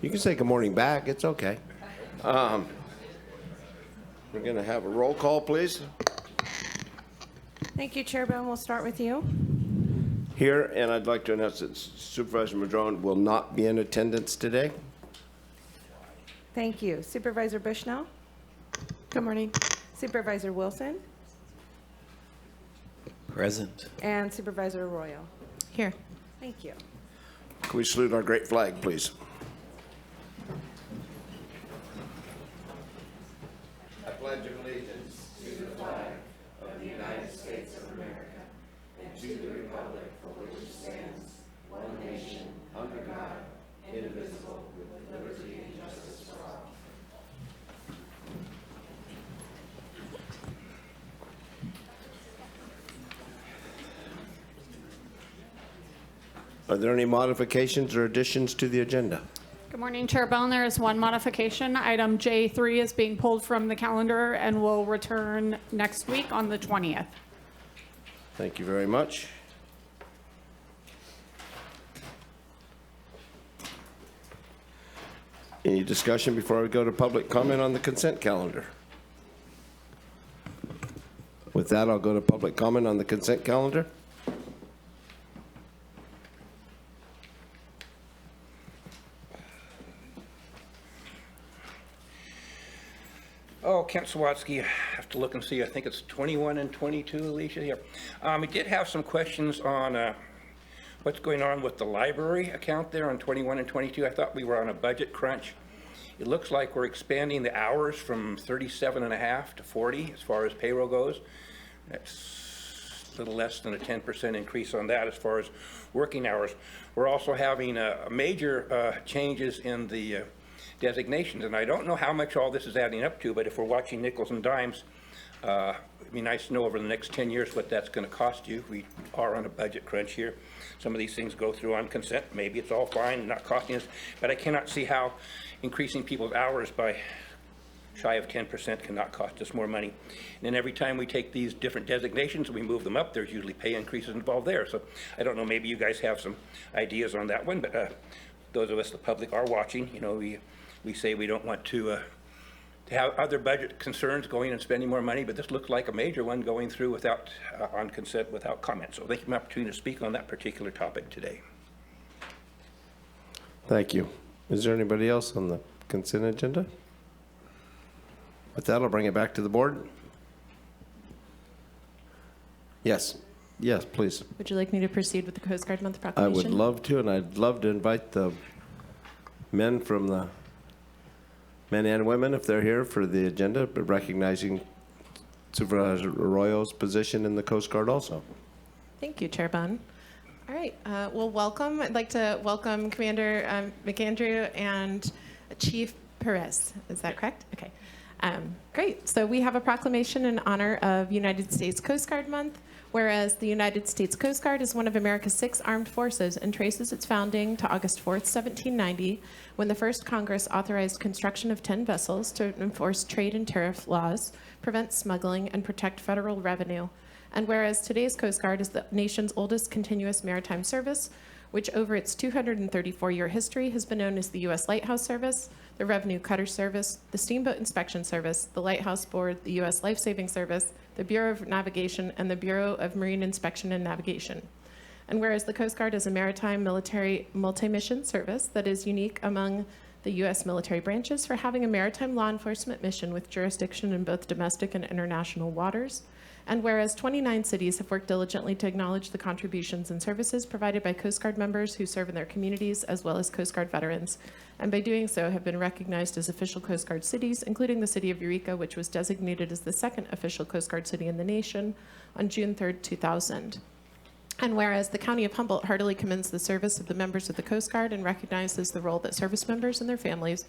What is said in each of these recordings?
You can say good morning back. It's okay. We're going to have a roll call, please. Thank you, Chair Bohn. We'll start with you. Here, and I'd like to announce that Supervisor Madrone will not be in attendance today. Thank you. Supervisor Bushnell? Good morning. Supervisor Wilson? Present. And Supervisor Arroyo? Here. Thank you. Can we salute our great flag, please? I pledge allegiance to the flag of the United States of America and to the republic for which it stands, one nation, under God, indivisible, with liberty and justice for all. Are there any modifications or additions to the agenda? Good morning, Chair Bohn. There is one modification. Item J3 is being pulled from the calendar and will return next week on the 20th. Thank you very much. Any discussion before we go to public comment on the consent calendar? With that, I'll go to public comment on the consent calendar. Oh, Kent Sawatsky, I have to look and see. I think it's 21 and 22, Alicia, here. I did have some questions on what's going on with the library account there on 21 and 22. I thought we were on a budget crunch. It looks like we're expanding the hours from 37.5 to 40 as far as payroll goes. That's a little less than a 10% increase on that as far as working hours. We're also having major changes in the designations, and I don't know how much all this is adding up to, but if we're watching nickels and dimes, it'd be nice to know over the next 10 years what that's going to cost you. We are on a budget crunch here. Some of these things go through on consent. Maybe it's all fine and not costing us, but I cannot see how increasing people's hours by shy of 10% cannot cost us more money. And then every time we take these different designations and we move them up, there's usually pay increases involved there. So I don't know, maybe you guys have some ideas on that one, but those of us, the public, are watching. You know, we say we don't want to have other budget concerns going and spending more money, but this looks like a major one going through without, on consent without comment. So thank you for the opportunity to speak on that particular topic today. Thank you. Is there anybody else on the consent agenda? With that, I'll bring it back to the board. Yes. Yes, please. Would you like me to proceed with the Coast Guard Month I proclamation? would love to, and I'd love to invite the men and women, if they're here, for the agenda, but recognizing Supervisor Arroyo's position in the Coast Guard also. Thank you, Chair Bohn. All right, well, welcome. I'd like to welcome Commander McAndrew and Chief Perez. Is that correct? Okay. Great. So we have a proclamation in honor of United States Coast Guard Month, whereas the United States Coast Guard is one of America's 6 armed forces and traces its founding to August 4th, 1790, when the first Congress authorized construction of 10 vessels to enforce trade and tariff laws, prevent smuggling, and protect federal revenue. And whereas today's Coast Guard is the nation's oldest continuous maritime service, which over its 234-year history has been known as the U.S. Lighthouse Service, the Revenue Cutter Service, the Steamboat Inspection Service, the Lighthouse Board, the U.S. Life Saving Service, the Bureau of Navigation, and the Bureau of Marine Inspection and Navigation. And whereas the Coast Guard is a maritime military multi-mission service that is unique among the U.S. military branches for having a maritime law enforcement mission with jurisdiction in both domestic and international waters. And whereas 29 cities have worked diligently to acknowledge the contributions and services provided by Coast Guard members who serve in their communities, as well as Coast Guard veterans, and by doing so have been recognized as official Coast Guard cities, including the city of Eureka, which was designated as the 2nd official Coast Guard city in the nation on June 3rd, 2000. And whereas the County of Humboldt heartily commends the service of the members of the Coast Guard and recognizes the role that service members and their families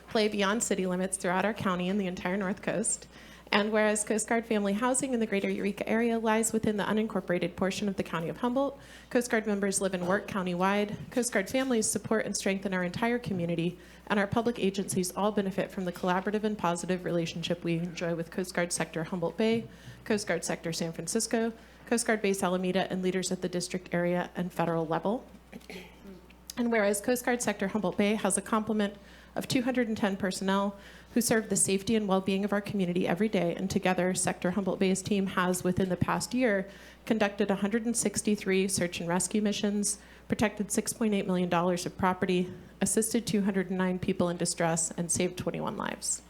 play beyond city limits throughout our county and the entire North Coast. And whereas Coast Guard family housing in the greater Eureka area lies within the unincorporated portion of the County of Humboldt, Coast Guard members live and work countywide, Coast Guard families support and strengthen our entire community, and our public agencies all benefit from the collaborative and positive relationship we enjoy with Coast Guard Sector Humboldt Bay, Coast Guard Sector San Francisco, Coast Guard Base Alameda, and leaders at the district area and federal level. And whereas Coast Guard Sector Humboldt Bay has a complement of 210 personnel who serve the safety and well-being of our community every day, and together, Sector Humboldt Bay's team has, within the past year, conducted 163 search and rescue missions, protected $6.8 million of property, assisted 209 people in distress, and saved 21 lives.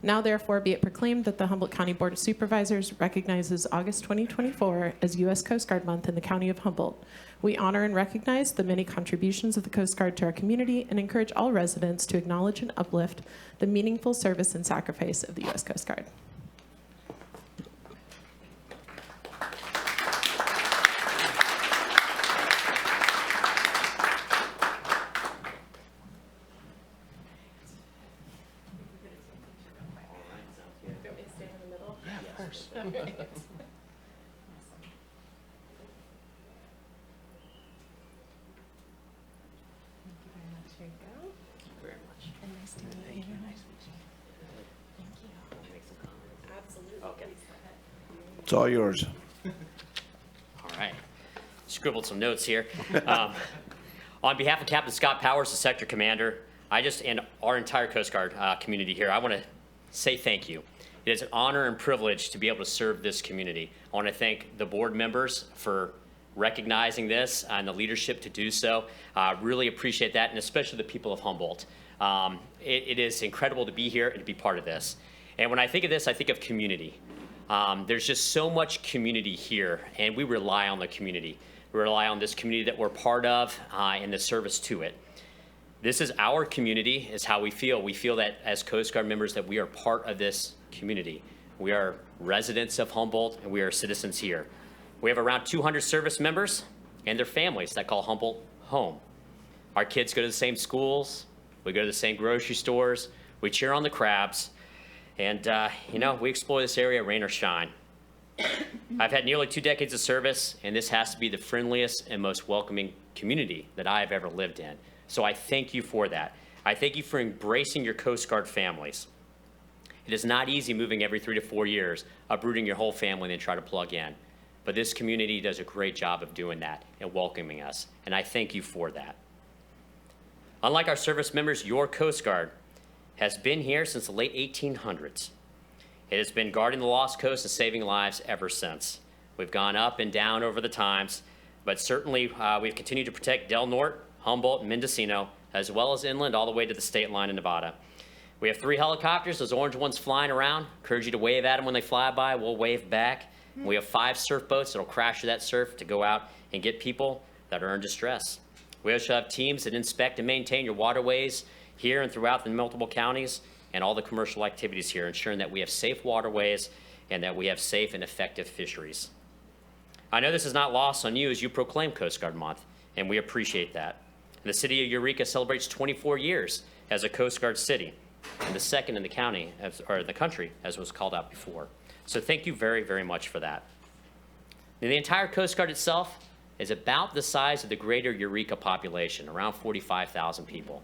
Now, therefore, be it proclaimed that the Humboldt County Board of Supervisors recognizes August 2024 as U.S. Coast Guard Month in the County of Humboldt. We honor and recognize the many contributions of the Coast Guard to our community and encourage all residents to acknowledge and uplift the meaningful service and sacrifice of the U.S. Coast Guard. It's all yours. All right. Scribbled some notes here. On behalf of Captain Scott Powers, the sector commander, and our entire Coast Guard community here, I want to say thank you. It is an honor and privilege to be able to serve this community. I want to thank the board members for recognizing this and the leadership to do so. Really appreciate that, and especially the people of Humboldt. It is incredible to be here and to be part of this. And when I think of this, I think of community. There's just so much community here, and we rely on the community. We rely on this community that we're part of and the service to it. This is our community, is how we feel. We feel that as Coast Guard members that we are part of this community. We are residents of Humboldt, and we are citizens here. We have around 200 service members and their families that call Humboldt home. Our kids go to the same schools. We go to the same grocery stores. We cheer on the crabs. And, we explore this area, rain or shine. I've had nearly 2 decades of service, and this has to be the friendliest and most welcoming community that I have ever lived in. So I thank you for that. I thank you for embracing your Coast Guard families. It is not easy moving every 3 to 4 years, uprooting your whole family and then try to plug in. But this community does a great job of doing that and welcoming us, and I thank you for that. Unlike our service members, your Coast Guard has been here since the late 1800s. It has been guarding the Lost Coast and saving lives ever since. We've gone up and down over the times, but certainly we've continued to protect Del Norte, Humboldt, and Mendocino, as well as inland all the way to the state line in Nevada. We have 3 helicopters, those orange ones flying around. Encourage you to wave at them when they fly by. We'll wave back. We have 5 surf boats that'll crash through that surf to go out and get people that are in distress. We also have teams that inspect and maintain your waterways here and throughout the multiple counties and all the commercial activities here, ensuring that we have safe waterways and that we have safe and effective fisheries. I know this is not lost on you as you proclaim Coast Guard Month, and we appreciate that. And the city of Eureka celebrates 24 years as a Coast Guard city, and the second in the county, or the country, as was called out before. So thank you very, very much for that. And the entire Coast Guard itself is about the size of the greater Eureka population, around 45,000 people.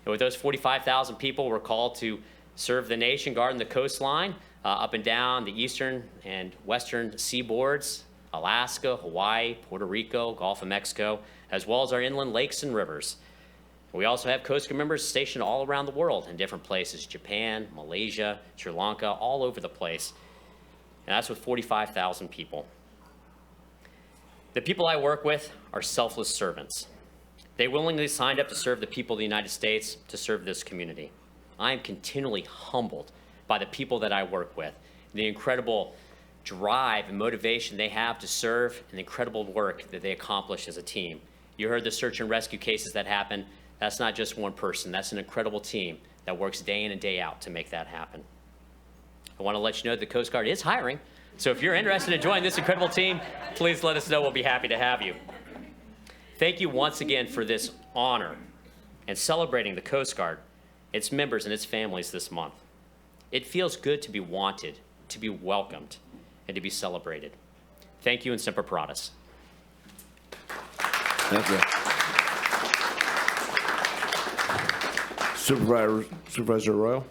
And with those 45,000 people, we're called to serve the nation, guarding the coastline up and down the eastern and western seaboards, Alaska, Hawaii, Puerto Rico, Gulf of Mexico, as well as our inland lakes and rivers. We also have Coast Guard members stationed all around the world in different places, Japan, Malaysia, Sri Lanka, all over the place. And that's with 45,000 people. The people I work with are selfless servants. They willingly signed up to serve the people of the United States, to serve this community. I am continually humbled by the people that I work with, the incredible drive and motivation they have to serve, and the incredible work that they accomplish as a team. You heard the search and rescue cases that happen. That's not just one person. That's an incredible team that works day in and day out to make that happen. I want to let you know that the Coast Guard is hiring. So if you're interested in joining this incredible team, please let us know. We'll be happy to have you. Thank you once again for this honor and celebrating the Coast Guard, its members, and its families this month. It feels good to be wanted, to be welcomed, and to be celebrated. Thank you, and Semper Paratus. Thank you. Supervisor Arroyo.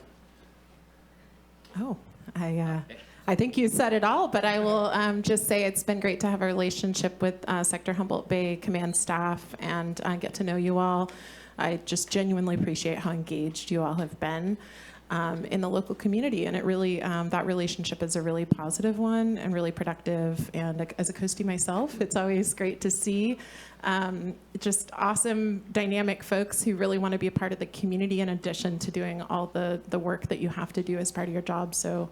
Oh, I I think you said it all, but I will just say it's been great to have a relationship with Sector Humboldt Bay Command staff and get to know you all. I just genuinely appreciate how engaged you all have been in the local community, and it really, that relationship is a really positive one and really productive. And as a coastie myself, it's always great to see just awesome, dynamic folks who really want to be a part of the community in addition to doing all the work that you have to do as part of your job. So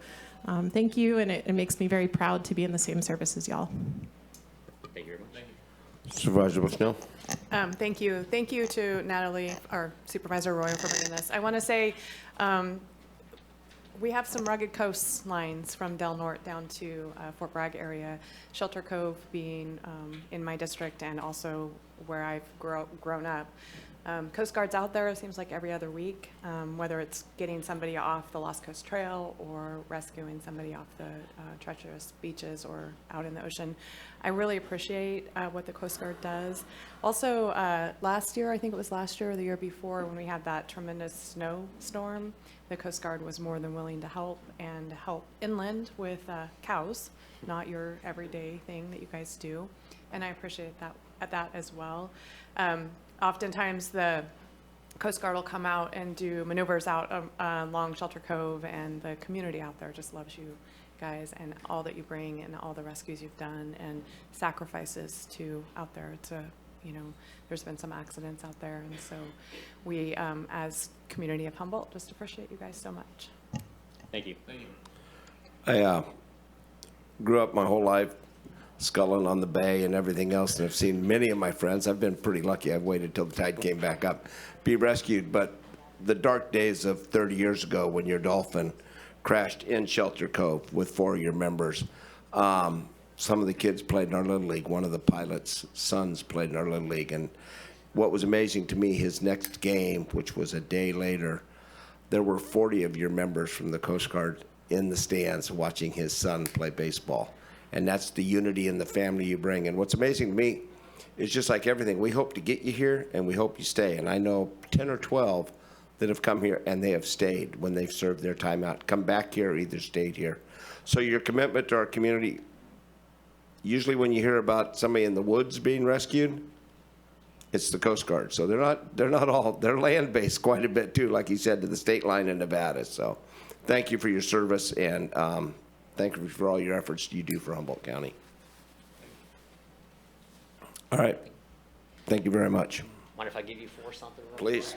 thank you, and it makes me very proud to be in the same service as y'all. Thank you very much. Supervisor Bushnell. Thank you. Thank you to Natalie, or Supervisor Arroyo, for bringing this. I want to say we have some rugged coastlines from Del Norte down to Fort Bragg area, Shelter Cove being in my district and also where I've grown up. Coast Guard's out there, it seems like every other week, whether it's getting somebody off the Lost Coast Trail or rescuing somebody off the treacherous beaches or out in the ocean. I really appreciate what the Coast Guard does. Also, last year, I think it was last year or the year before, when we had that tremendous snowstorm, the Coast Guard was more than willing to help and help inland with cows, not your everyday thing that you guys do. And I appreciate that as well. Oftentimes the Coast Guard will come out and do maneuvers out along Shelter Cove, and the community out there just loves you guys and all that you bring and all the rescues you've done and sacrifices to out there. It's there's been some accidents out there, and so we, as community of Humboldt, just appreciate you guys so much. Thank you. I grew up my whole life sculling on the bay and everything else, and I've seen many of my friends. I've been pretty lucky. I've waited till the tide came back up, be rescued. But the dark days of 30 years ago when your Dolphin crashed in Shelter Cove with 4 of your members, some of the kids played in our Little League. One of the pilot's sons played in our Little League. And what was amazing to me, his next game, which was a day later, there were 40 of your members from the Coast Guard in the stands watching his son play baseball. And that's the unity and the family you bring. And what's amazing to me is just like everything, we hope to get you here and we hope you stay. And I know 10 or 12 that have come here and they have stayed when they've served their time out, come back here or either stayed here. So your commitment to our community, usually when you hear about somebody in the woods being rescued, it's the Coast Guard. So they're not all, they're land-based quite a bit too, like he said, to the state line in Nevada. So thank you for your service, and thank you for all your efforts you do for Humboldt County. All right. Thank you very much. Mind if I give you 4 something? Real Please.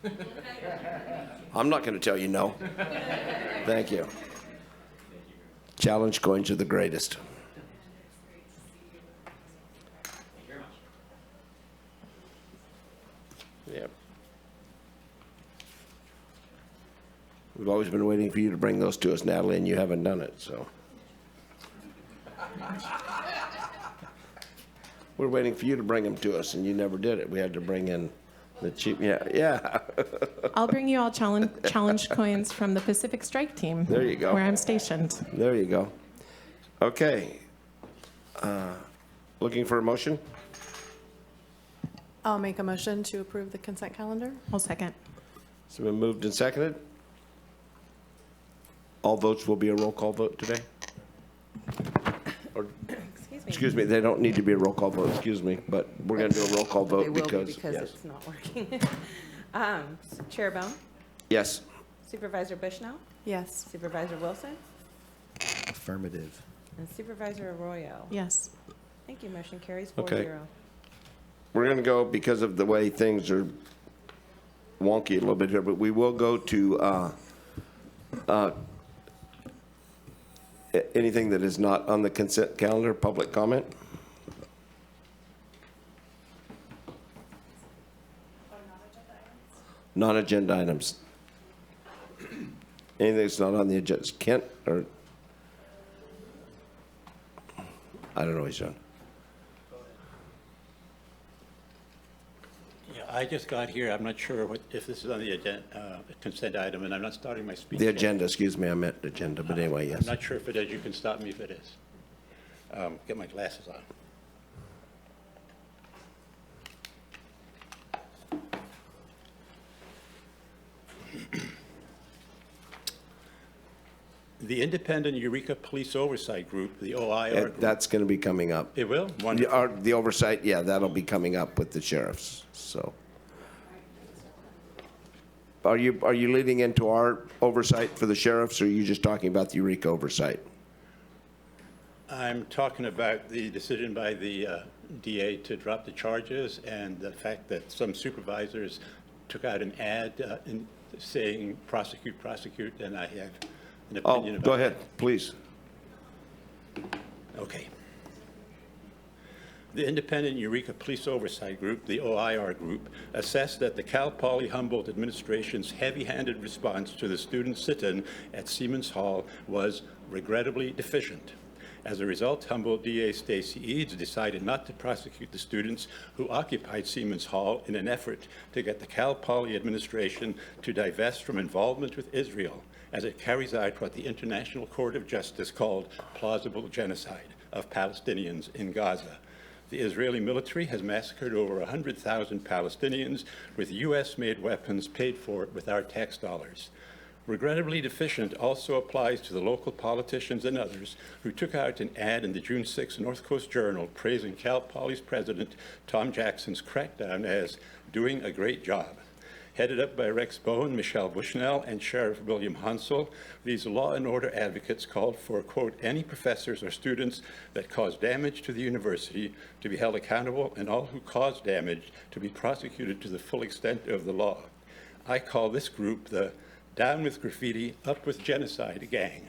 quick? I'm not going to tell you no. Thank you. Challenge coins are the greatest. Thank you very much. Yeah. We've always been waiting for you to bring those to us, Natalie, and you haven't done it, so. We're waiting for you to bring them to us, and you never did it. We had to bring in the chief, yeah. I'll bring you all challenge coins from the Pacific Strike Team. There you go. Where I'm stationed. There you go. Okay. Looking for a motion? I'll make a motion to approve the consent calendar. I'll second. It's been moved and seconded. All votes will be a roll call vote today? Or, excuse me, they don't need to be a roll call vote, excuse me, but we're going to do a roll call They vote will be because, because yes. it's not working. Chair Bohn, Yes. Supervisor Bushnell, Yes. Supervisor Wilson, Affirmative. and Supervisor Arroyo. Yes. Thank you. Motion carries Okay. 4-0. We're going to go, because of the way things are wonky a little bit here, but we will go to anything that is not on the consent calendar, public comment. Non-agenda items. Anything that's not on the agenda. Kent, or? I don't know what he's doing. Yeah, I just got here. I'm not sure if this is on the agenda, consent item, and I'm not starting my speech. The yet. agenda, excuse me, I meant agenda, but anyway, yes. I'm not sure if it is. You can stop me if it is. Get my glasses on. The Independent Eureka Police Oversight Group, the OIR group. That's going to be coming up. It will? Wonderful. The oversight, yeah, that'll be coming up with the sheriffs, so. Are you leading into our oversight for the sheriffs, or are you just talking about the Eureka oversight? I'm talking about the decision by the DA to drop the charges and the fact that some supervisors took out an ad saying prosecute, prosecute, and I have an opinion about Go ahead, please. Okay. The Independent Eureka Police Oversight Group, the OIR group, assessed that the Cal Poly Humboldt administration's heavy-handed response to the student sit-in at Siemens Hall was regrettably deficient. As a result, Humboldt DA Stacy Eads decided not to prosecute the students who occupied Siemens Hall in an effort to get the Cal Poly administration to divest from involvement with Israel as it carries out what the International Court of Justice called plausible genocide of Palestinians in Gaza. The Israeli military has massacred over 100,000 Palestinians with U.S.-made weapons paid for with our tax dollars. Regrettably deficient also applies to the local politicians and others who took out an ad in the June 6 North Coast Journal praising Cal Poly's president, Tom Jackson's crackdown as doing a great job. Headed up by Rex Bohn, Michelle Bushnell, and Sheriff William Hansel, these law and order advocates called for, quote, any professors or students that cause damage to the university to be held accountable and all who cause damage to be prosecuted to the full extent of the law. I call this group the Down with Graffiti, Up with Genocide gang.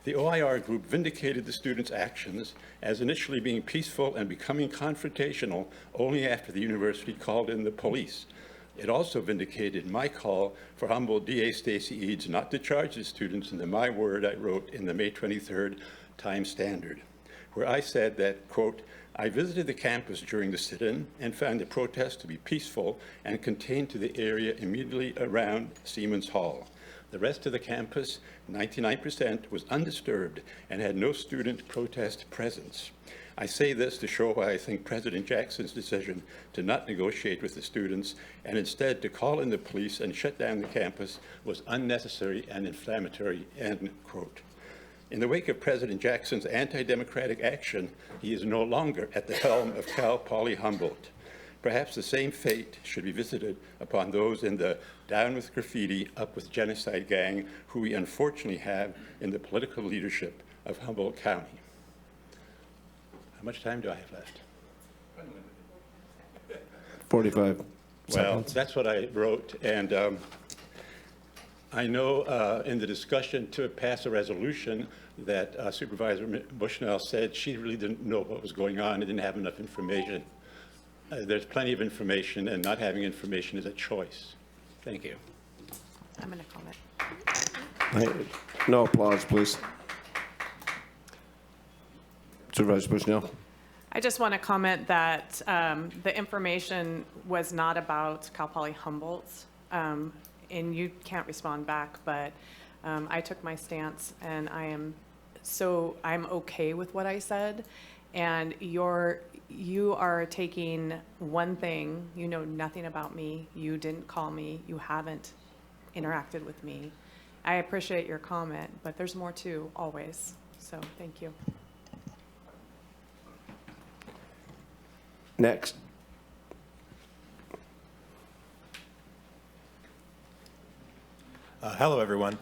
The OIR group vindicated the students' actions as initially being peaceful and becoming confrontational only after the university called in the police. It also vindicated my call for Humboldt DA Stacy Eads not to charge the students in the My Word I wrote in the May 23rd Times Standard, where I said that, quote, I visited the campus during the sit-in and found the protest to be peaceful and contained to the area immediately around Siemens Hall. The rest of the campus, 99%, was undisturbed and had no student protest presence. I say this to show why I think President Jackson's decision to not negotiate with the students and instead to call in the police and shut down the campus was unnecessary and inflammatory, end quote. In the wake of President Jackson's anti-democratic action, he is no longer at the helm of Cal Poly Humboldt. Perhaps the same fate should be visited upon those in the Down with Graffiti, Up with Genocide gang who we unfortunately have in the political leadership of Humboldt County. How much time do I have left? 45 Well, seconds. that's what I wrote, and I know in the discussion to pass a resolution that Supervisor Bushnell said she really didn't know what was going on and didn't have enough information. There's plenty of information, and not having information is a choice. Thank you. I'm going to comment. No applause, please. Supervisor Bushnell. I just want to comment that the information was not about Cal Poly Humboldt, and you can't respond back, but I took my stance, and I'm okay with what I said, and you are taking one thing. You know nothing about me. You didn't call me. You haven't interacted with me. I appreciate your comment, but there's more too, always. So thank you. Next. Hello, everyone.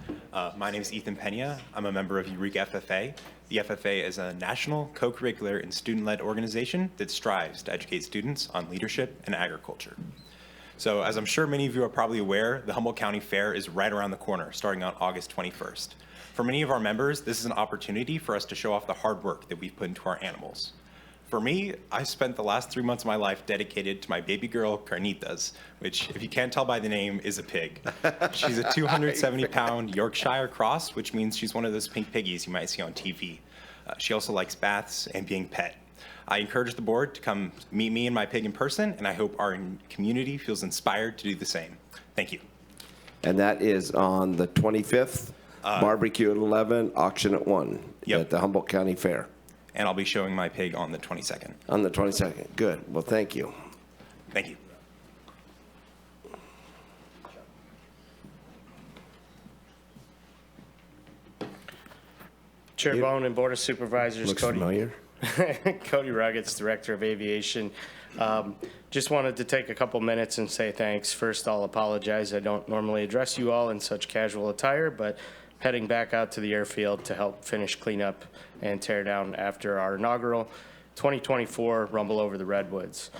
My name is Ethan Pena. I'm a member of Eureka FFA. The FFA is a national, co-curricular, and student-led organization that strives to educate students on leadership and agriculture. So, as I'm sure many of you are probably aware, the Humboldt County Fair is right around the corner, starting on August 21st. For many of our members, this is an opportunity for us to show off the hard work that we've put into our animals. For me, I spent the last 3 months of my life dedicated to my baby girl, Carnitas, which, if you can't tell by the name, is a pig. She's a 270-pound Yorkshire cross, which means she's one of those pink piggies you might see on TV. She also likes baths and being pet. I encourage the board to come meet me and my pig in person, and I hope our community feels inspired to do the same. Thank you. And that is on the 25th, barbecue at 11, auction at 1 at the Humboldt County Fair. And I'll be showing my pig on the 22nd. On the 22nd. Good. Well, thank you. Thank you. Chair Bohn and Board of Supervisors. Looks familiar. Cody Ruggets, Director of Aviation. Just wanted to take a couple minutes and say thanks. First, I'll apologize. I don't normally address you all in such casual attire, but heading back out to the airfield to help finish cleanup and tear down after our inaugural 2024 Rumble Over the Redwoods.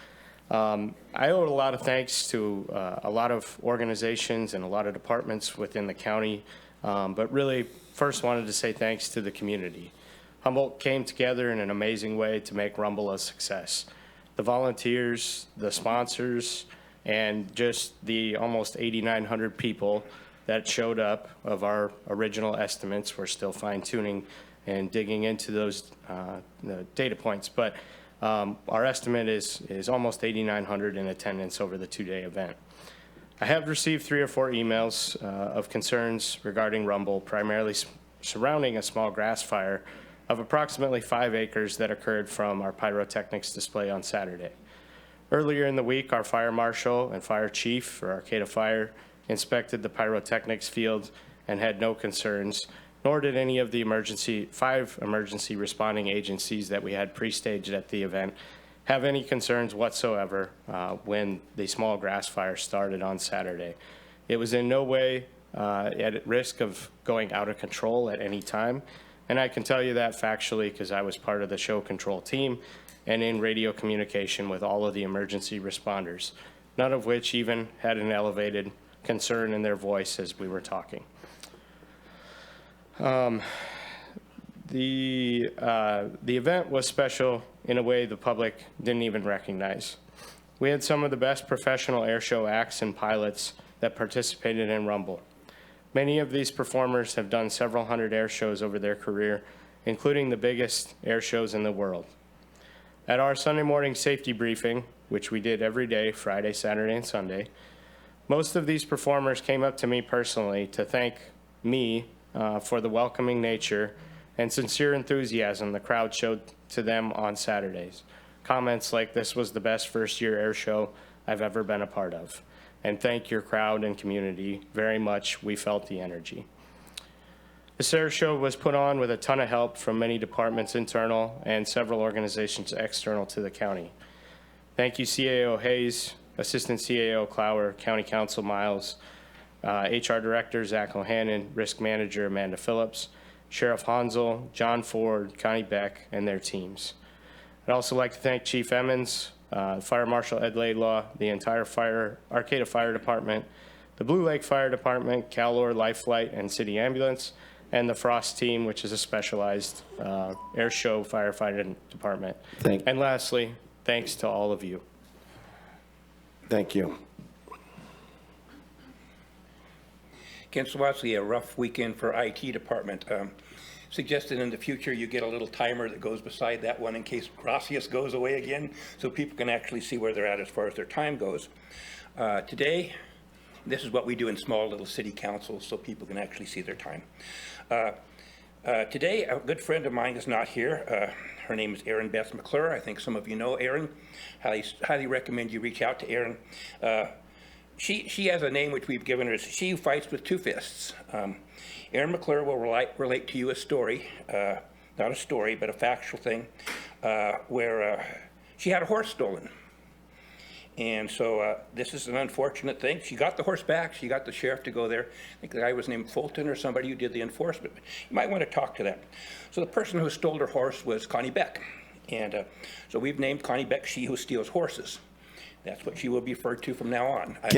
I owe a lot of thanks to a lot of organizations and a lot of departments within the county, but really first wanted to say thanks to the community. Humboldt came together in an amazing way to make Rumble a success. The volunteers, the sponsors, and just the almost 8,900 people that showed up of our original estimates. We're still fine-tuning and digging into those the data points, but our estimate is almost 8,900 in attendance over the two-day event. I have received 3 or 4 emails of concerns regarding Rumble, primarily surrounding a small grass fire of approximately 5 acres that occurred from our pyrotechnics display on Saturday. Earlier in the week, our fire marshal and fire chief for Arcata Fire inspected the pyrotechnics field and had no concerns, nor did any of the 5 emergency responding agencies that we had pre-staged at the event have any concerns whatsoever when the small grass fire started on Saturday. It was in no way at risk of going out of control at any time, and I can tell you that factually because I was part of the show control team and in radio communication with all of the emergency responders, none of which even had an elevated concern in their voice as we were talking. The event was special in a way the public didn't even recognize. We had some of the best professional airshow acts and pilots that participated in Rumble. Many of these performers have done several hundred air shows over their career, including the biggest air shows in the world. At our Sunday morning safety briefing, which we did every day, Friday, Saturday, and Sunday, most of these performers came up to me personally to thank me for the welcoming nature and sincere enthusiasm the crowd showed to them on Saturdays. Comments like, "This was the best first-year air show I've ever been a part of," and "Thank your crowd and community very much. We felt the energy." This air show was put on with a ton of help from many departments internal and several organizations external to the county. Thank you, CAO Hayes, Assistant CAO Clower, County Counsel Miles, HR Director Zach Ohannon, Risk Manager Amanda Phillips, Sheriff Hansel, John Ford, Connie Beck, and their teams. I'd also like to thank Chief Emmons, Fire Marshal Ed Laidlaw, the entire Arcata Fire Department, the Blue Lake Fire Department, Calor Life Flight and City Ambulance, and the Frost Team, which is a specialized air show firefighting department. And lastly, thanks to all of you. Thank you. Ken Sawatsky, a rough weekend for IT department. Suggested in the future you get a little timer that goes beside that one in case Gracias goes away again, so people can actually see where they're at as far as their time goes. Today, this is what we do in small little city councils so people can actually see their time. Today, a good friend of mine is not here. Her name is Erin Beth McClure. I think some of you know Erin. Highly recommend you reach out to Erin. She has a name which we've given her. She who fights with 2 fists. Erin McClure will relate to you a story, not a story, but a factual thing, where she had a horse stolen. And so this is an unfortunate thing. She got the horse back. She got the sheriff to go there. I think the guy was named Fulton or somebody who did the enforcement. You might want to talk to that. So the person who stole her horse was Connie Beck. And so we've named Connie Beck She Who Steals Horses. That's what she will be referred to from now on. I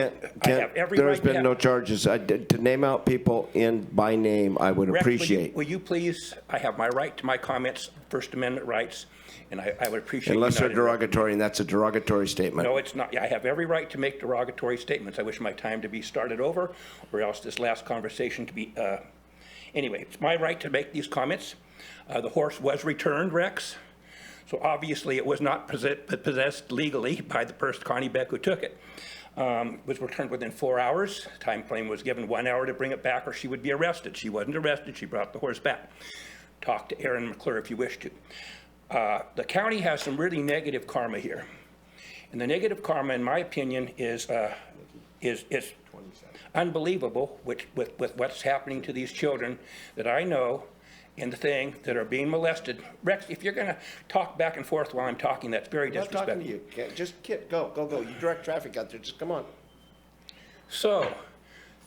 have every there's right been no charges. To name out people by name, I would appreciate. Will you please, I have my right to my comments, First Amendment rights, and I would appreciate. Unless they're derogatory, and that's a derogatory statement. No, it's not. I have every right to make derogatory statements. I wish my time to be started over, or else this last conversation to be, anyway, it's my right to make these comments. The horse was returned, Rex. So obviously it was not possessed legally by the person, Connie Beck, who took it. It was returned within 4 hours. Time frame was given 1 hour to bring it back or she would be arrested. She wasn't arrested. She brought the horse back. Talk to Erin McClure if you wish to. The county has some really negative karma here. And the negative karma, in my opinion, is unbelievable with what's happening to these children that I know in the thing that are being molested. Rex, if you're going to talk back and forth while I'm talking, that's very I'm not disrespectful. talking to you. Okay, just go. You direct traffic out there. Just come on. So,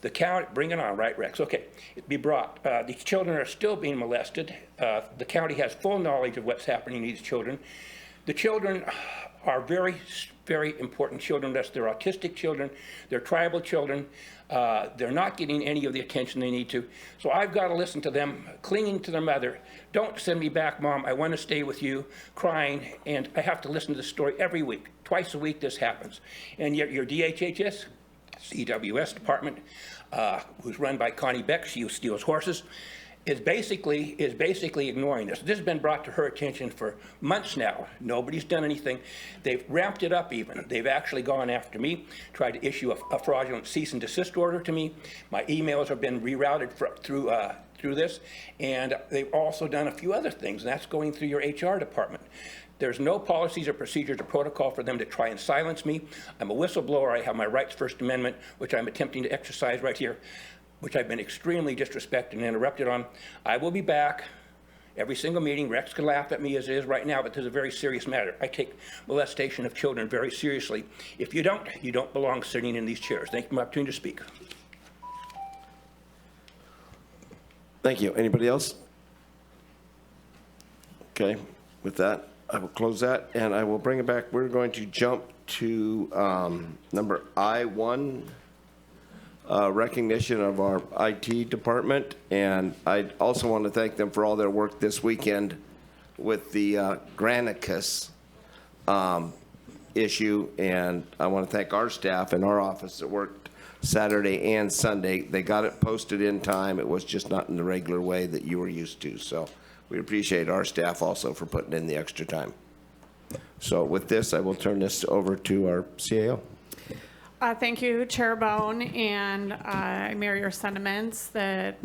the county, bring it on, right, Rex? Okay, it be brought. These children are still being molested. The county has full knowledge of what's happening to these children. The children are very, very important children. They're autistic children. They're tribal children. They're not getting any of the attention they need to. So I've got to listen to them clinging to their mother. Don't send me back, Mom. I want to stay with you, crying. And I have to listen to this story every week. Twice a week this happens. And yet your DHHS, CWS department, who's run by Connie Beck, she steals horses, is basically ignoring this. This has been brought to her attention for months now. Nobody's done anything. They've ramped it up even. They've actually gone after me, tried to issue a fraudulent cease and desist order to me. My emails have been rerouted through this, and they've also done a few other things, and that's going through your HR department. There's no policies or procedures or protocol for them to try and silence me. I'm a whistleblower. I have my rights First Amendment, which I'm attempting to exercise right here, which I've been extremely disrespected and interrupted on. I will be back every single meeting. Rex can laugh at me as it is right now, but this is a very serious matter. I take molestation of children very seriously. If you don't, you don't belong sitting in these chairs. Thank you for my opportunity to speak. Thank you. Anybody else? Okay, with that, I will close that, and I will bring it back. We're going to jump to number I-1, recognition of our IT department, and I also want to thank them for all their work this weekend with the Granicus issue, and I want to thank our staff in our office that worked Saturday and Sunday. They got it posted in time. It was just not in the regular way that you were used to, so we appreciate our staff also for putting in the extra time. So with this, I will turn this over to our CAO. Thank you, Chair Bohn, and I mirror your sentiments that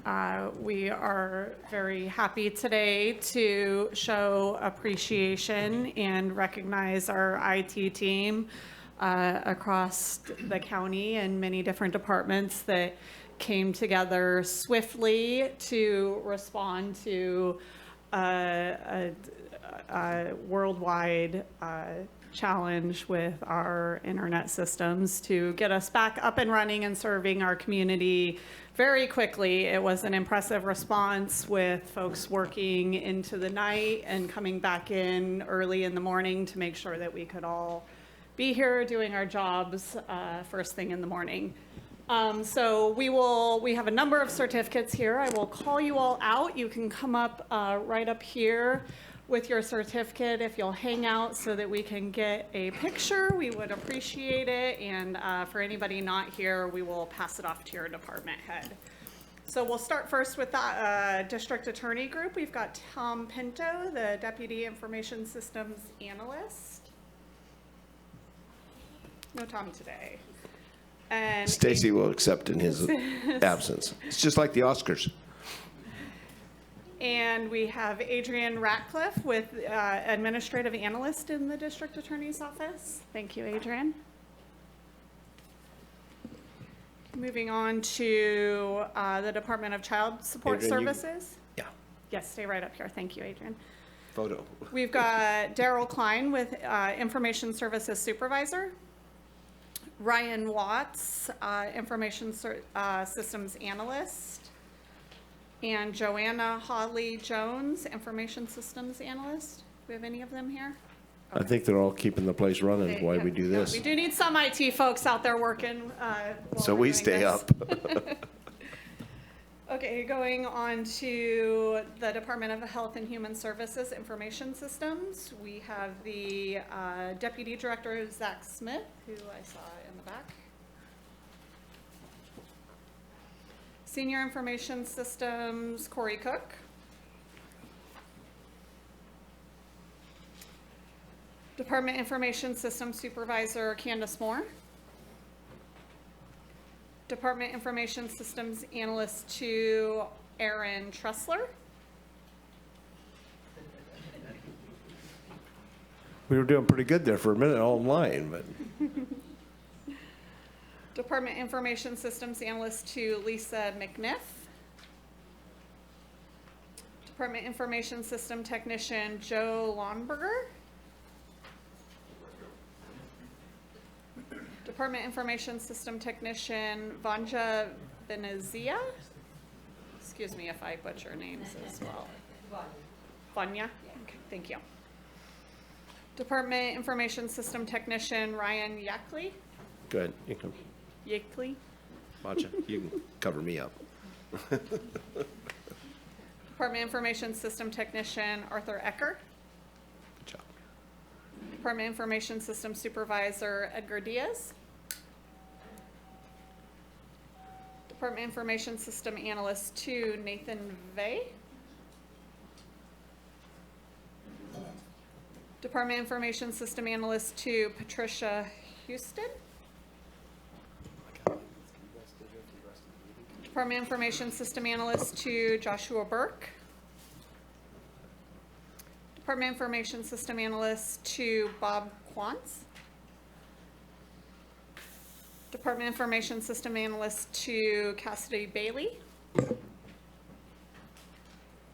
we are very happy today to show appreciation and recognize our IT team across the county and many different departments that came together swiftly to respond to a worldwide challenge with our internet systems to get us back up and running and serving our community very quickly. It was an impressive response with folks working into the night and coming back in early in the morning to make sure that we could all be here doing our jobs first thing in the morning. So we have a number of certificates here. I will call you all out. You can come up right up here with your certificate. If you'll hang out so that we can get a picture, we would appreciate it. And for anybody not here, we will pass it off to your department head. So we'll start first with the district attorney group. We've got Tom Pinto, the Deputy Information Systems Analyst. No Tom today. And Stacy will accept in his absence. It's just like the Oscars. And we have Adrian Ratcliffe with Administrative Analyst in the District Attorney's Office. Thank you, Adrian. Moving on to the Department of Child Support Adrian, Services. Yeah, Yes, stay right up here. Thank you, Adrian. photo. We've got Daryl Klein with Information Services Supervisor. Ryan Watts, Information Systems Analyst. And Joanna Hawley-Jones, Information Systems Analyst. Do we have any of them here? I think they're all keeping the place running while we do this. We do need some IT folks out there working. So we stay up. Okay, going on to the Department of Health and Human Services Information Systems. We have the Deputy Director, Zach Smith, who I saw in the back. Senior Information Systems, Corey Cook. Department Information Systems Supervisor, Candace Moore. Department Information Systems Analyst 2, Aaron Tressler. We were doing pretty good there for a minute online, but Department Information Systems Analyst 2, Lisa McNiff. Department Information System Technician Joe Lonberger. Department Information System Technician Vanja Venezia. Excuse me if I butcher names as well. Vanya? Okay, thank you. Department Information System Technician Ryan Yackley. Go ahead. You can, Yackley. watch it. You can cover me up. Department Information System Technician Arthur Ecker. Good job. Department Information System Supervisor Edgar Diaz. Department Information System Analyst 2 Nathan Vey. Department Information System Analyst 2 Patricia Houston. Department Information System Analyst 2 Joshua Burke. Department Information System Analyst 2 Bob Quantz. Department Information System Analyst 2 Cassidy Bailey.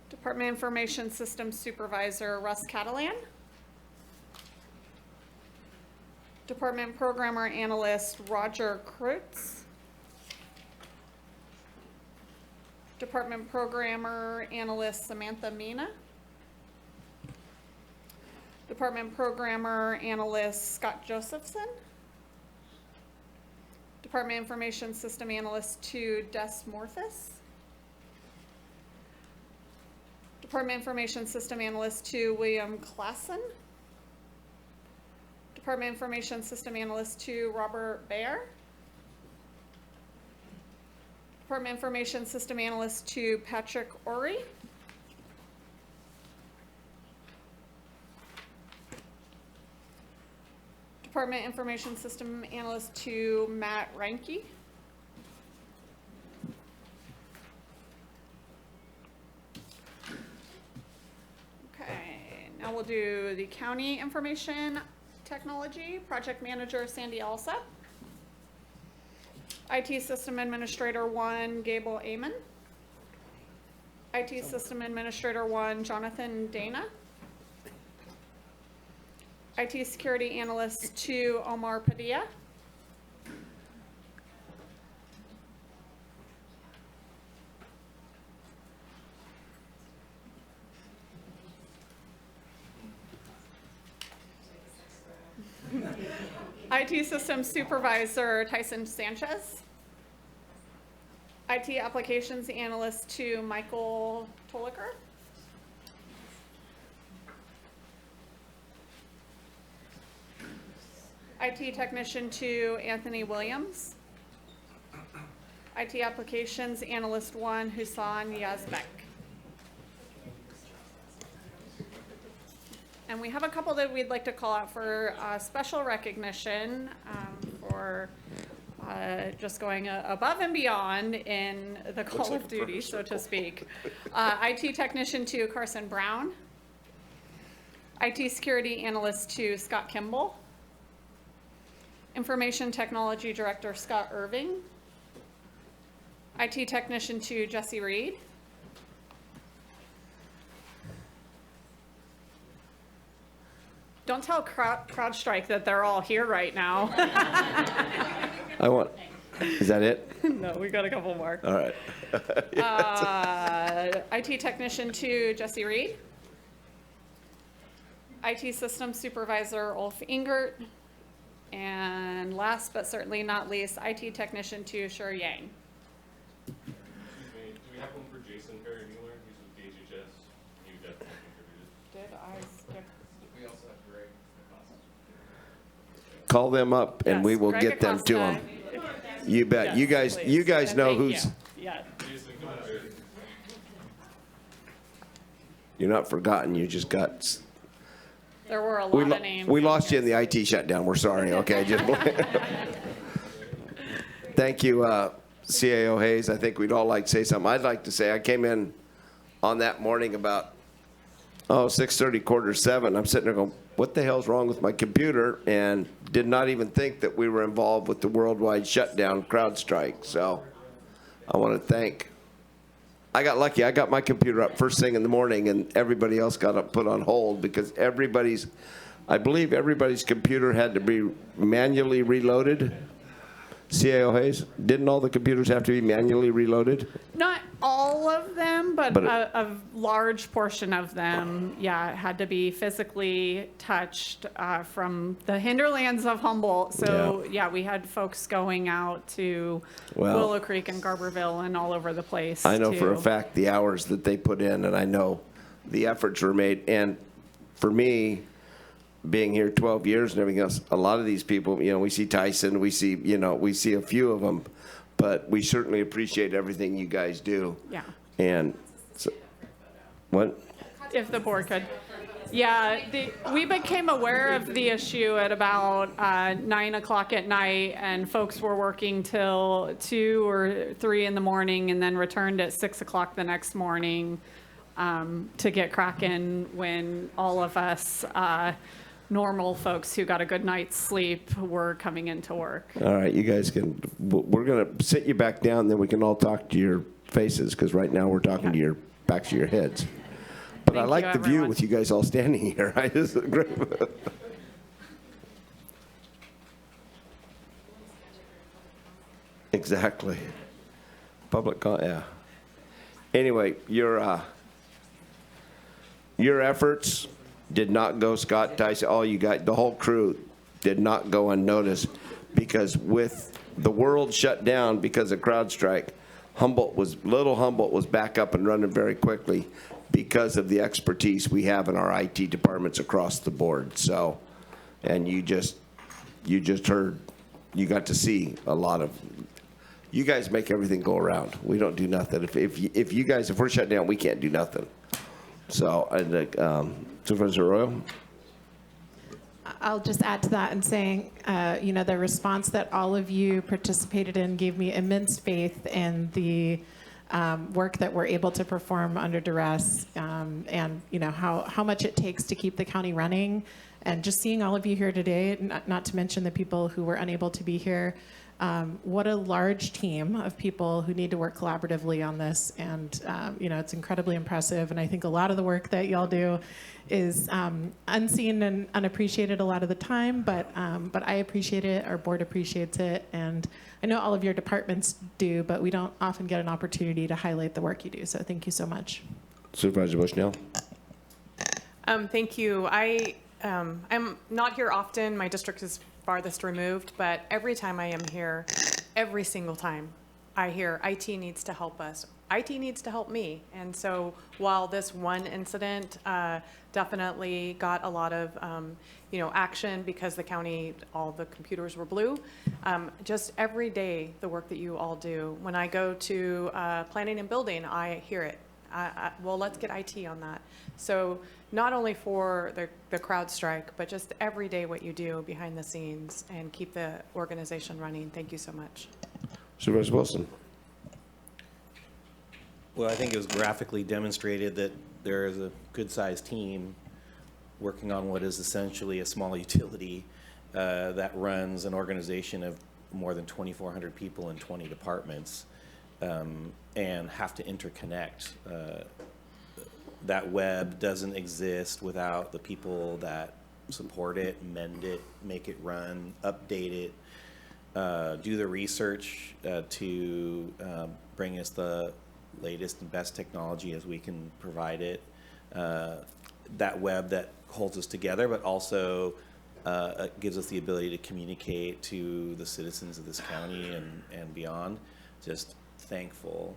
Department Information System Supervisor Russ Catalan. Department Programmer Analyst Roger Kreutz. Department Programmer Analyst Samantha Mina. Department Programmer Analyst Scott Josephson. Department Information System Analyst 2 Des Morthis. Department Information System Analyst 2 William Klassen. Department Information System Analyst 2 Robert Baer. Department Information System Analyst 2 Patrick Ori. Department Information System Analyst 2 Matt Reinke. Okay, now we'll do the County Information Technology, Project Manager Sandy Alsop. IT System Administrator 1 Gable Amon. IT System Administrator 1 Jonathan Dana. IT Security Analyst 2 Omar Padilla. IT System Supervisor Tyson Sanchez. IT Applications Analyst 2 Michael Toliker. IT Technician 2 Anthony Williams. IT Applications Analyst 1 Husan Yazbek. And we have a couple that we'd like to call out for special recognition for just going above and beyond in the call of duty, so to speak. IT Technician 2 Carson Brown. IT Security Analyst 2 Scott Kimball. Information Technology Director Scott Irving. IT Technician 2 Jesse Reed. Don't tell CrowdStrike that they're all here right now. Is that it? No, we got a couple more. All right. IT Technician 2 Jesse Reed. IT System Supervisor Ulf Ingert. And last but certainly not least, IT Technician 2 Shur Yang. Excuse me, do we have one for Jason Perry Mueller? He's with DHHS. He definitely contributed. Did I skip? We also have Greg. Call them up and we Yes, will Greg get them to Acosta. them. You bet. Yes, You guys And know thank who's, you. Yeah. Jason, come on, sir. you're not forgotten, you just got, There were a lot of names. we lost you in the IT shutdown. We're sorry, okay? Thank you, CAO Hayes. I think we'd all like to say something. I'd like to say I came in on that morning about, 6:30, 6:45. I'm sitting there going, what the hell's wrong with my computer? And did not even think that we were involved with the worldwide shutdown CrowdStrike. So I want to thank I got lucky. I got my computer up first thing in the morning, and everybody else got up, put on hold because I believe everybody's computer had to be manually reloaded. CAO Hayes, didn't all the computers have to be manually reloaded? Not all of them, but But a large portion of them, yeah, had to be physically touched from the hinterlands of Humboldt. So, yeah, we had folks going out to Willow Creek and Garberville and all over the place. I know for a fact the hours that they put in, and I know the efforts were made. And for me, being here 12 years and everything else, a lot of these people, we see Tyson, we see a few of them, but we certainly appreciate everything you guys do. Yeah. And so, what? If the board could. Yeah, we became aware of the issue at about 9 o'clock at night, and folks were working till 2 or 3 in the morning and then returned at 6 o'clock the next morning to get cracking when all of us normal folks who got a good night's sleep were coming into work. All right, you guys we're going to sit you back down, then we can all talk to your faces, because right now we're talking to your backs of your heads. But I like the view with you guys all standing here. Great. Exactly. Yeah. Anyway, your efforts did not go, Scott, Tyson, all you guys, the whole crew did not go unnoticed, because with the world shut down because of CrowdStrike, little Humboldt was back up and running very quickly because of the expertise we have in our IT departments across the board. So, and you just heard, you got to see a lot of, you guys make everything go around. We don't do nothing. If we're shut down, we can't do nothing. So, Supervisor Arroyo? I'll just add to that and saying, the response that all of you participated in gave me immense faith in the work that we're able to perform under duress, and how much it takes to keep the county running. And just seeing all of you here today, not to mention the people who were unable to be here, what a large team of people who need to work collaboratively on this. And, it's incredibly impressive. And I think a lot of the work that y'all do is unseen and unappreciated a lot of the time, but I appreciate it, our board appreciates it, and I know all of your departments do, but we don't often get an opportunity to highlight the work you do, so thank you so much. Supervisor Bushnell? Thank you. I'm not here often. My district is farthest removed, but every time I am here, every single time, I hear IT needs to help us. IT needs to help me. And so while this one incident definitely got a lot of action because the county, all the computers were blue, just every day the work that you all do. When I go to planning and building, I hear it. Well, let's get IT on that. So not only for the CrowdStrike, but just every day what you do behind the scenes and keep the organization running. Thank you so much. Supervisor Wilson? Well, I think it was graphically demonstrated that there is a good-sized team working on what is essentially a small utility that runs an organization of more than 2,400 people in 20 departments, and have to interconnect. That web doesn't exist without the people that support it, mend it, make it run, update it, do the research to bring us the latest and best technology as we can provide it. That web that holds us together, but also gives us the ability to communicate to the citizens of this county and beyond. Just thankful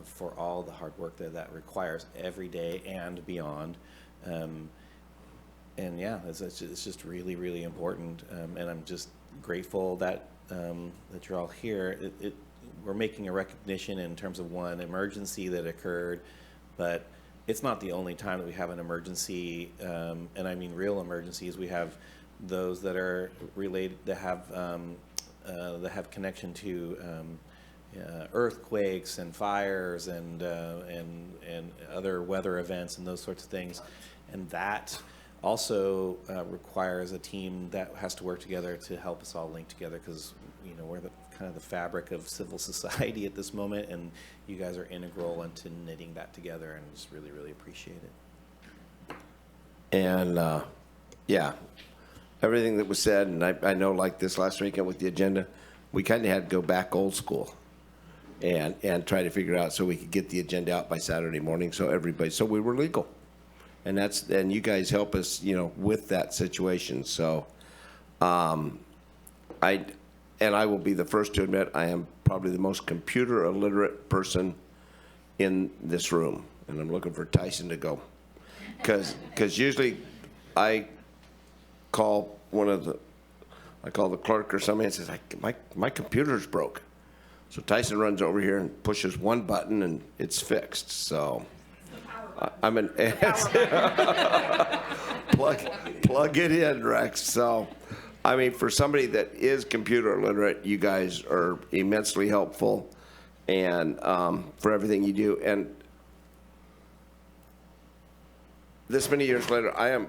for all the hard work that requires every day and beyond. And yeah, it's just really, really important. And I'm just grateful that that you're all here. We're making a recognition in terms of one emergency that occurred, but it's not the only time that we have an emergency, and I mean real emergencies. We have those that are related, that have connection to earthquakes and fires and other weather events and those sorts of things, and that also requires a team that has to work together to help us all link together, because we're the kind of the fabric of civil society at this moment, and you guys are integral into knitting that together, and just really, really appreciate it. And, yeah, everything that was said, and I know like this last weekend with the agenda, we kind of had to go back old school and try to figure out so we could get the agenda out by Saturday morning so we were legal. And you guys help us, with that situation. So, I will be the first to admit I am probably the most computer illiterate person in this room. And I'm looking for Tyson to go. Because usually I call the clerk or somebody and says, my computer's broke. So Tyson runs over here and pushes one button and it's fixed. So I'm an plug it in, Rex. So, I mean, for somebody that is computer illiterate, you guys are immensely helpful, and for everything you do. And this many years later, I am.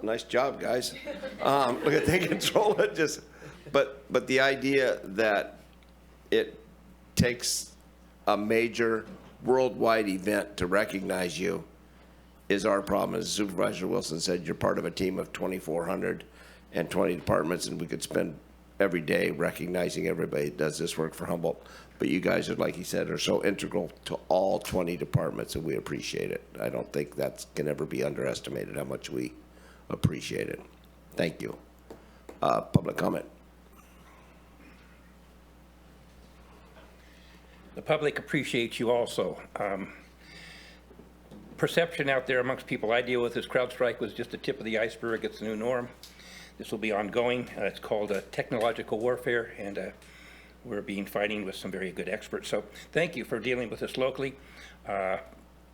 Nice job, guys. Look at they control it. But the idea that it takes a major worldwide event to recognize you is our problem. As Supervisor Wilson said, you're part of a team of 2,420 departments, and we could spend every day recognizing everybody that does this work for Humboldt. But you guys, are, like he said, are so integral to all 20 departments, and we appreciate it. I don't think that can ever be underestimated how much we appreciate it. Thank you. Public comment. The public appreciates you also. Perception out there amongst people I deal with is CrowdStrike was just the tip of the iceberg. It's the new norm. This will be ongoing. It's called technological warfare, and we're fighting with some very good experts. So thank you for dealing with this locally.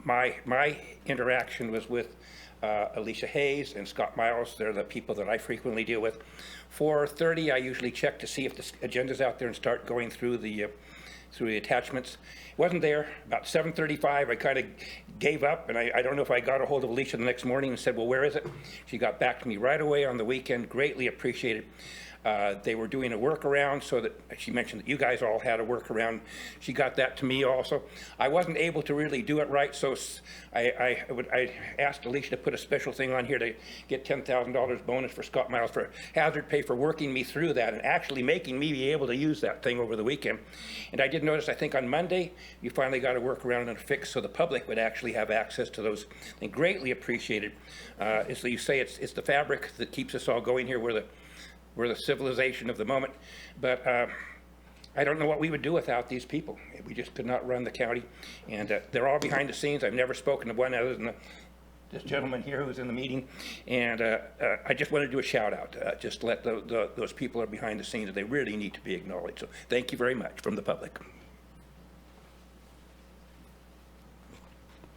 My interaction was with Alicia Hayes and Scott Miles. They're the people that I frequently deal with. 4:30, I usually check to see if the agenda's out there and start going through the attachments. It wasn't there. About 7:35, I kind of gave up, and I don't know if I got a hold of Alicia the next morning and said, well, where is it? She got back to me right away on the weekend. Greatly appreciated. They were doing a workaround, so that she mentioned that you guys all had a workaround. She got that to me also. I wasn't able to really do it right, so I asked Alicia to put a special thing on here to get $10,000 bonus for Scott Miles for hazard pay for working me through that and actually making me be able to use that thing over the weekend. And I did notice, I think on Monday, you finally got a workaround and a fix so the public would actually have access to those. And greatly appreciated. As you say, it's the fabric that keeps us all going here. We're the civilization of the moment, but I don't know what we would do without these people. We just could not run the county, and they're all behind the scenes. I've never spoken to one other than this gentleman here who's in the meeting, and I just want to do a shout out. Just let those people are behind the scenes, and they really need to be acknowledged. So thank you very much from the public.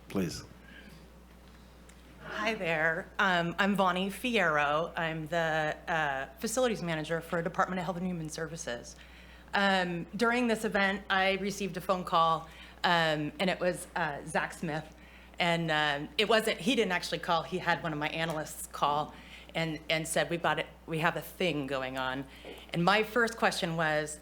Please. Hi there. I'm Bonnie Fierro. I'm the facilities manager for Department of Health and Human Services. During this event, I received a phone call, and it was Zach Smith. And it wasn't, he didn't actually call, he had one of my analysts call and said, we have a thing going on. And my first question was,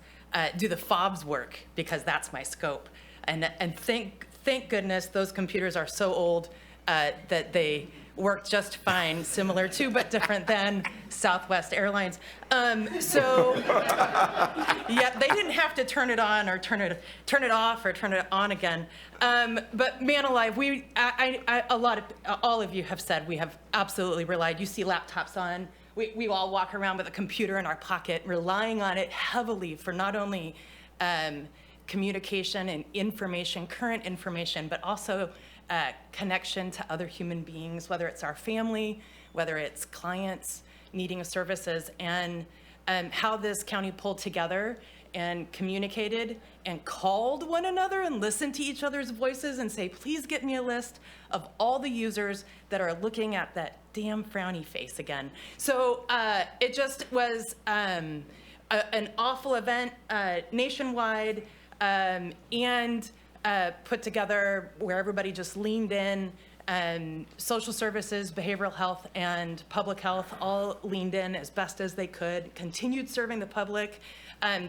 do the fobs work? Because that's my scope. And thank goodness those computers are so old that they work just fine, similar to but different than Southwest Airlines. So yeah, they didn't have to turn it on or turn it off or turn it on again. But man alive, all of you have said we have absolutely relied. You see laptops on. We all walk around with a computer in our pocket, relying on it heavily for not only communication and information, current information, but also connection to other human beings, whether it's our family, whether it's clients needing services, and how this county pulled together and communicated and called one another and listened to each other's voices and say, please get me a list of all the users that are looking at that damn frowny face again. So it just was an awful event nationwide, and put together where everybody just leaned in Social services, behavioral health, and public health all leaned in as best as they could, continued serving the public.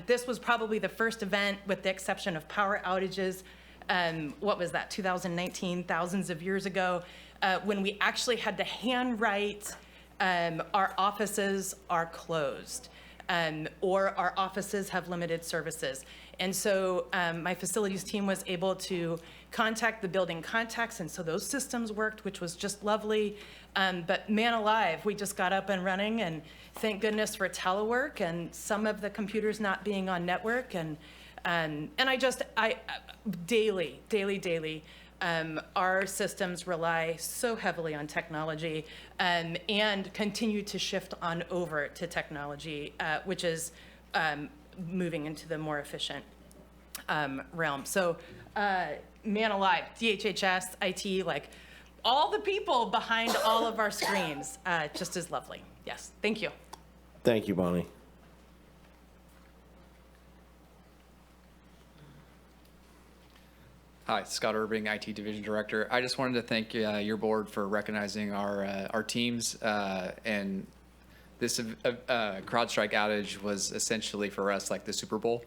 This was probably the first event, with the exception of power outages, what was that, 2019, thousands of years ago, when we actually had to handwrite our offices are closed, or our offices have limited services. And so my facilities team was able to contact the building contacts, and so those systems worked, which was just lovely. But man alive, we just got up and running, and thank goodness for telework and some of the computers not being on network. And I daily, our systems rely so heavily on technology, and continue to shift on over to technology, which is moving into the more efficient realm. So, man alive, DHHS, IT, like all the people behind all of our screens, just as lovely. Yes, thank you. Thank you, Bonnie. Hi, Scott Irving, IT Division Director. I just wanted to thank your board for recognizing our teams, and this CrowdStrike outage was essentially for us like the Super Bowl,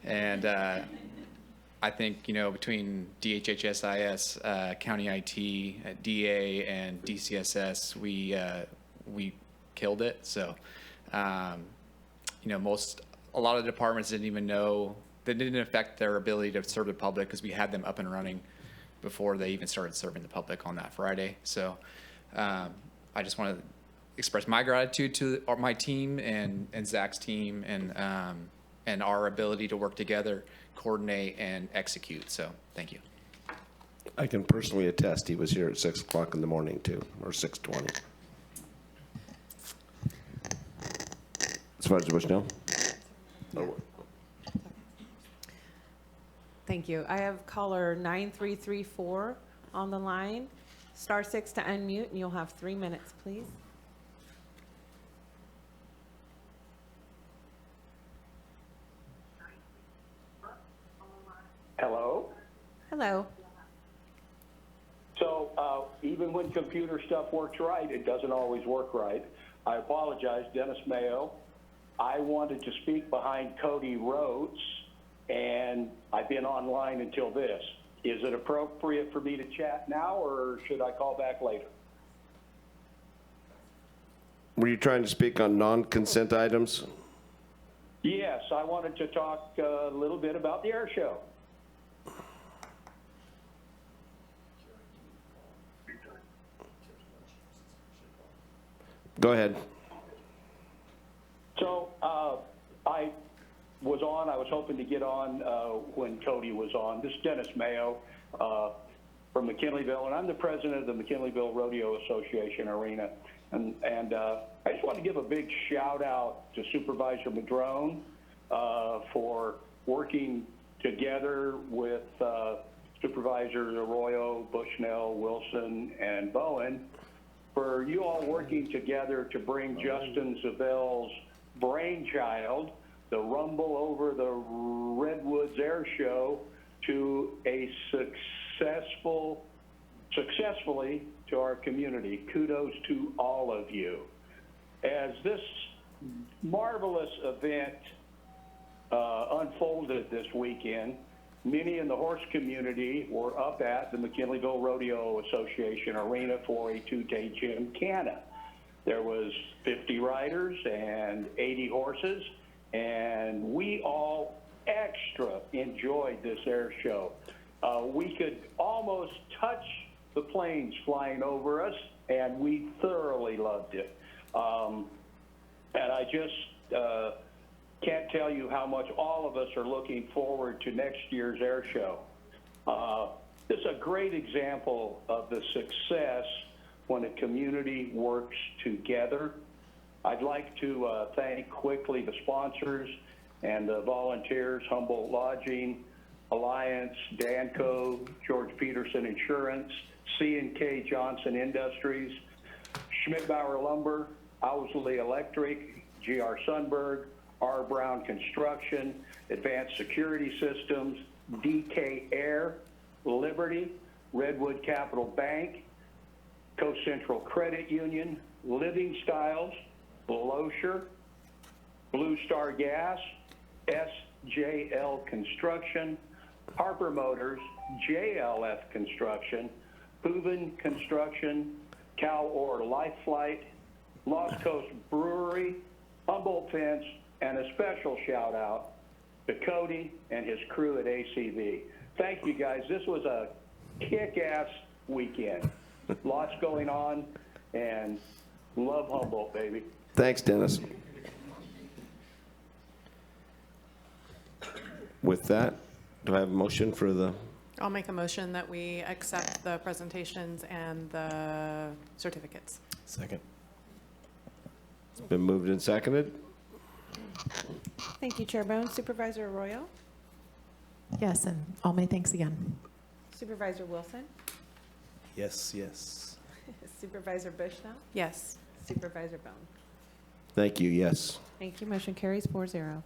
and I think, you know, between DHHSIS, County IT, DA, and DCSS, we killed it. So, you know, a lot of the departments didn't even know. That didn't affect their ability to serve the public because we had them up and running before they even started serving the public on that Friday. So I just want to express my gratitude to my team and Zach's team and our ability to work together, coordinate, and execute. So thank you. I can personally attest he was here at 6 o'clock in the morning too, or 6:20. Supervisor Bushnell? Oh. Thank you. I have caller 9334 on the line. *6 to unmute, and you'll have 3 minutes, please. Hello? Hello. So even when computer stuff works right, it doesn't always work right. I apologize, Dennis Mayo. I wanted to speak behind Cody Rhodes, and I've been online until this. Is it appropriate for me to chat now, or should I call back later? Were you trying to speak on non-consent items? Yes, I wanted to talk a little bit about the air show. Go ahead. So I was hoping to get on when Cody was on. This is Dennis Mayo from McKinleyville, and I'm the president of the McKinleyville Rodeo Association Arena. And I just want to give a big shout out to Supervisor Madrone for working together with Supervisors Arroyo, Bushnell, Wilson, and Bohn, for you all working together to bring Justin Zabel's brainchild, the Rumble Over the Redwoods Air Show, to a successfully to our community. Kudos to all of you. As this marvelous event unfolded this weekend, many in the horse community were up at the McKinleyville Rodeo Association Arena for a two-day gymkhana. There was 50 riders and 80 horses, and we all extra enjoyed this air show. We could almost touch the planes flying over us, and we thoroughly loved it. And I just can't tell you how much all of us are looking forward to next year's air show. This is a great example of the success when a community works together. I'd like to thank quickly the sponsors and the volunteers: Humboldt Lodging, Alliance, Danco, George Peterson Insurance, C&K Johnson Industries, Schmidbauer Lumber, Owsley Electric, GR Sunberg, R. Brown Construction, Advanced Security Systems, DK Air, Liberty, Redwood Capital Bank, Coast Central Credit Union, Living Styles, Blocher, Blue Star Gas, SJL Construction, Harper Motors, JLF Construction, Hooven Construction, Cal Or Life Flight, Lost Coast Brewery, Humboldt Fence, and a special shout out to Cody and his crew at ACV. Thank you guys. This was a kick-ass weekend. Lots going on, and love Humboldt, baby. Thanks, Dennis. With that, do I have a motion for the, I'll make a motion that we accept the presentations and the certificates. Second. it's been moved and seconded? Thank you, Chair Bohn. Supervisor Arroyo? Yes, and all my thanks again. Supervisor Wilson? Yes, yes. Supervisor Bushnell? Yes. Supervisor Bohn? Thank you, yes. Thank you. Motion carries 4-0.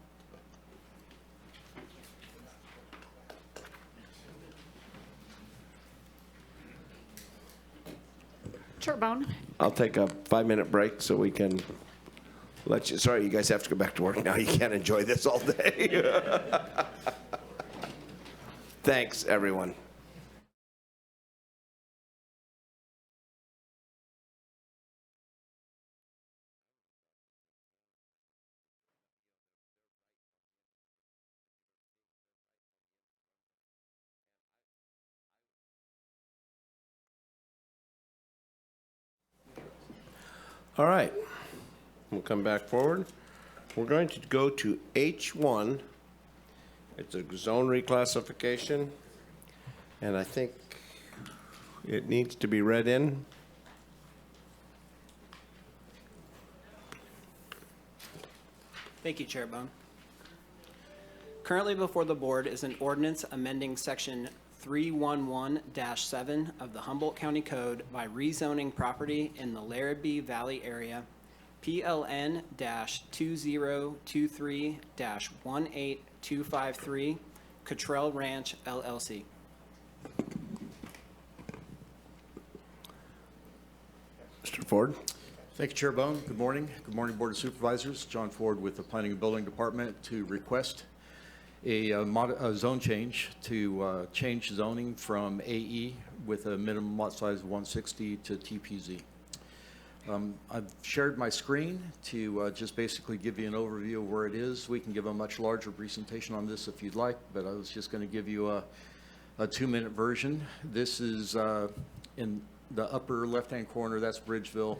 Chair Bohn. I'll take a 5-minute break so we can let you, sorry, you guys have to go back to work now. You can't enjoy this all day. Thanks, everyone. All right, we'll come back forward. We're going to go to H1. It's a zone reclassification, and I think it needs to be read in. Thank you, Chair Bohn. Currently before the board is an ordinance amending section 311-7 of the Humboldt County Code by rezoning property in the Larrabee Valley area, PLN-2023-18253, Cottrell Ranch, LLC. Mr. Ford. Thank you, Chair Bohn. Good morning. Good morning, Board of Supervisors. John Ford with the Planning and Building Department to request a zone change to change zoning from AE with a minimum lot size of 160 to TPZ. I've shared my screen to just basically give you an overview of where it is. We can give a much larger presentation on this if you'd like, but I was just going to give you a 2-minute version. This is in the upper left-hand corner, that's Bridgeville.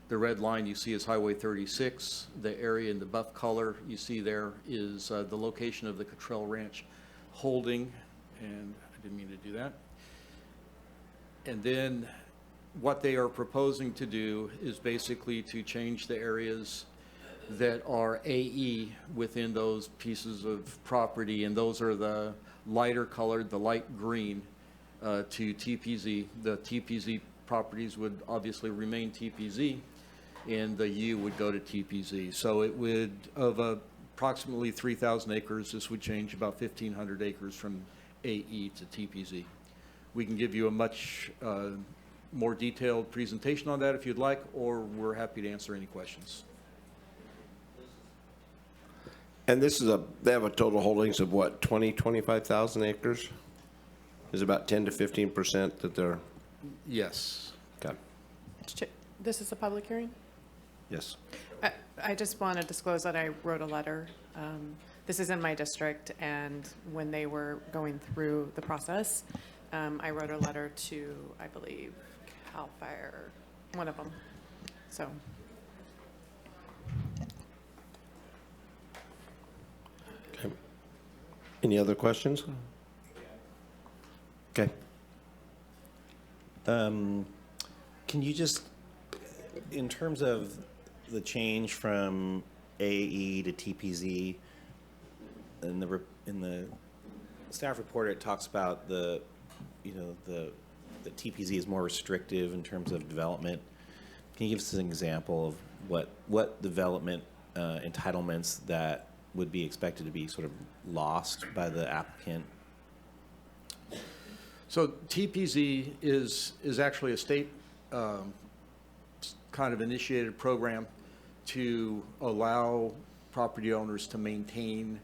The red line you see is Highway 36. The area in the buff color you see there is the location of the Cottrell Ranch holding, and I didn't mean to do that. And then what they are proposing to do is basically to change the areas that are AE within those pieces of property, and those are the lighter colored, the light green, to TPZ. The TPZ properties would obviously remain TPZ, and the U would go to TPZ. So it would, of approximately 3,000 acres, this would change about 1,500 acres from AE to TPZ. We can give you a much more detailed presentation on that if you'd like, or we're happy to answer any questions. And this is they have a total holdings of what, 25,000 acres? Is about 10 to 15% that they're? Yes. Okay. This is a public hearing? Yes. I just want to disclose that I wrote a letter. This is in my district, and when they were going through the process, I wrote a letter to, I believe, CAL FIRE, one of them. So. Okay. Any other questions? Okay. Can you just, in terms of the change from AE to TPZ, in the staff report, it talks about the TPZ is more restrictive in terms of development. Can you give us an example of what development entitlements that would be expected to be sort of lost by the applicant? So TPZ is actually a state kind of initiated a program to allow property owners to maintain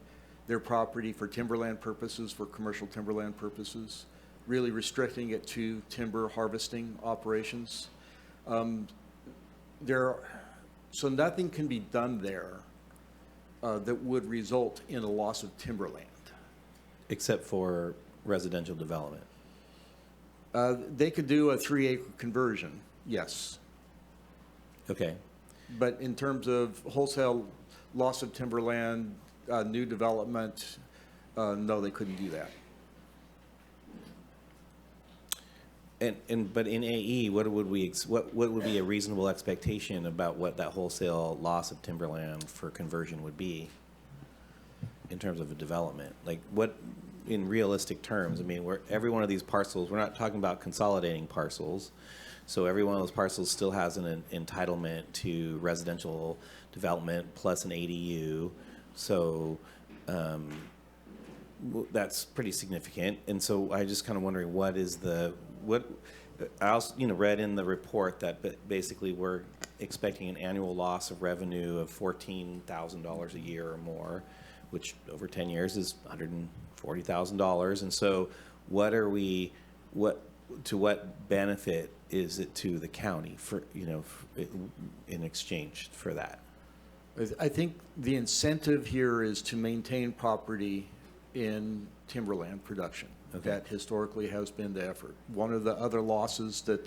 their property for timberland purposes, for commercial timberland purposes, really restricting it to timber harvesting operations. So nothing can be done there that would result in a loss of timberland. Except for residential development. They could do a 3-acre conversion, yes. Okay. But in terms of wholesale loss of timberland, new development, no, they couldn't do that. But in AE, what would be a reasonable expectation about what that wholesale loss of timberland for conversion would be in terms of a development? Like what, in realistic terms, I mean, every one of these parcels, we're not talking about consolidating parcels. So every one of those parcels still has an entitlement to residential development plus an ADU. So that's pretty significant. And so I just kind of wondering I also, read in the report that basically we're expecting an annual loss of revenue of $14,000 a year or more, which over 10 years is $140,000. And so to what benefit is it to the county for, in exchange for that? I think the incentive here is to maintain property in timberland production. Okay. That historically has been the effort. One of the other losses that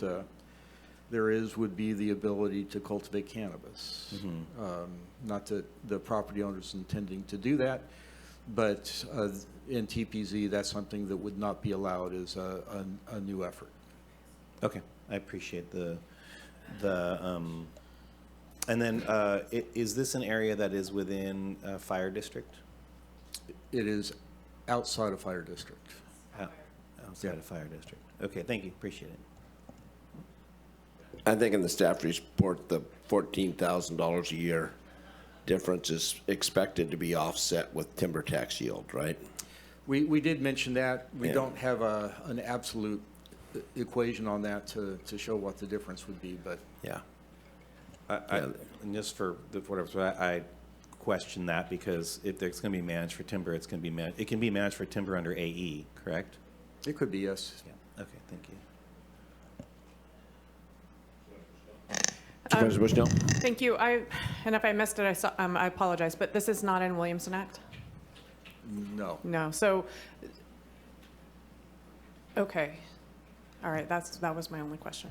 there would be the ability to cultivate cannabis. Mm-hmm. Not that the property owner's intending to do that, but in TPZ, that's something that would not be allowed as a new effort. Okay, I appreciate and then is this an area that is within a fire district? It is outside of fire district. Outside of fire district. Okay, thank you, appreciate it. I think in the staff report, the $14,000 a year difference is expected to be offset with timber tax yield, right? We did mention that. We Yeah. don't have an absolute equation on that to show what the difference would be, but. Yeah. And just for whatever, I question that because if it's going to be managed for timber, it can be managed for timber under AE, correct? It could be, yes. Yeah. Okay, thank you. Supervisor Bushnell? Thank you. And if I missed it, I apologize, but this is not in Williamson Act? No. No. So, okay. All right. That was my only question.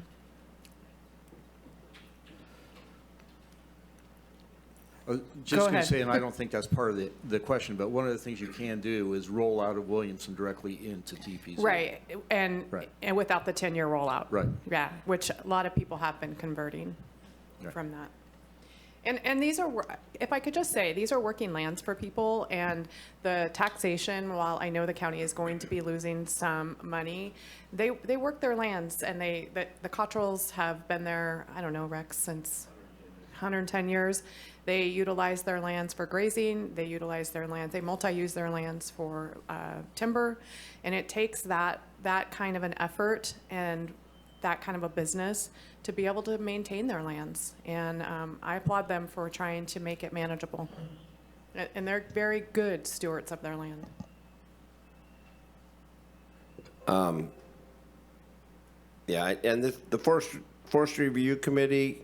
Just going to say, and I don't think that's part of the question, but one of the things you can do is roll out of Williamson directly into TPZ. Right. And without the 10-year rollout. Right. Yeah, which a lot of people have been converting from that. And these are, if I could just say, these are working lands for people, and the taxation, while I know the county is going to be losing some money, they work their lands, and the Cottrells have been there, I don't know, Rex, since 110 years. They utilize their lands for grazing, they multi-use their lands for timber, and it takes that kind of an effort and that kind of a business to be able to maintain their lands. And I applaud them for trying to make it manageable. And they're very good stewards of their land. Yeah, and the Forestry Review Committee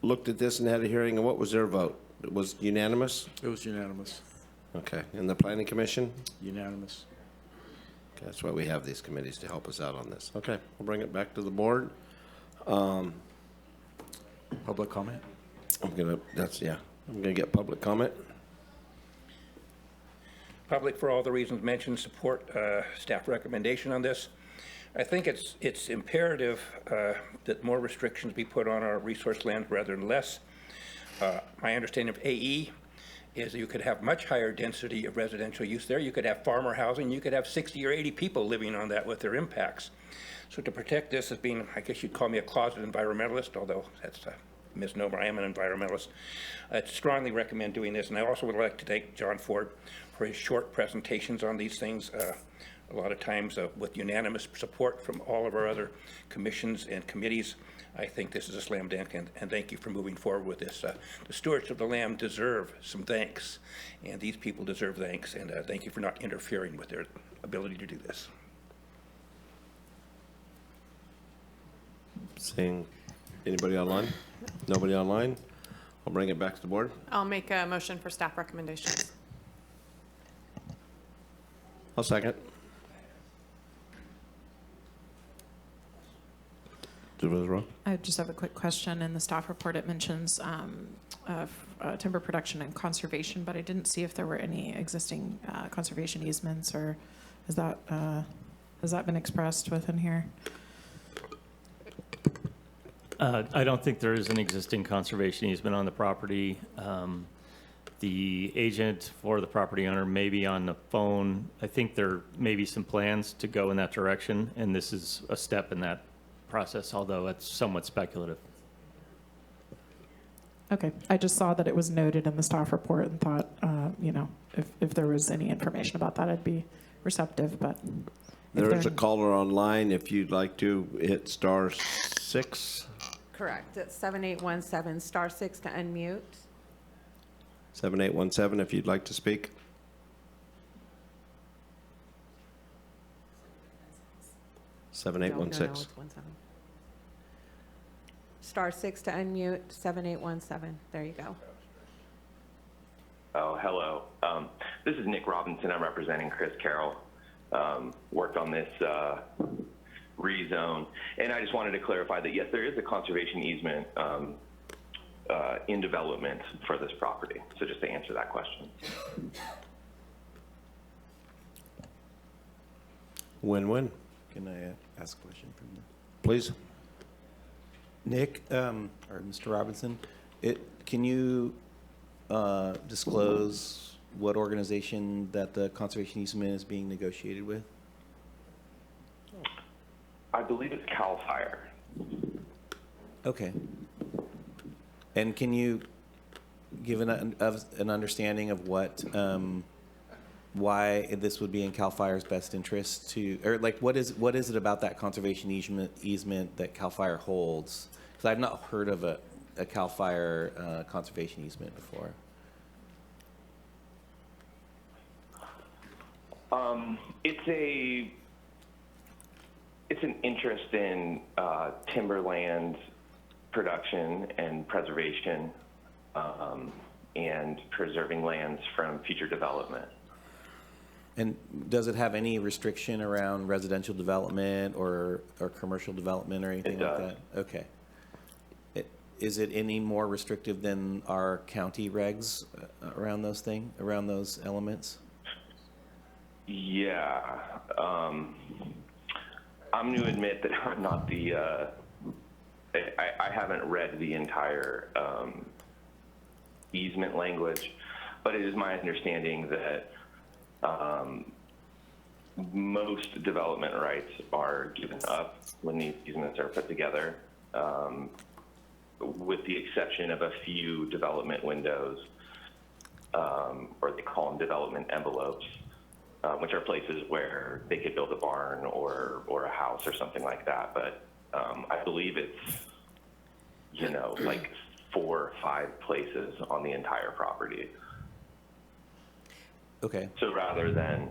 looked at this and had a hearing, and what was their vote? It was unanimous? It was unanimous. Okay, and the Planning Commission? Unanimous. Okay, that's why we have these committees, to help us out on this. Okay, we'll bring it back to the board. Public comment? I'm gonna get public comment. Public, for all the reasons mentioned, support staff recommendation on this. I think it's imperative that more restrictions be put on our resource land rather than less. My understanding of AE is that you could have much higher density of residential use there. You could have farmer housing. You could have 60 or 80 people living on that with their impacts. So to protect this as being, I guess you'd call me a closet environmentalist, although that's a misnomer. I am an environmentalist. I'd strongly recommend doing this. And I also would like to thank John Ford for his short presentations on these things. a lot of times with unanimous support from all of our other commissions and committees. I think this is a slam dunk, and thank you for moving forward with this. The stewards of the land deserve some thanks, and these people deserve thanks, and thank you for not interfering with their ability to do this. Seeing anybody online? Nobody online? I'll bring it back to the board. I'll make a motion for staff recommendations. I'll second. Supervisor Rowe? I just have a quick question. In the staff report, it mentions timber production and conservation, but I didn't see if there were any existing conservation easements, or has that been expressed within here? I don't think there is an existing conservation easement on the property. The agent for the property owner may be on the phone. I think there may be some plans to go in that direction, and this is a step in that process, although it's somewhat speculative. Okay, I just saw that it was noted in the staff report and thought, if there was any information about that, I'd be receptive, but. There is a caller online. If you'd like to hit *6. Correct. It's 7817, *6 to unmute. 7817 if you'd like to speak. No, 7816. it's 17. *6 to unmute, 7817. There you go. Oh, hello. This is Nick Robinson. I'm representing Chris Carroll. Worked on this rezone, and I just wanted to clarify that yes, there is a conservation easement in development for this property. So just to answer that question. Win-win. Can I ask a question from you? Please. Nick, or Mr. Robinson, can you disclose what organization that the conservation easement is being negotiated with? I believe it's CAL FIRE. Okay. And can you give an understanding of what, why this would be in CAL FIRE's best interest to, or like what is it about that conservation easement that CAL FIRE holds? Because I've not heard of a CAL FIRE conservation easement before. It's an interest in timberland production and preservation and preserving lands from future development. And does it have any restriction around residential development or commercial development or anything like that? Okay. Is it any more restrictive than our county regs around those elements? Yeah. I'm going to admit that I'm not the, I haven't read the entire easement language, but it is my understanding that most development rights are given up when these easements are put together, with the exception of a few development windows, or they call them development envelopes, which are places where they could build a barn or a house or something like that. But I believe it's, like 4 or 5 places on the entire property. Okay. So rather than,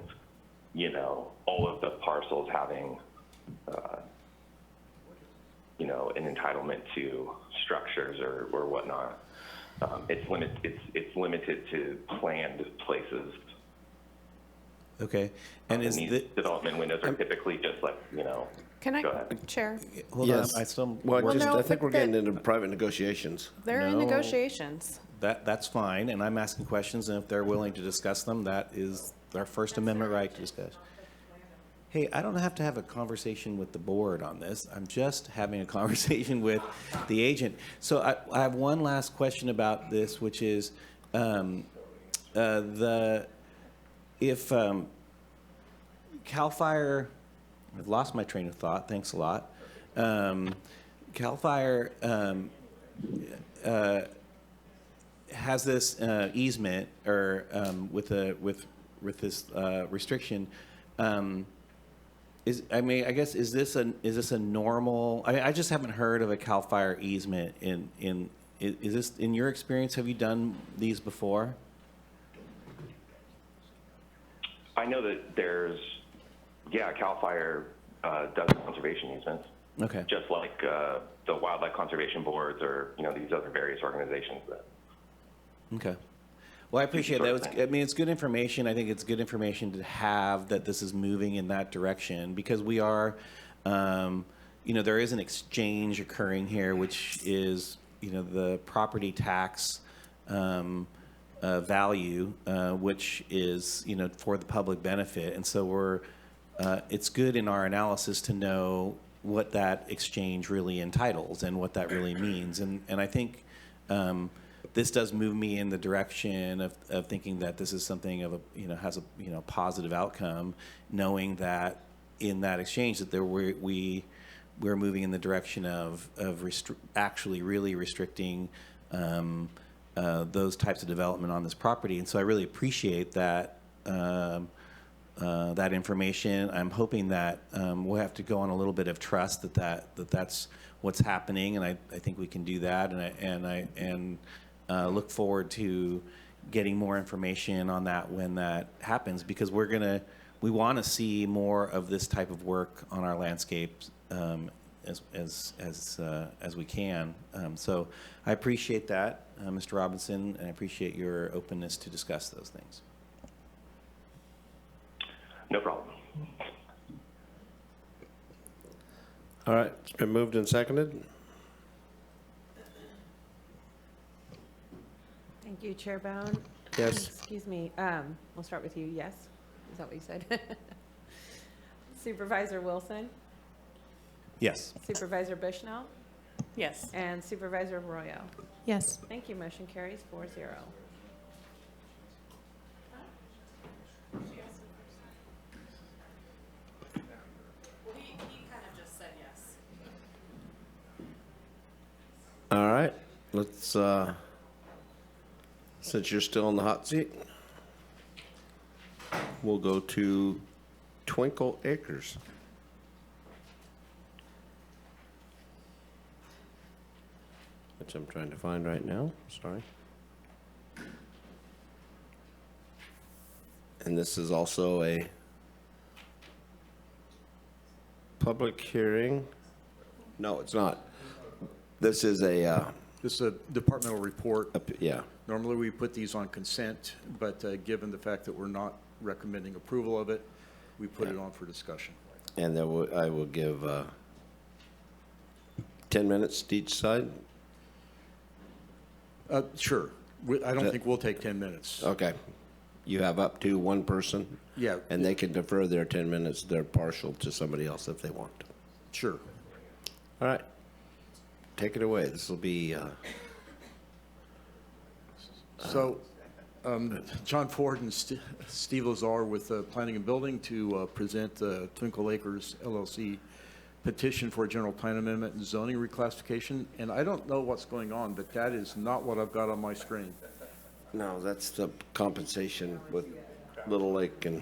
all of the parcels having, an entitlement to structures or whatnot, it's limited to planned places. Okay. And is these the development windows are typically just like, Can I, go ahead. Chair? Hold Yes. on, I still. no, I think but we're getting into private negotiations. They're in No. negotiations. That's fine, and I'm asking questions, and if they're willing to discuss them, that is their First Amendment right to discuss. Hey, I don't have to have a conversation with the board on this. I'm just having a conversation with the agent. So I have one last question about this, which is if CAL FIRE, I've lost my train of thought, thanks a lot. CAL FIRE has this easement or with this restriction. I mean, I guess, is this a normal, I just haven't heard of a CAL FIRE easement is this, in your experience, have you done these before? I know that there's, CAL FIRE does conservation easements. Okay. Just like the wildlife conservation boards or, these other various organizations that. Okay. Well, I appreciate that. I mean, it's good information. I think it's good information to have that this is moving in that direction because we are, there is an exchange occurring here, which is, the property tax value, which is, for the public benefit. And so it's good in our analysis to know what that exchange really entitles and what that really means. And I think this does move me in the direction of thinking that this is something of a, has a, positive outcome, knowing that in that exchange that we're moving in the direction of actually really restricting those types of development on this property. And so I really appreciate that that information. I'm hoping that we'll have to go on a little bit of trust that's what's happening, and I think we can do that. And I look forward to getting more information on that when that happens, because we want to see more of this type of work on our landscapes as we can. So I appreciate that, Mr. Robinson, and I appreciate your openness to discuss those things. No problem. All right, it's been moved and seconded. Thank you, Chair Bohn. Yes. Excuse me. We'll start with you. Yes? Is that what you said? Supervisor Wilson? Yes. Supervisor Bushnell? Yes. And Supervisor Arroyo? Yes. Thank you. Motion carries 4-0. All right, let's, since you're still in the hot seat, we'll go to Twinkle Acres. Which I'm trying to find right now, sorry. And this is also a public hearing. No, it's not. This is a... This is a departmental report. Yeah. Normally, we put these on consent, but given the fact that we're not recommending approval of it, we put it on for discussion. And then I will give 10 minutes to each side. Sure. I don't think we'll take 10 minutes. Okay. You have up to one person? Yeah. And they can defer their 10 minutes, they're partial to somebody else if they want. Sure. All right. Take it away. This will be... So, John Ford and Steve Lazar with Planning and Building to present the Twinkle Acres LLC petition for a general plan amendment and zoning reclassification. And I don't know what's going on, but that is not what I've got on my screen. No, that's the compensation with Little Lake and...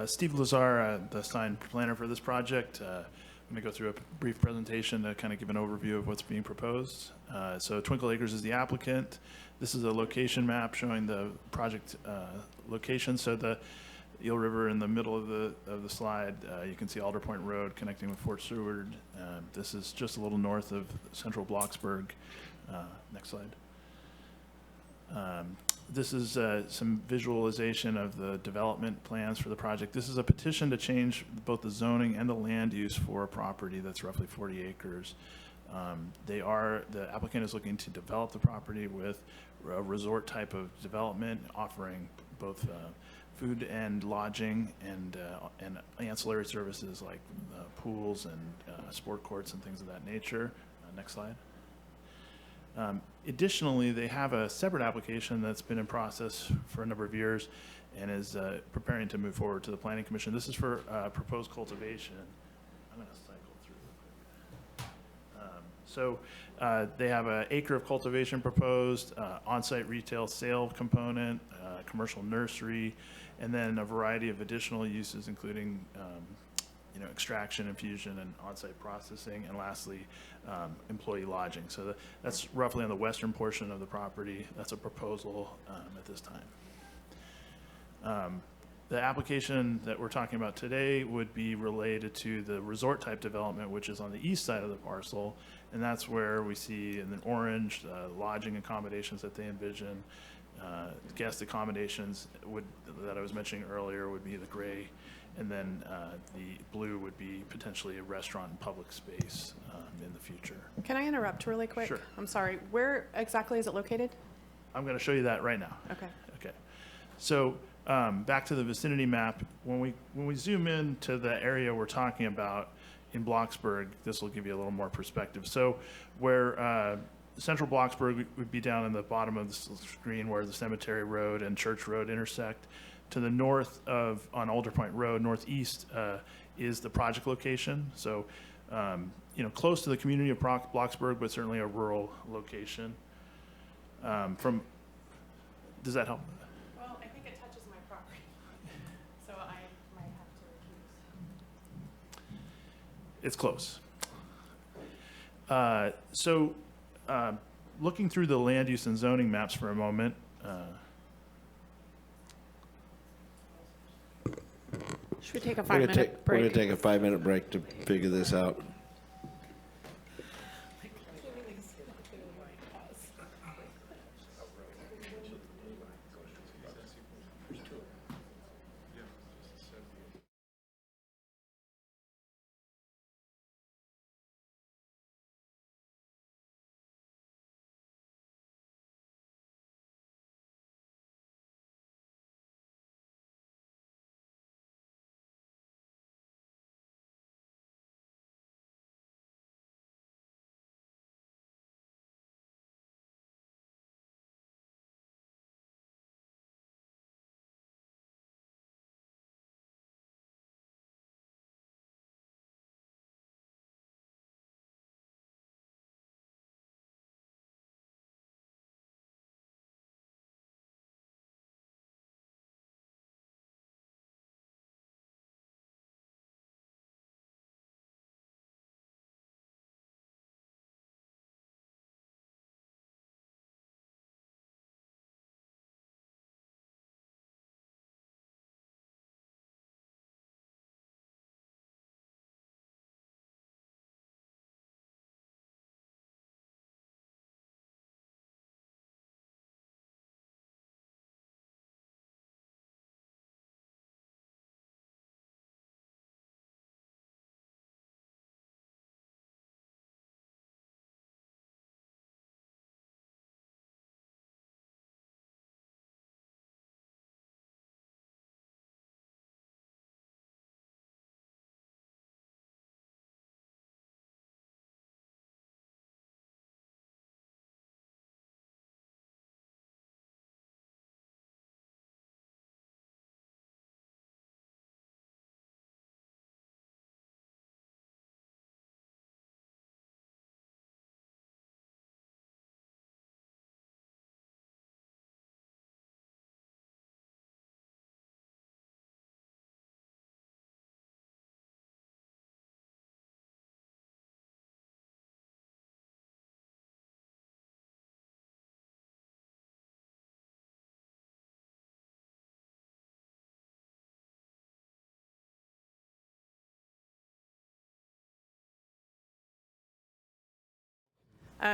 Steve Lazar, the sign planner for this project. I'm going to go through a brief presentation to kind of give an overview of what's being proposed. So Twinkle Acres is the applicant. This is a location map showing the project location. So the Eel River in the middle of the slide. You can see Alder Point Road connecting with Fort Seward. This is just a little north of central Blocksburg. Next slide. This is some visualization of the development plans for the project. This is a petition to change both the zoning and the land use for a property that's roughly 40 acres. The applicant is looking to develop the property with a resort type of development, offering both food and lodging and ancillary services like pools and sport courts and things of that nature. Next slide. Additionally, they have a separate application that's been in process for a number of years, and is preparing to move forward to the Planning Commission. This is for proposed cultivation. I'm going to cycle through real quick. So they have an acre of cultivation proposed, on-site retail sale component, commercial nursery, and then a variety of additional uses, including extraction, infusion, and on-site processing, and lastly, employee lodging. So that's roughly on the western portion of the property. That's a proposal at this time. The application that we're talking about today would be related to the resort-type development, which is on the east side of the parcel, and that's where we see in the orange lodging accommodations that they envision. Guest accommodations that I was mentioning earlier would be the gray, and then the blue would be potentially a restaurant and public space in the future. Can I interrupt really quick? Sure. I'm sorry. Where exactly is it located? I'm going to show you that right now. Okay. Okay. So back to the vicinity map. When we zoom in to the area we're talking about in Bloxburg, this will give you a little more perspective. So where Central Bloxburg would be down in the bottom of the screen where the Cemetery Road and Church Road intersect. To the north on Alder Point Road, northeast, is the project location. So, close to the community of Bloxburg, but certainly a rural location. Does that help? Well, I think it touches my property, so I might have to recuse. It's close. Looking through the land use and zoning maps for a moment. Should we take a We're 5-minute break? We're going to take a 5-minute break to figure this out.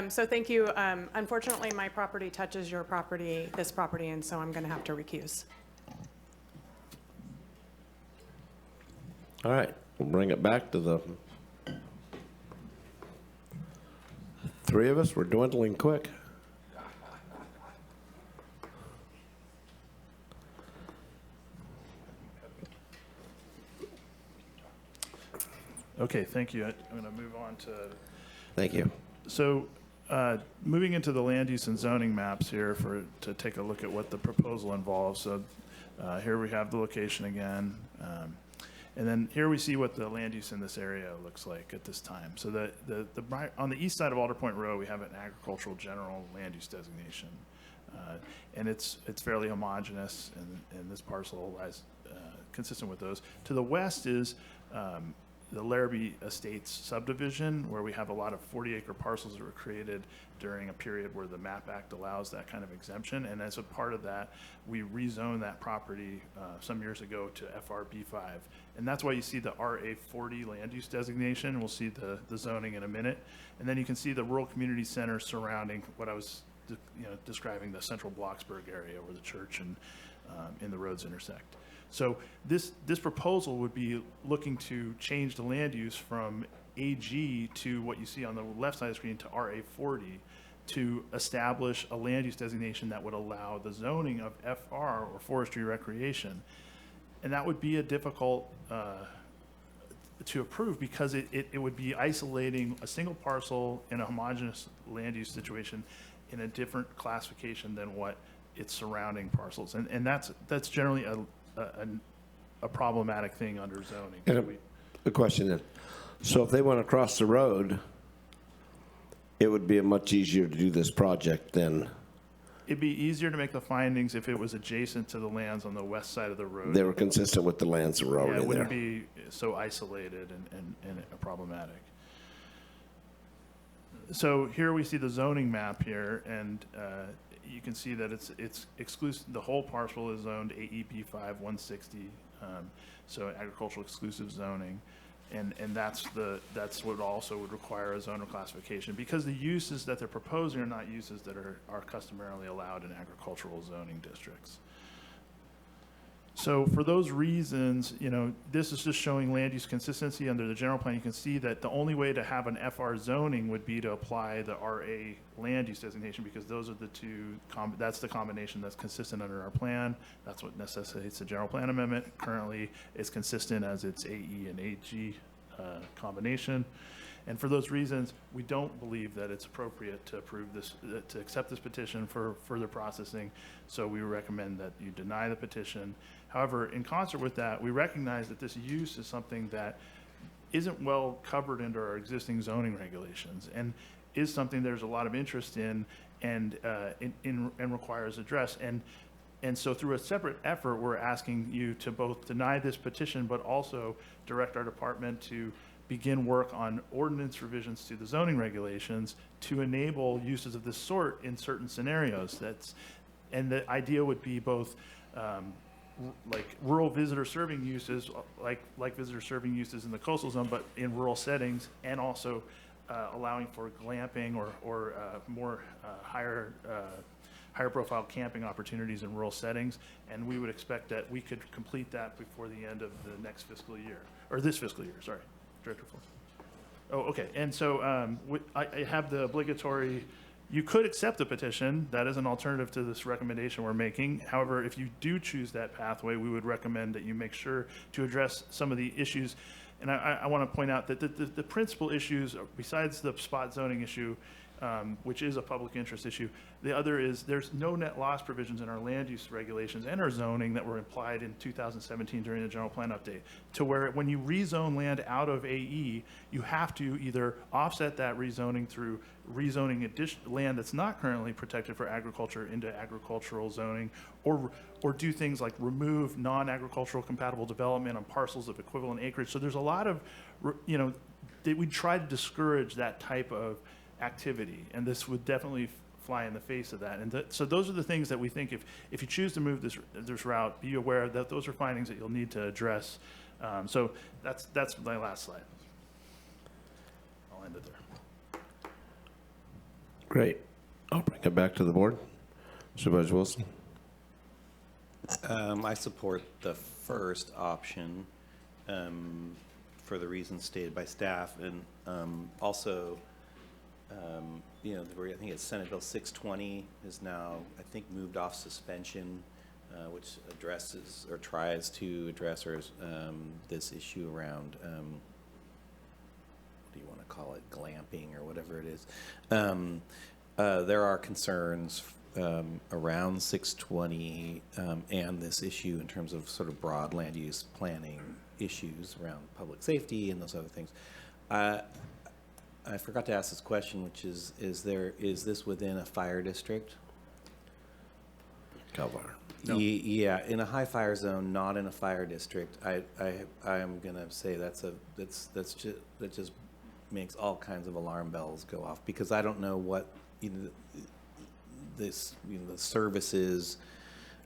So thank you. Unfortunately, my property touches your property, this property, and so I'm going to have to recuse. All right, we'll bring it back to the three of us. We're dwindling quick. Okay, thank you. I'm going to move on to. Thank you. So, moving into the land use and zoning maps here to take a look at what the proposal involves. So, Here we have the location again. And then here we see what the land use in this area looks like at this time. So on the east side of Alder Point Road, we have an agricultural general land use designation. And it's fairly homogeneous, and this parcel lies consistent with those. To the west is the Larrabee Estates subdivision, where we have a lot of 40-acre parcels that were created during a period where the MAP Act allows that kind of exemption. And as a part of that, we rezoned that property some years ago to FRB5. And that's why you see the RA40 land use designation. We'll see the zoning in a minute. And then you can see the rural community center surrounding what I was describing, the central Blocksburg area where the church and the roads intersect. So this proposal would be looking to change the land use from AG to what you see on the left side of the screen to RA40 to establish a land use designation that would allow the zoning of FR, or forestry recreation. And that would be a difficult to approve because it would be isolating a single parcel in a homogeneous land use situation in a different classification than what its surrounding parcels. And that's generally a problematic thing under zoning. And a question then. So if they went across the road, it would be much easier to do this project than... It'd be easier to make the findings if it was adjacent to the lands on the west side of the road. They were consistent with the lands that were already there. It wouldn't be so isolated and problematic. So here we see the zoning map here, and you can see that it's exclusive. The whole parcel is zoned AEB 5 160, so agricultural exclusive zoning, and that's what also would require a zoner classification because the uses that they're proposing are not uses that are customarily allowed in agricultural zoning districts. So for those reasons, this is just showing land use consistency under the general plan. You can see that the only way to have an FR zoning would be to apply the RA land use designation because those are the two, that's the combination that's consistent under our plan. That's what necessitates the general plan amendment. Currently, it's consistent as its AE and AG combination. And for those reasons, we don't believe that it's appropriate to approve this, to accept this petition for further processing. So we recommend that you deny the petition. However, in concert with that, we recognize that this use is something that isn't well covered under our existing zoning regulations and is something there's a lot of interest in and requires address. And so through a separate effort, we're asking you to both deny this petition, but also direct our department to begin work on ordinance revisions to the zoning regulations to enable uses of this sort in certain scenarios. And the idea would be both like rural visitor serving uses, like visitor serving uses in the coastal zone, but in rural settings, and also allowing for glamping or more higher profile camping opportunities in rural settings. And we would expect that we could complete that before the end of the next fiscal year, or this fiscal year, sorry. Director Fuller. Oh, okay. And so I have the obligatory, you could accept the petition. That is an alternative to this recommendation we're making. However, if you do choose that pathway, we would recommend that you make sure to address some of the issues. And I want to point out that the principal issues, besides the spot zoning issue, which is a public interest issue, the other is there's no net loss provisions in our land use regulations and our zoning that were implied in 2017 during the general plan update, to where when you rezone land out of AE, you have to either offset that rezoning through rezoning land that's not currently protected for agriculture into agricultural zoning, or do things like remove non-agricultural compatible development on parcels of equivalent acreage. So there's a lot of, we try to discourage that type of activity, and this would definitely fly in the face of that. And so those are the things that we think if you choose to move this route, be aware that those are findings that you'll need to address. So that's my last slide. I'll end it there. Great. I'll bring it back to the board. Supervisor Wilson. I support the first option for the reasons stated by staff, and also I think it's Senate Bill 620 is now, I think, moved off suspension, which addresses or tries to address this issue around, what do you want to call it, glamping or whatever it is. There are concerns around 620 and this issue in terms of sort of broad land use planning issues around public safety and those other things. I forgot to ask this question, which is this within a fire district? Cal Fire. No. Yeah, in a high fire zone, not in a fire district. I am gonna say that just makes all kinds of alarm bells go off, because I don't know what the services,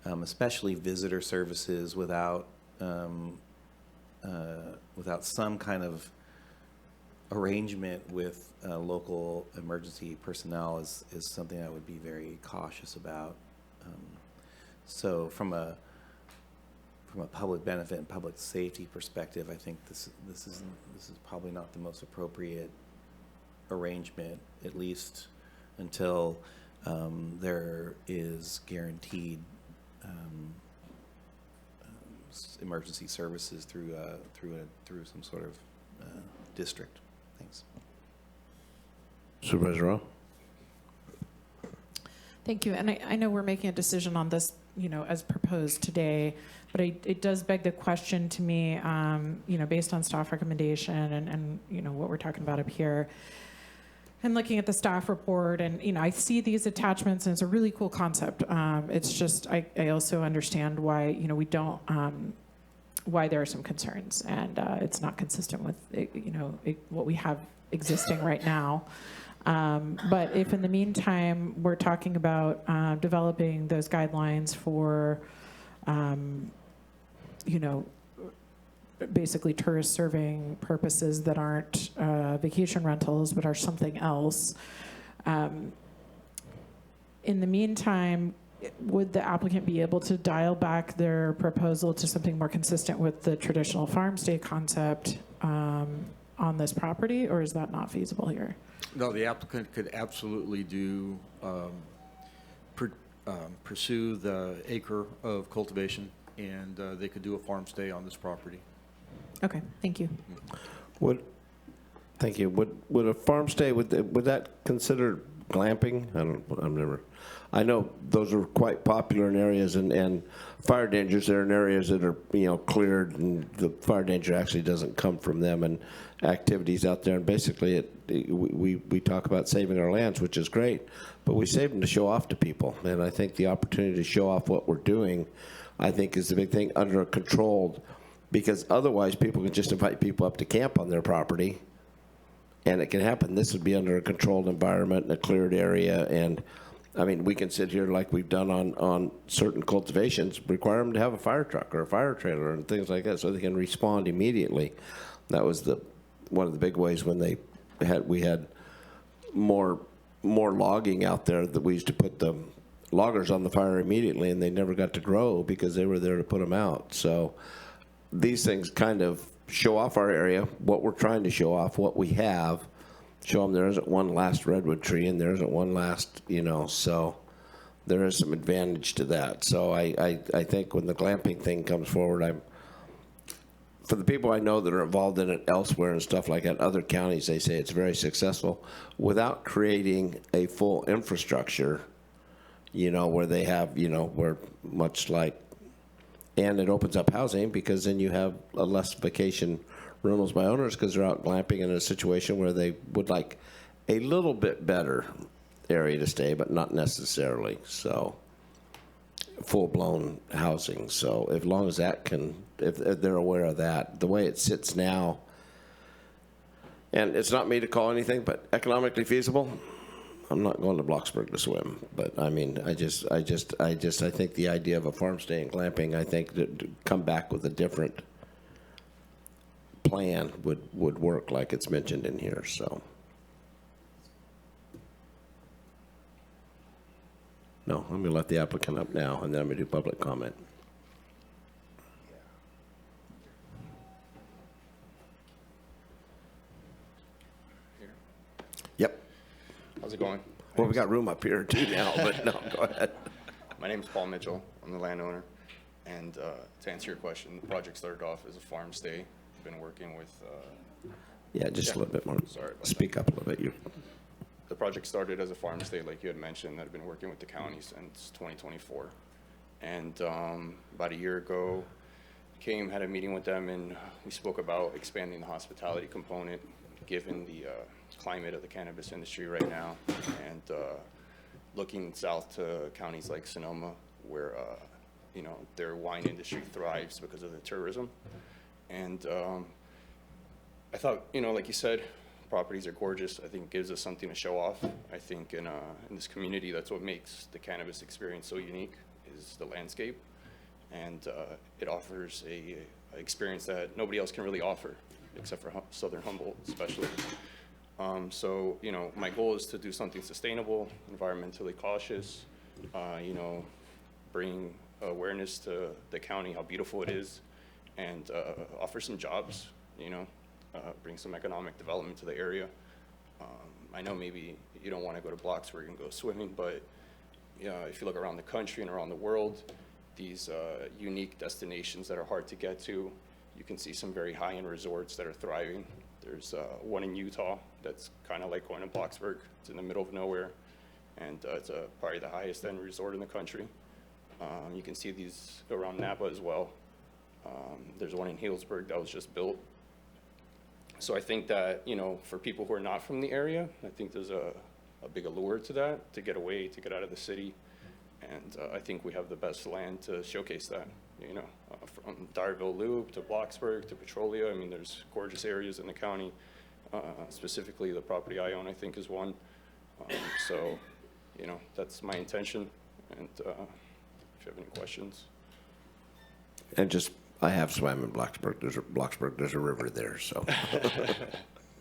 especially visitor services, without some kind of arrangement with local emergency personnel is something I would be very cautious about. So from a public benefit and public safety perspective, I think this is probably not the most appropriate arrangement, at least until there is guaranteed emergency services through some sort of district. Thanks. Supervisor Rowe? Thank you. And I know we're making a decision on this, as proposed today, but it does beg the question to me, based on staff recommendation and what we're talking about up here, and looking at the staff report, and I see these attachments, and it's a really cool concept. It's just I also understand why we don't why there are some concerns, and it's not consistent with what we have existing right now. But if in the meantime we're talking about developing those guidelines for, basically tourist serving purposes that aren't vacation rentals but are something else, in the meantime, would the applicant be able to dial back their proposal to something more consistent with the traditional farm stay concept on this property, or is that not feasible here? No, the applicant could absolutely pursue the acre of cultivation, and they could do a farm stay on this property. Okay, thank you. Thank you. Would a farm stay, would that consider glamping? I know those are quite popular in areas, and fire dangers, they're in areas that are, cleared, and the fire danger actually doesn't come from them, and activities out there. And basically, we talk about saving our lands, which is great, but we save them to show off to people. And I think the opportunity to show off what we're doing, I think, is the big thing, under a controlled, because otherwise people can just invite people up to camp on their property, and it can happen. This would be under a controlled environment in a cleared area, and we can sit here like we've done on certain cultivations, require them to have a fire truck or a fire trailer and things like that so they can respond immediately. That was one of the big ways when we had more logging out there, that we used to put the loggers on the fire immediately, and they never got to grow because they were there to put them out. So these things kind of show off our area, what we're trying to show off, what we have. Show them there isn't one last redwood tree, and there isn't one last, so there is some advantage to that. So I think when the glamping thing comes forward, for the people I know that are involved in it elsewhere and stuff like that, other counties, they say it's very successful without creating a full infrastructure, where they have, where much like, and it opens up housing, because then you have a less vacation rentals by owners, because they're out glamping in a situation where they would like a little bit better area to stay, but not necessarily so full-blown housing. So as long as that if they're aware of that, the way it sits now, and it's not me to call anything, but economically feasible, I'm not going to Bloxburg to swim. But I think the idea of a farm stay and glamping, I think that to come back with a different plan would work, like it's mentioned in here. So no, I'm going to let the applicant up now, and then I'm going to do public comment. Yep. How's it going? Well, we got room up here too now, but no, go ahead. My name is Paul Mitchell. I'm the landowner. And to answer your question, the project started off as a farm stay. Been working with yeah, just a little bit more. Sorry about Speak up a little bit. the project started as a farm stay, like you had mentioned. I've been working with the county since 2024. And about a year ago, had a meeting with them, and we spoke about expanding the hospitality component, given the climate of the cannabis industry right now, and looking south to counties like Sonoma, where their wine industry thrives because of the tourism. And I thought, like you said, properties are gorgeous. I think it gives us something to show off. I think in this community, that's what makes the cannabis experience so unique, is the landscape. And it offers a experience that nobody else can really offer, except for Southern Humboldt especially. So, my goal is to do something sustainable, environmentally cautious, bring awareness to the county, how beautiful it is, and offer some jobs, bring some economic development to the area. I know maybe you don't want to go to Bloxburg and go swimming, but if you look around the country and around the world, these unique destinations that are hard to get to, you can see some very high-end resorts that are thriving. There's one in Utah that's kind of like going to Bloxburg. It's in the middle of nowhere, and it's probably the highest-end resort in the country. You can see these around Napa as well. There's one in Healdsburg that was just built. So I think that, for people who are not from the area, I think there's a big allure to that, to get away, to get out of the city. And I think we have the best land to showcase that, from Dyerville Loop to Bloxburg to Petrolia. I mean, there's gorgeous areas in the county. Specifically, the property I own, I think, is one. So, that's my intention. And if you have any questions. And I have swam in Bloxburg. There's a river there, so.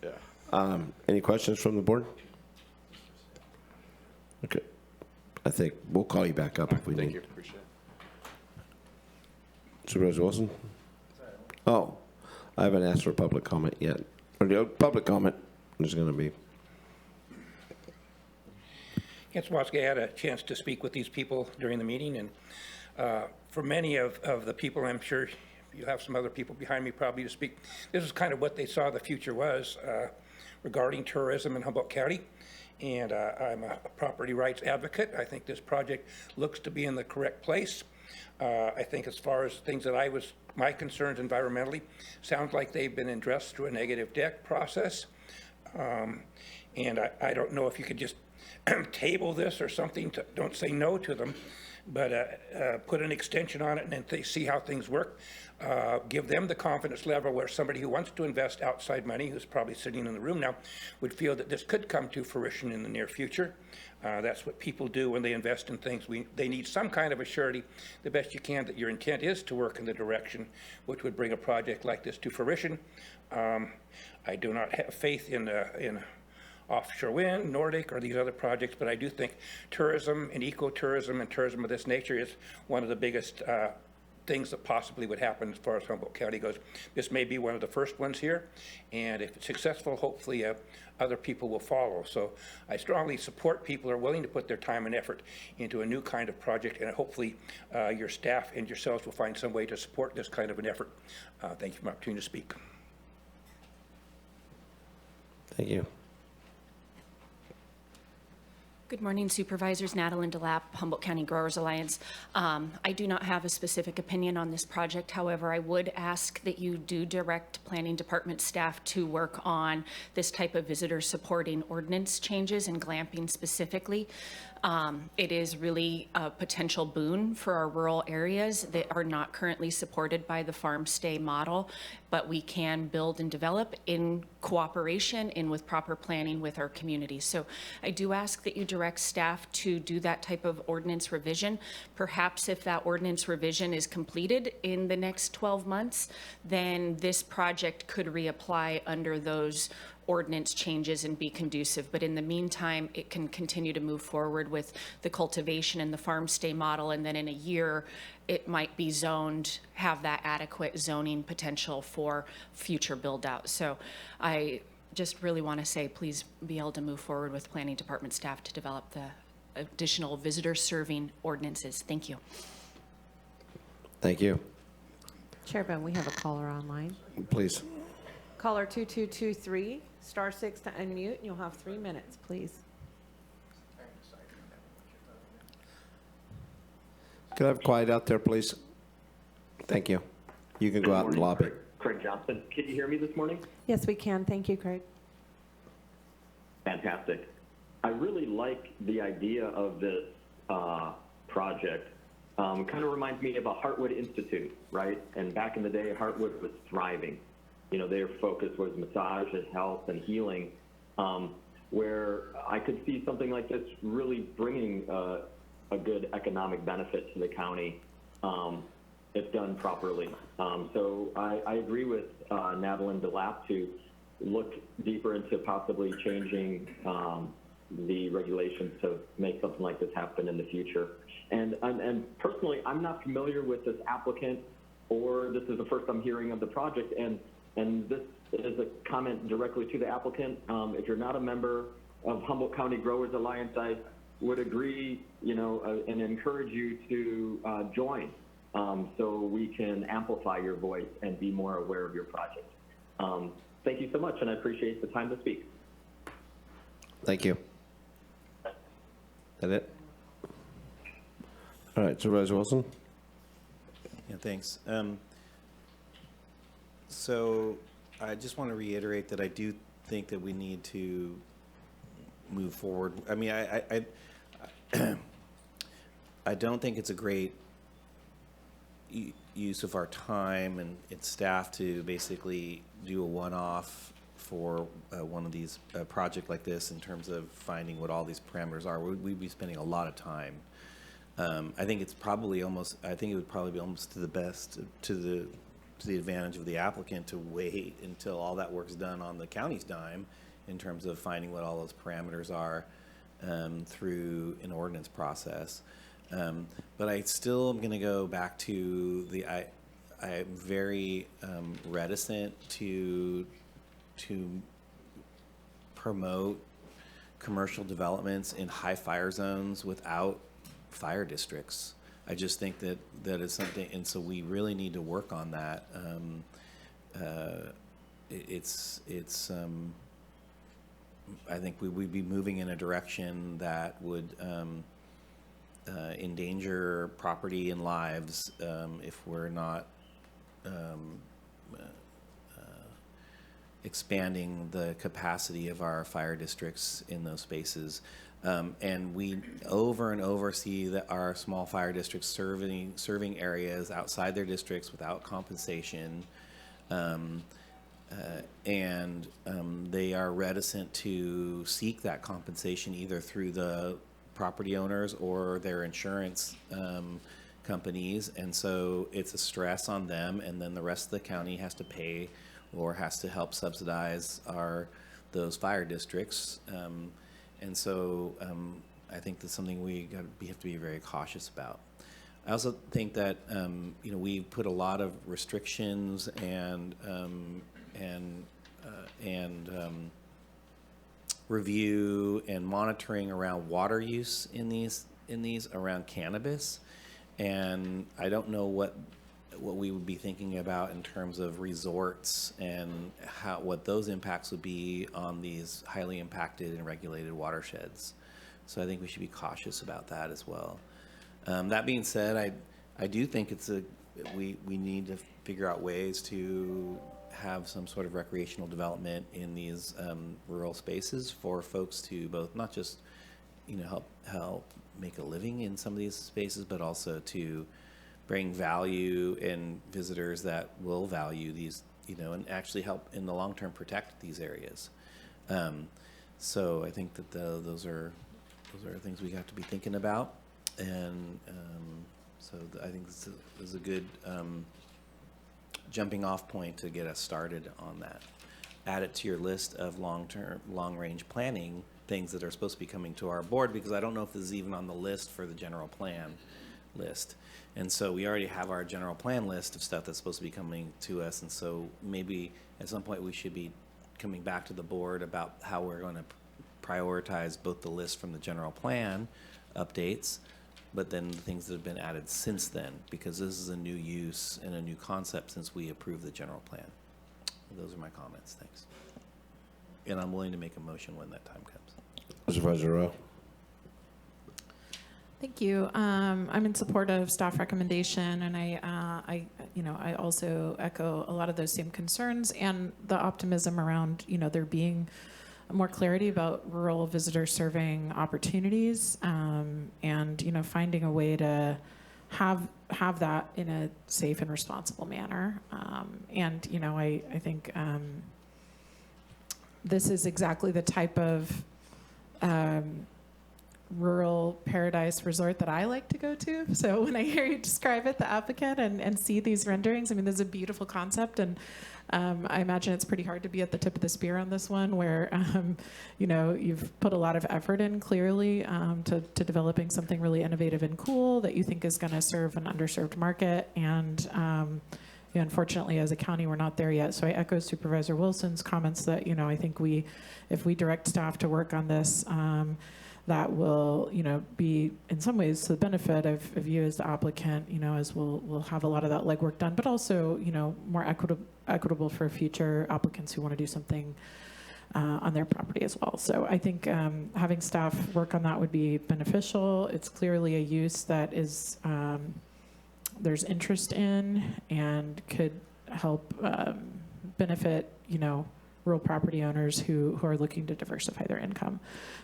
Yeah. Any questions from the board? Okay. I think we'll call you back up if we need. Thank you, appreciate it. Supervisor Wilson? Oh, I haven't asked for public comment yet. Public comment, there's going to be. Watsky, I had a chance to speak with these people during the meeting, and for many of the people, I'm sure you have some other people behind me probably to speak, this is kind of what they saw the future was regarding tourism in Humboldt County. And I'm a property rights advocate. I think this project looks to be in the correct place. I think as far as things that my concerns environmentally, sounds like they've been addressed through a negative deck process. And I don't know if you could just table this or something, don't say no to them, but put an extension on it and then see how things work. Give them the confidence level where somebody who wants to invest outside money, who's probably sitting in the room now, would feel that this could come to fruition in the near future. That's what people do when they invest in things. They need some kind of a surety, the best you can, that your intent is to work in the direction which would bring a project like this to fruition. I do not have faith in offshore wind, Nordic, or these other projects, but I do think tourism and ecotourism and tourism of this nature is one of the biggest things that possibly would happen as far as Humboldt County goes. This may be one of the first ones here, and if it's successful, hopefully other people will follow. So I strongly support people who are willing to put their time and effort into a new kind of project, and hopefully your staff and yourselves will find some way to support this kind of an effort. Thank you for the opportunity to speak. Thank you. Good morning, Supervisors. Natalie DeLapp, Humboldt County Growers Alliance. I do not have a specific opinion on this project. However, I would ask that you do direct Planning Department staff to work on this type of visitor supporting ordinance changes and glamping specifically. It is really a potential boon for our rural areas that are not currently supported by the farm stay model, but we can build and develop in cooperation and with proper planning with our communities. So I do ask that you direct staff to do that type of ordinance revision. Perhaps if that ordinance revision is completed in the next 12 months, then this project could reapply under those ordinance changes and be conducive. But in the meantime, it can continue to move forward with the cultivation and the farm stay model, and then in a year, it might be zoned, have that adequate zoning potential for future build out. So I just really want to say, please be able to move forward with Planning Department staff to develop the additional visitor serving ordinances. Thank you. Thank you. Chair Bohn, we have a caller online. Please. Caller 2223, *6 to unmute, and you'll have 3 minutes, please. Could I have quiet out there, please? Thank you. You can go out in the lobby. Craig Johnson. Can you hear me this morning? Yes, we can. Thank you, Craig. Fantastic. I really like the idea of this project. Kind of reminds me of a Heartwood Institute, right? And back in the day, Heartwood was thriving. You know, their focus was massage and health and healing, where I could see something like this really bringing a good economic benefit to the county if done properly. So I agree with Natalie DeLapp to look deeper into possibly changing the regulations to make something like this happen in the future. And personally, I'm not familiar with this applicant, or this is the first I'm hearing of the project. And this is a comment directly to the applicant. If you're not a member of Humboldt County Growers Alliance, I would agree, you know, and encourage you to join so we can amplify your voice and be more aware of your project. Thank you so much, and I appreciate the time to speak. Thank you. That it? All right, Supervisor Wilson? Yeah, thanks. So I just want to reiterate that I do think that we need to move forward. I mean, I don't think it's a great use of our time and its staff to basically do a one-off for one of these project like this in terms of finding what all these parameters are. We'd be spending a lot of time. I think it's probably almost. I think it would probably be almost to the best, to the advantage of the applicant to wait until all that work's done on the county's dime, in terms of finding what all those parameters are through an ordinance process. But I still am going to go back to the. I'm very reticent to promote commercial developments in high fire zones without fire districts. I just think that is something, and so we really need to work on that. I think we'd be moving in a direction that would endanger property and lives if we're not expanding the capacity of our fire districts in those spaces. And we over and over see that our small fire districts serving areas outside their districts without compensation, and they are reticent to seek that compensation either through the property owners or their insurance companies, and so it's a stress on them, and then the rest of the county has to pay or has to help subsidize those fire districts. And so I think that's something we have to be very cautious about. I also think that we put a lot of restrictions and review and monitoring around water use in these around cannabis, and I don't know what we would be thinking about in terms of resorts and what those impacts would be on these highly impacted and regulated watersheds. So I think we should be cautious about that as well. That being said, I do think we need to figure out ways to have some sort of recreational development in these rural spaces for folks to both not just help make a living in some of these spaces, but also to bring value and visitors that will value these, and actually help in the long term protect these areas. So I think that those are things we have to be thinking about, and so I think this is a good jumping off point to get us started on that. Add it to your list of long range planning things that are supposed to be coming to our board, because I don't know if this is even on the list for the general plan list. And so we already have our general plan list of stuff that's supposed to be coming to us, and so maybe at some point we should be coming back to the board about how we're going to prioritize both the list from the general plan updates, but then the things that have been added since then, because this is a new use and a new concept since we approved the general plan. Those are my comments. Thanks. And I'm willing to make a motion when that time comes. Supervisor Rowe. Thank you. I'm in support of staff recommendation, and I also echo a lot of those same concerns and the optimism around, there being more clarity about rural visitor serving opportunities, and finding a way to have that in a safe and responsible manner. I think this is exactly the type of rural paradise resort that I like to go to. So when I hear you describe it, the applicant, and see these renderings, I mean, this is a beautiful concept, and I imagine it's pretty hard to be at the tip of the spear on this one, where you've put a lot of effort in, clearly, to developing something really innovative and cool that you think is going to serve an underserved market. And unfortunately, as a county, we're not there yet. So I echo Supervisor Wilson's comments that I think if we direct staff to work on this, that will, be in some ways to the benefit of you as the applicant, as we'll have a lot of that legwork done, but also, more equitable for future applicants who want to do something on their property as well. So I think having staff work on that would be beneficial. It's clearly a use that is there's interest in and could help benefit, rural property owners who are looking to diversify their income.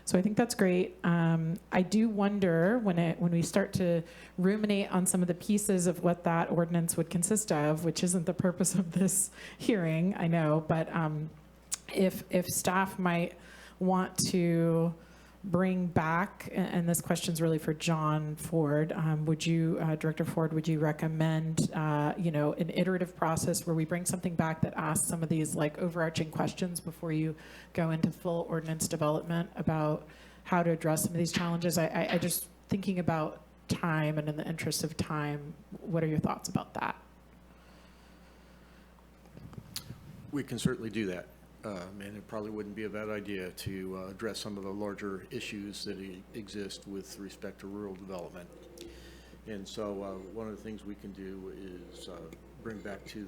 So I think that's great. I do wonder when we start to ruminate on some of the pieces of what that ordinance would consist of, which isn't the purpose of this hearing, I know, but if staff might want to bring back, and this question's really for John Ford, Director Ford, would you recommend, an iterative process where we bring something back that asks some of these overarching questions before you go into full ordinance development about how to address some of these challenges? I just thinking about time, and in the interest of time, what are your thoughts about that? We can certainly do that. And it probably wouldn't be a bad idea to address some of the larger issues that exist with respect to rural development. And so one of the things we can do is bring back to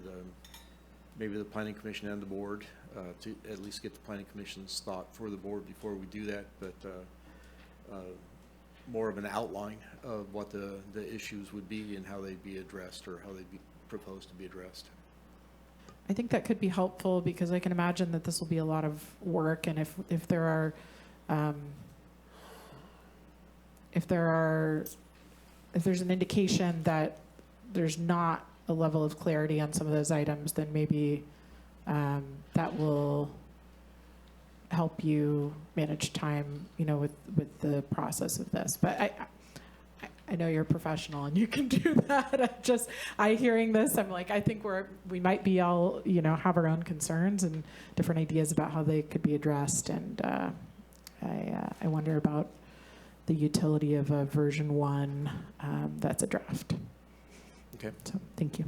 maybe the Planning Commission and the board to at least get the Planning Commission's thought for the board before we do that, but more of an outline of what the issues would be and how they'd be addressed, or how they'd be proposed to be addressed. I think that could be helpful, because I can imagine that this will be a lot of work, and if there's an indication that there's not a level of clarity on some of those items, then maybe that will help you manage time, with the process of this. But I know you're a professional and you can do that. Hearing this, I'm like, I think we might be all, have our own concerns and different ideas about how they could be addressed. And I wonder about the utility of a version 1 that's a draft. Okay. So, thank you.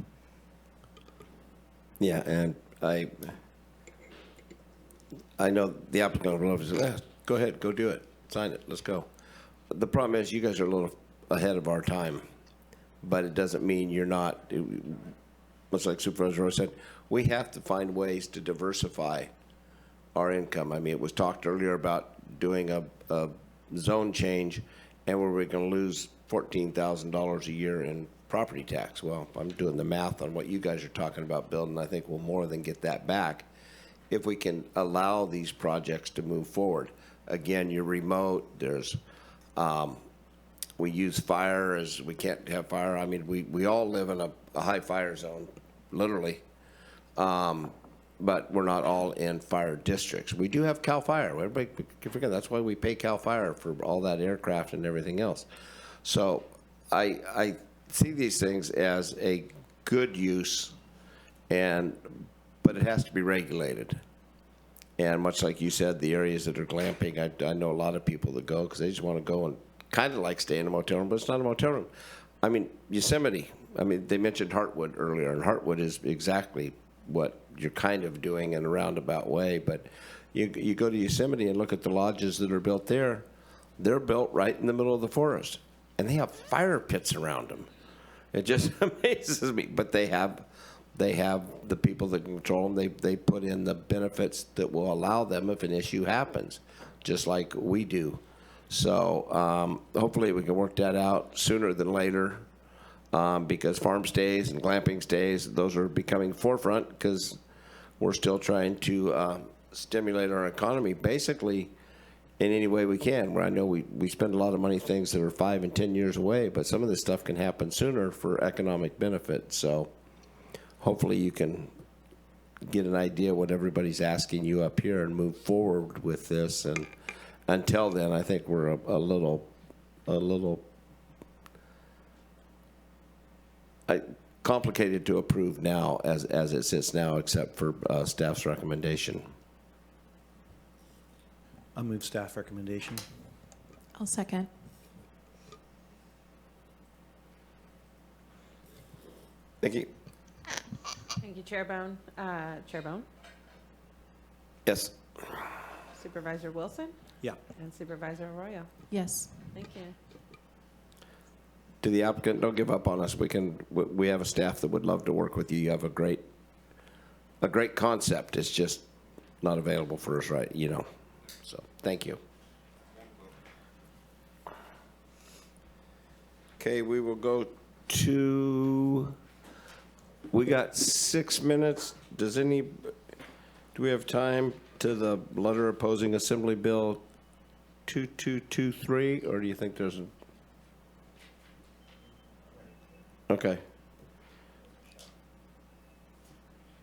Yeah, and I know the applicant will say, go ahead, go do it, sign it, let's go. The problem is you guys are a little ahead of our time, but it doesn't mean you're not. Much like Supervisor Roy said, we have to find ways to diversify our income. I mean, it was talked earlier about doing a zone change, and where we're going to lose $14,000 a year in property tax. Well, I'm doing the math on what you guys are talking about building. I think we'll more than get that back if we can allow these projects to move forward. Again, you're remote. There's we use fire as we can't have fire. I mean, we all live in a high fire zone, literally, but we're not all in fire districts. We do have CAL FIRE. Everybody can forget that's why we pay CAL FIRE for all that aircraft and everything else. So I see these things as a good use, but it has to be regulated. And much like you said, the areas that are glamping, I know a lot of people that go because they just want to go and kind of like stay in a motel room, but it's not a motel room. I mean, Yosemite, they mentioned Heartwood earlier, and Heartwood is exactly what you're kind of doing in a roundabout way. But you go to Yosemite and look at the lodges that are built there. They're built right in the middle of the forest, and they have fire pits around them. It just amazes me. But they have the people that control them. They put in the benefits that will allow them if an issue happens, just like we do. So hopefully we can work that out sooner than later, because farm stays and glamping stays, those are becoming forefront because we're still trying to stimulate our economy basically in any way we can. Where I know we spend a lot of money things that are 5 and 10 years away, but some of this stuff can happen sooner for economic benefit. So hopefully you can get an idea what everybody's asking you up here and move forward with this. And until then, I think we're a little complicated to approve now as it sits now, except for staff's recommendation. I'll move staff recommendation. I'll second. Thank you. Thank you, Chair Bohn. Chair Bohn? Yes. Supervisor Wilson? Yeah. And Supervisor Arroyo? Yes. Thank you. To the applicant, don't give up on us. We have a staff that would love to work with you. You have a great concept. It's just not available for us, right? You know. So thank you. Okay, we will go to. We got 6 minutes. Do we have time to the letter opposing Assembly Bill 2223, or do you think there's a? Okay.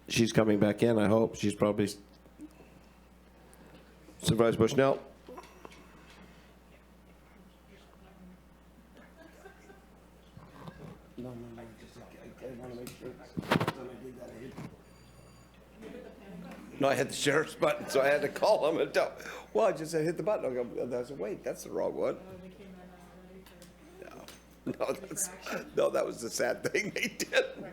She's coming back in, I hope. She's probably. Supervisor Bushnell? No, I want to make sure. No, I hit the sheriff's button, so I had to call him and tell. Well, I just said hit the button. I said, wait, that's the wrong one. No, that was the sad thing. They didn't.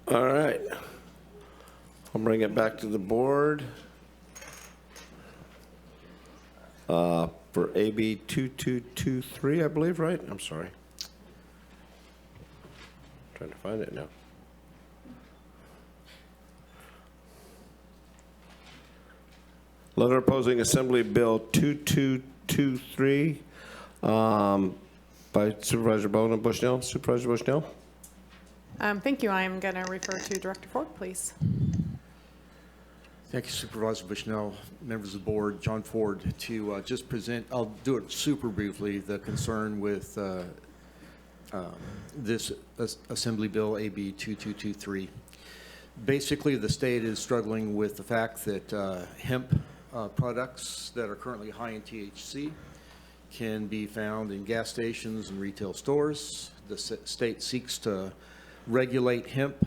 All right. I'll bring it back to the board. For AB 2223, I believe, right? I'm sorry. Trying to find it now. Letter opposing Assembly Bill 2223 by Supervisor Bohn and Bushnell. Supervisor Bushnell? Thank you. I'm going to refer to Director Ford, please. Thank you, Supervisor Bushnell, members of the board, John Ford, to just present, I'll do it super briefly, the concern with this Assembly Bill AB 2223. Basically, the state is struggling with the fact that hemp products that are currently high in THC can be found in gas stations and retail stores. The state seeks to regulate hemp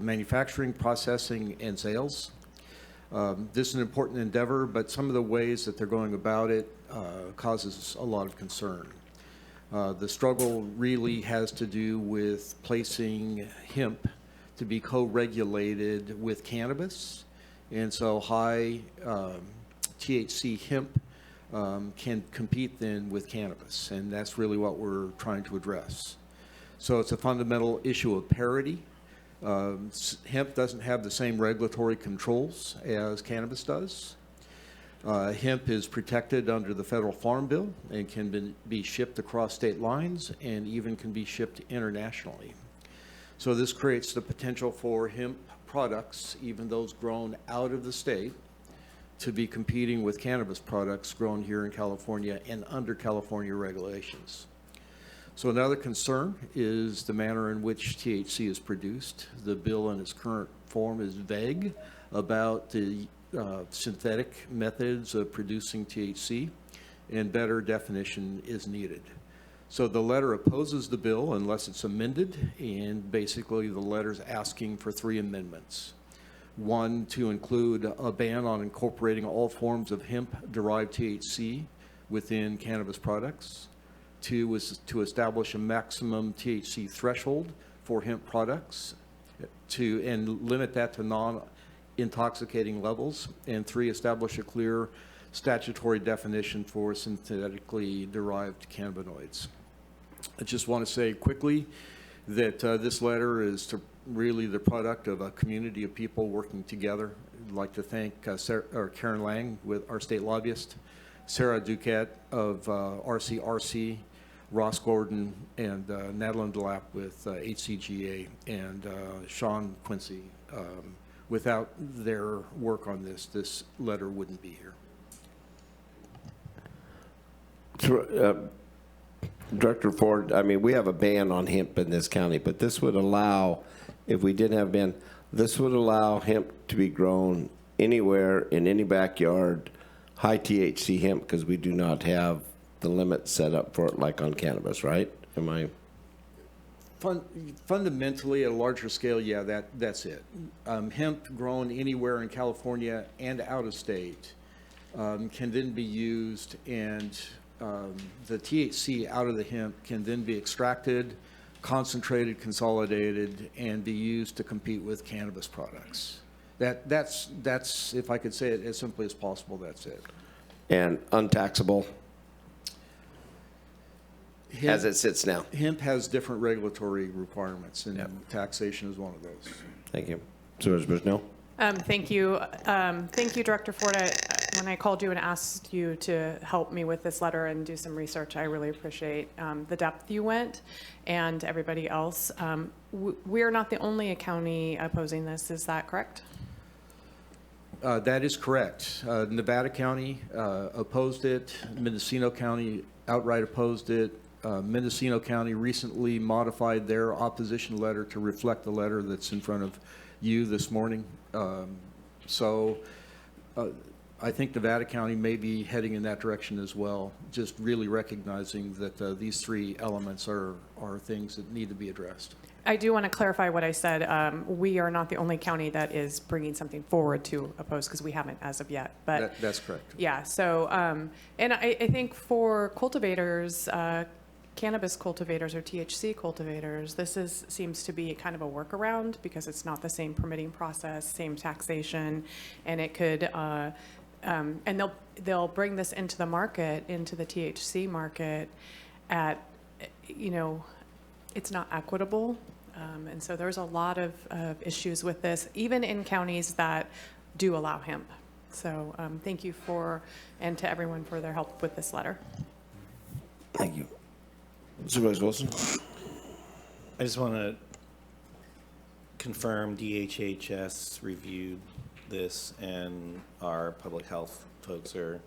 manufacturing, processing, and sales. This is an important endeavor, but some of the ways that they're going about it causes a lot of concern. The struggle really has to do with placing hemp to be co-regulated with cannabis, and so high THC hemp can compete then with cannabis, and that's really what we're trying to address. So it's a fundamental issue of parity. Hemp doesn't have the same regulatory controls as cannabis does. Hemp is protected under the federal farm bill and can be shipped across state lines and even can be shipped internationally. So this creates the potential for hemp products, even those grown out of the state, to be competing with cannabis products grown here in California and under California regulations. So another concern is the manner in which THC is produced. The bill in its current form is vague about the synthetic methods of producing THC, and better definition is needed. So the letter opposes the bill unless it's amended, and basically the letter's asking for 3 amendments. 1, to include a ban on incorporating all forms of hemp-derived THC within cannabis products. 2 was to establish a maximum THC threshold for hemp products and limit that to non-intoxicating levels. And 3, establish a clear statutory definition for synthetically derived cannabinoids. I just want to say quickly that this letter is really the product of a community of people working together. I'd like to thank Karen Lang, with our state lobbyist, Sarah Duquette of RCRC, Ross Gordon, and Natalie DeLapp with HCGA, and Sean Quincy. Without their work on this letter wouldn't be here. Director Ford, I mean, we have a ban on hemp in this county, but this would allow, if we didn't have a ban, this would allow hemp to be grown anywhere in any backyard, high THC hemp, because we do not have the limit set up for it like on cannabis, right? Am I? Fundamentally, at a larger scale, yeah, that's it. Hemp grown anywhere in California and out of state can then be used, and the THC out of the hemp can then be extracted, concentrated, consolidated, and be used to compete with cannabis products. That's, if I could say it as simply as possible, that's it. And untaxable? As it sits now. Hemp has different regulatory requirements, and taxation is one of those. Thank you. Supervisor Bushnell? Thank you. Thank you, Director Ford. When I called you and asked you to help me with this letter and do some research, I really appreciate the depth you went, and everybody else. We're not the only county opposing this, is that correct? That is correct. Nevada County opposed it. Mendocino County outright opposed it. Mendocino County recently modified their opposition letter to reflect the letter that's in front of you this morning. I think Nevada County may be heading in that direction as well, just really recognizing that these 3 elements are things that need to be addressed. I do want to clarify what I said. We are not the only county that is bringing something forward to oppose, because we haven't as of yet. But that's correct. Yeah. So, and I think for cultivators, cannabis cultivators or THC cultivators, this seems to be kind of a workaround, because it's not the same permitting process, same taxation, and it could. And they'll bring this into the market, into the THC market, at, it's not equitable. And so there's a lot of issues with this, even in counties that do allow hemp. So thank you and to everyone for their help with this letter. Thank you. Supervisor Wilson? I just want to confirm DHHS reviewed this and our public health folks are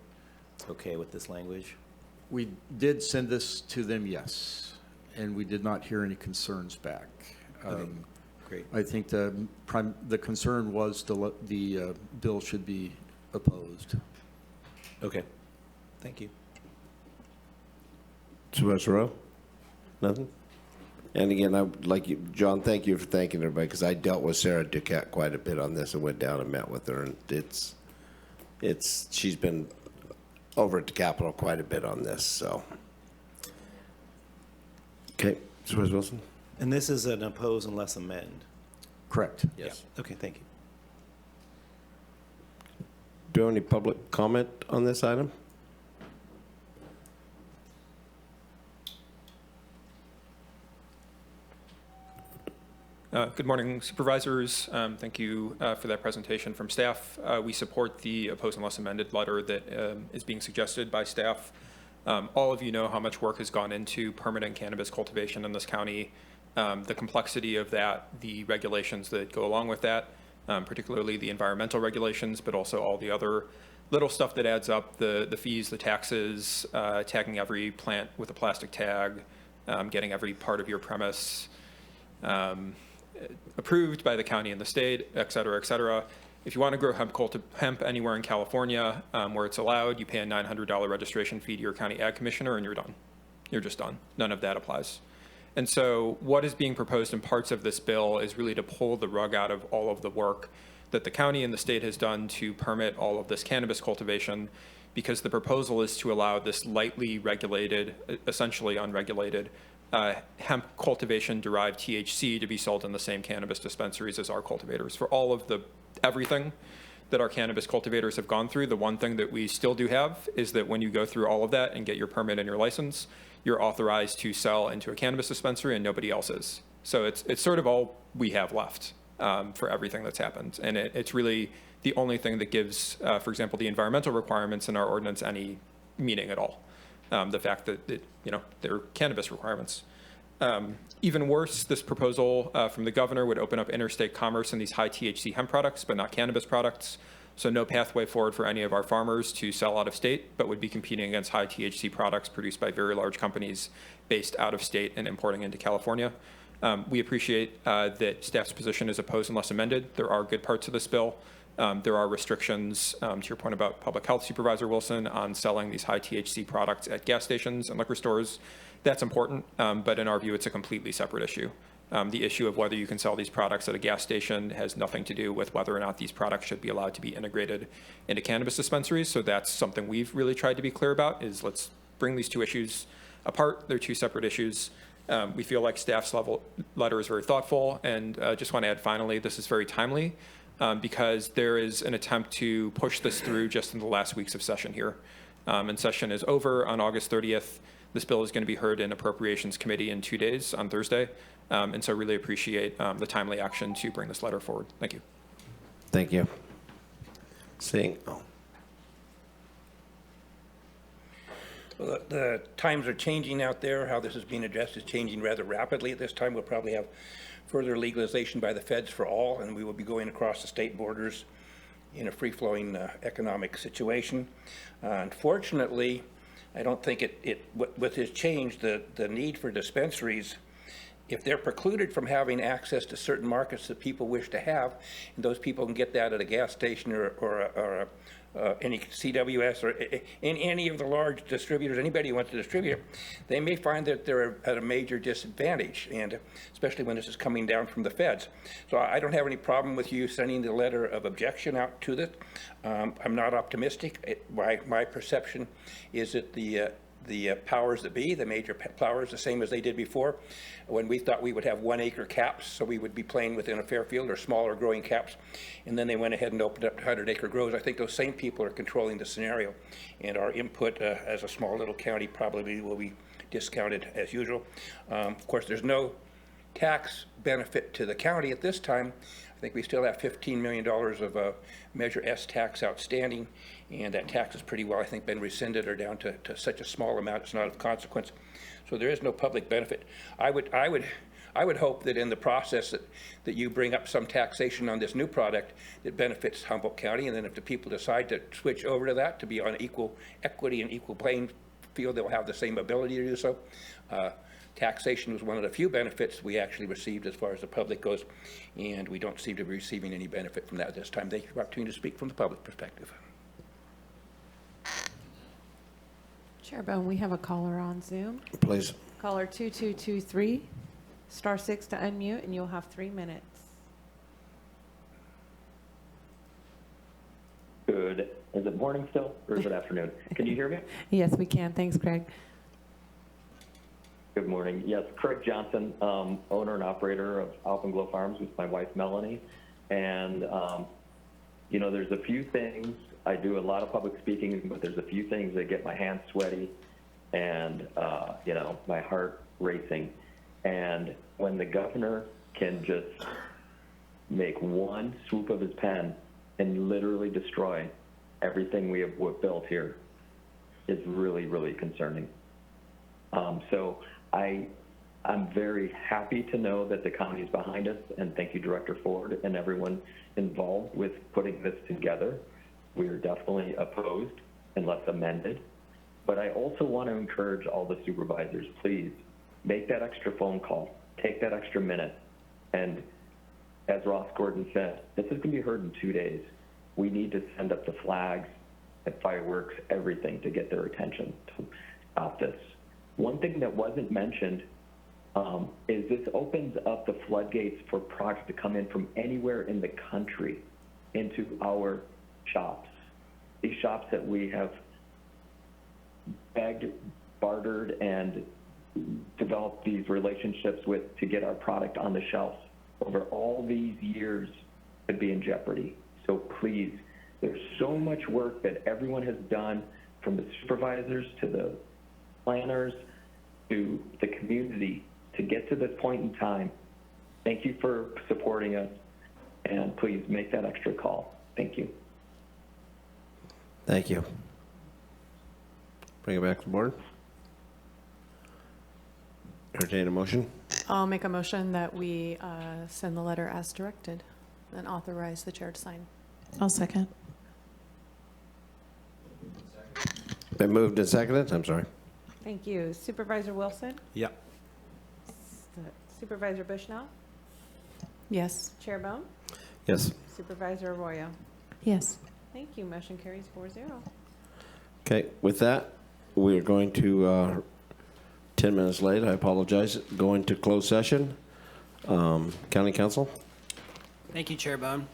okay with this language? We did send this to them, yes, and we did not hear any concerns back. Okay, great. I think the concern was the bill should be opposed. Okay, thank you. Supervisor Rowe? Nothing? And again, I would like you, John, thank you for thanking everybody, because I dealt with Sarah Duquette quite a bit on this and went down and met with her, and she's been over at the Capitol quite a bit on this, so. Okay, Supervisor Wilson? And this is an oppose unless amend? Correct. Yes. Yeah. Okay, thank you. Do you have any public comment on this item? Good morning, Supervisors. Thank you for that presentation from staff. We support the opposed unless amended letter that is being suggested by staff. All of you know how much work has gone into permanent cannabis cultivation in this county, the complexity of that, the regulations that go along with that, particularly the environmental regulations, but also all the other little stuff that adds up, the fees, the taxes, tagging every plant with a plastic tag, getting every part of your premise approved by the county and the state, et cetera, et cetera. If you want to grow hemp anywhere in California where it's allowed, you pay a $900 registration fee to your county ag commissioner and you're done. You're just done. None of that applies. And so what is being proposed in parts of this bill is really to pull the rug out of all of the work that the county and the state has done to permit all of this cannabis cultivation, because the proposal is to allow this lightly regulated, essentially unregulated, hemp cultivation derived THC to be sold in the same cannabis dispensaries as our cultivators. For all of everything that our cannabis cultivators have gone through, the one thing that we still do have is that when you go through all of that and get your permit and your license, you're authorized to sell into a cannabis dispensary and nobody else is. So it's sort of all we have left for everything that's happened. And it's really the only thing that gives, for example, the environmental requirements in our ordinance any meaning at all. The fact that, they're cannabis requirements. Even worse, this proposal from the governor would open up interstate commerce in these high THC hemp products, but not cannabis products. So no pathway forward for any of our farmers to sell out of state, but would be competing against high THC products produced by very large companies based out of state and importing into California. We appreciate that staff's position is opposed unless amended. There are good parts of this bill. There are restrictions, to your point about public health, Supervisor Wilson, on selling these high THC products at gas stations and liquor stores. That's important, but in our view, it's a completely separate issue. The issue of whether you can sell these products at a gas station has nothing to do with whether or not these products should be allowed to be integrated into cannabis dispensaries. So that's something we've really tried to be clear about, is let's bring these two issues apart. They're two separate issues. We feel like staff's letter is very thoughtful, and just want to add finally, this is very timely. Because there is an attempt to push this through just in the last weeks of session here. And session is over on August 30th. This bill is going to be heard in Appropriations Committee in 2 days on Thursday. And so really appreciate the timely action to bring this letter forward. Thank you. Thank you. Well, the times are changing out there. How this is being addressed is changing rather rapidly at this time. We'll probably have further legalization by the feds for all, and we will be going across the state borders in a free-flowing economic situation. Unfortunately, I don't think with this change, the need for dispensaries, if they're precluded from having access to certain markets that people wish to have, and those people can get that at a gas station or any CWS or in any of the large distributors, anybody who wants to distribute, they may find that they're at a major disadvantage, and especially when this is coming down from the feds. So I don't have any problem with you sending the letter of objection out to this. I'm not optimistic. My perception is that the powers that be, the major powers, the same as they did before, when we thought we would have 1 acre caps, so we would be playing within a fair field or smaller growing caps, and then they went ahead and opened up 100 acre grows. I think those same people are controlling the scenario, and our input as a small little county probably will be discounted as usual. Of course, there's no tax benefit to the county at this time. I think we still have $15 million of Measure S tax outstanding, and that tax has pretty well, I think, been rescinded or down to such a small amount it's not of consequence. So there is no public benefit. I would hope that in the process that you bring up some taxation on this new product that benefits Humboldt County, and then if the people decide to switch over to that to be on equal equity and equal playing field, they'll have the same ability to do so. Taxation was one of the few benefits we actually received as far as the public goes, and we don't seem to be receiving any benefit from that at this time. Thank you for the opportunity to speak from the public perspective. Chair Bohn, we have a caller on Zoom. Please. Caller 2223, *6 to unmute, and you'll have 3 minutes. Good. Is it morning still, or is it afternoon? Can you hear me? Yes, we can. Thanks, Craig. Good morning. Yes, Craig Johnson, owner and operator of Alpenglow Farms with my wife, Melanie. And, there's a few things. I do a lot of public speaking, but there's a few things that get my hands sweaty and, my heart racing. And when the governor can just make one swoop of his pen and literally destroy everything we've built here is really, really concerning. So I'm very happy to know that the county is behind us, and thank you, Director Ford, and everyone involved with putting this together. We are definitely opposed unless amended. But I also want to encourage all the supervisors, please make that extra phone call, take that extra minute. And as Ross Gordon said, this is going to be heard in 2 days. We need to send up the flags and fireworks, everything to get their attention to stop this. One thing that wasn't mentioned is this opens up the floodgates for products to come in from anywhere in the country into our shops. These shops that we have begged, bartered, and developed these relationships with to get our product on the shelf over all these years could be in jeopardy. So please, there's so much work that everyone has done, from the supervisors to the planners to the community, to get to this point in time. Thank you for supporting us, and please make that extra call. Thank you. Thank you. Bring it back to the board. Entertain a motion. I'll make a motion that we send the letter as directed and authorize the chair to sign. I'll second. Been moved and seconded. I'm sorry. Thank you. Supervisor Wilson? Yeah. Supervisor Bushnell? Yes. Chair Bohn? Yes. Supervisor Arroyo? Yes. Thank you. Motion carries 4-0. Okay, with that, we're going to, 10 minutes late, I apologize, go into closed session. County Council? Thank you, Chair Bohn.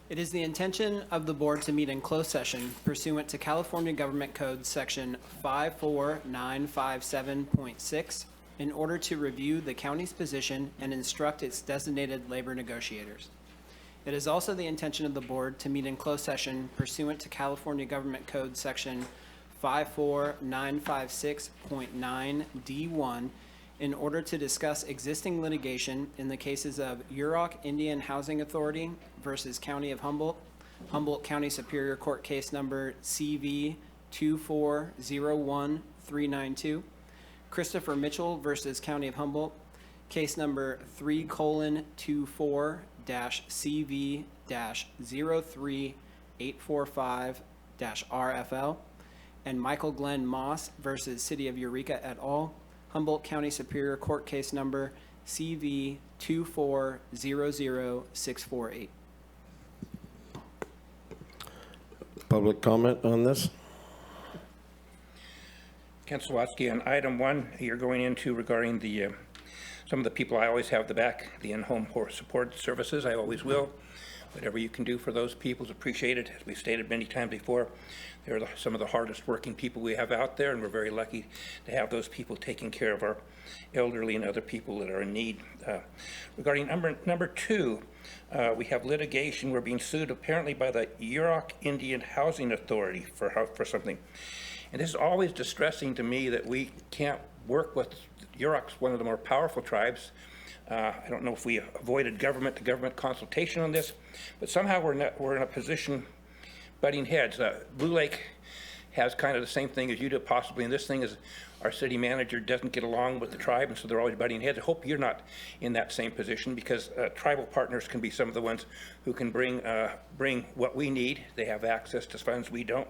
It is the intention of the board to meet in closed session pursuant to California Government Code Section 54957.6 in order to review the county's position and instruct its designated labor negotiators. It is also the intention of the board to meet in closed session pursuant to California Government Code Section 54956.9D1 in order to discuss existing litigation in the cases of Yurok Indian Housing Authority versus County of Humboldt, Humboldt County Superior Court Case Number CV 2401392, Christopher Mitchell versus County of Humboldt, Case Number 3:CV-03845-RFL, and Michael Glenn Moss versus City of Eureka et al., Humboldt County Superior Court Case Number CV 2400648. Public comment on this? Councilor Watsky, on item 1, you're going into regarding the some of the people I always have the back, the in-home support services. I always will. Whatever you can do for those people is appreciated. As we've stated many times before, they're some of the hardest working people we have out there, and we're very lucky to have those people taking care of our elderly and other people that are in need. Regarding number 2, we have litigation. We're being sued apparently by the Yurok Indian Housing Authority for something. And this is always distressing to me that we can't work with Yurok's one of the more powerful tribes. I don't know if we avoided government-to-government consultation on this, but somehow we're in a position butting heads. Blue Lake has kind of the same thing as you do possibly, and this thing is our city manager doesn't get along with the tribe, and so they're always butting heads. I hope you're not in that same position, because tribal partners can be some of the ones who can bring what we need. They have access to funds we don't,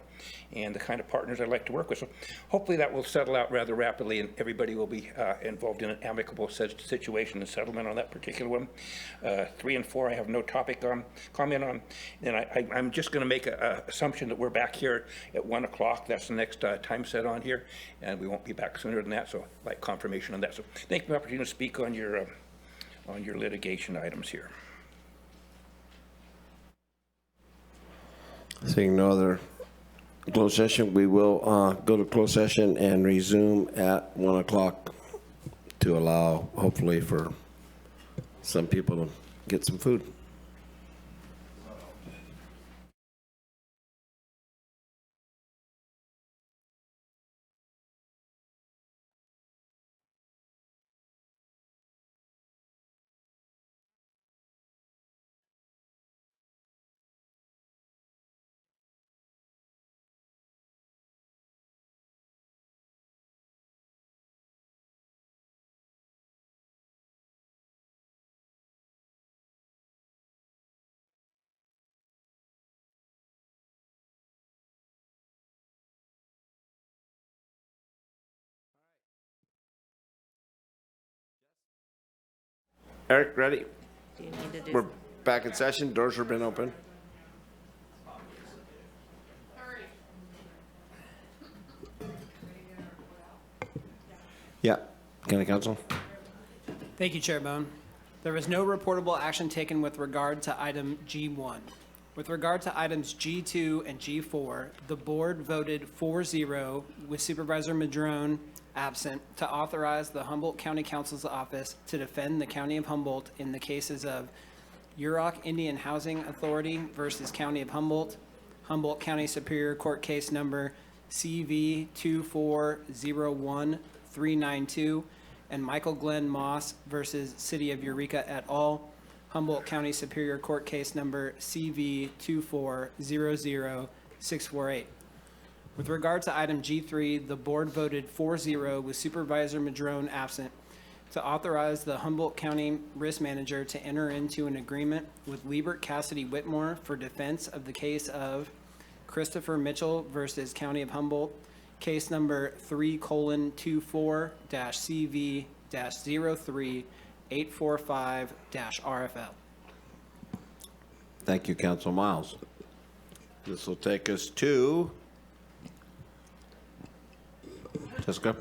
and the kind of partners I like to work with. So hopefully that will settle out rather rapidly, and everybody will be involved in an amicable situation and settlement on that particular one. 3 and 4, I have no comment on, and I'm just going to make an assumption that we're back here at 1 o'clock. That's the next time set on here, and we won't be back sooner than that, so I'd like confirmation on that. So thank you for the opportunity to speak on your litigation items here. Seeing no other closed session, we will go to closed session and resume at 1 o'clock to allow, hopefully, for some people to get some food. Eric, ready? Do you need to do? We're back in session. Doors have been open. Yeah. County Council. Thank you, Chair Bohn. There was no reportable action taken with regard to item G1. With regard to items G2 and G4, the board voted 4-0 with Supervisor Madrone absent to authorize the Humboldt County Council's office to defend the County of Humboldt in the cases of Yurok Indian Housing Authority versus County of Humboldt, Humboldt County Superior Court Case Number CV 2401392, and Michael Glenn Moss versus City of Eureka et al., Humboldt County Superior Court Case Number CV 2400648. With regard to item G3, the board voted 4-0 with Supervisor Madrone absent to authorize the Humboldt County Risk Manager to enter into an agreement with Liebert Cassidy Whitmore for defense of the case of Christopher Mitchell versus County of Humboldt, case number 3:2-CV-03845-RFL. Thank you, Council Miles. This will take us to Jessica.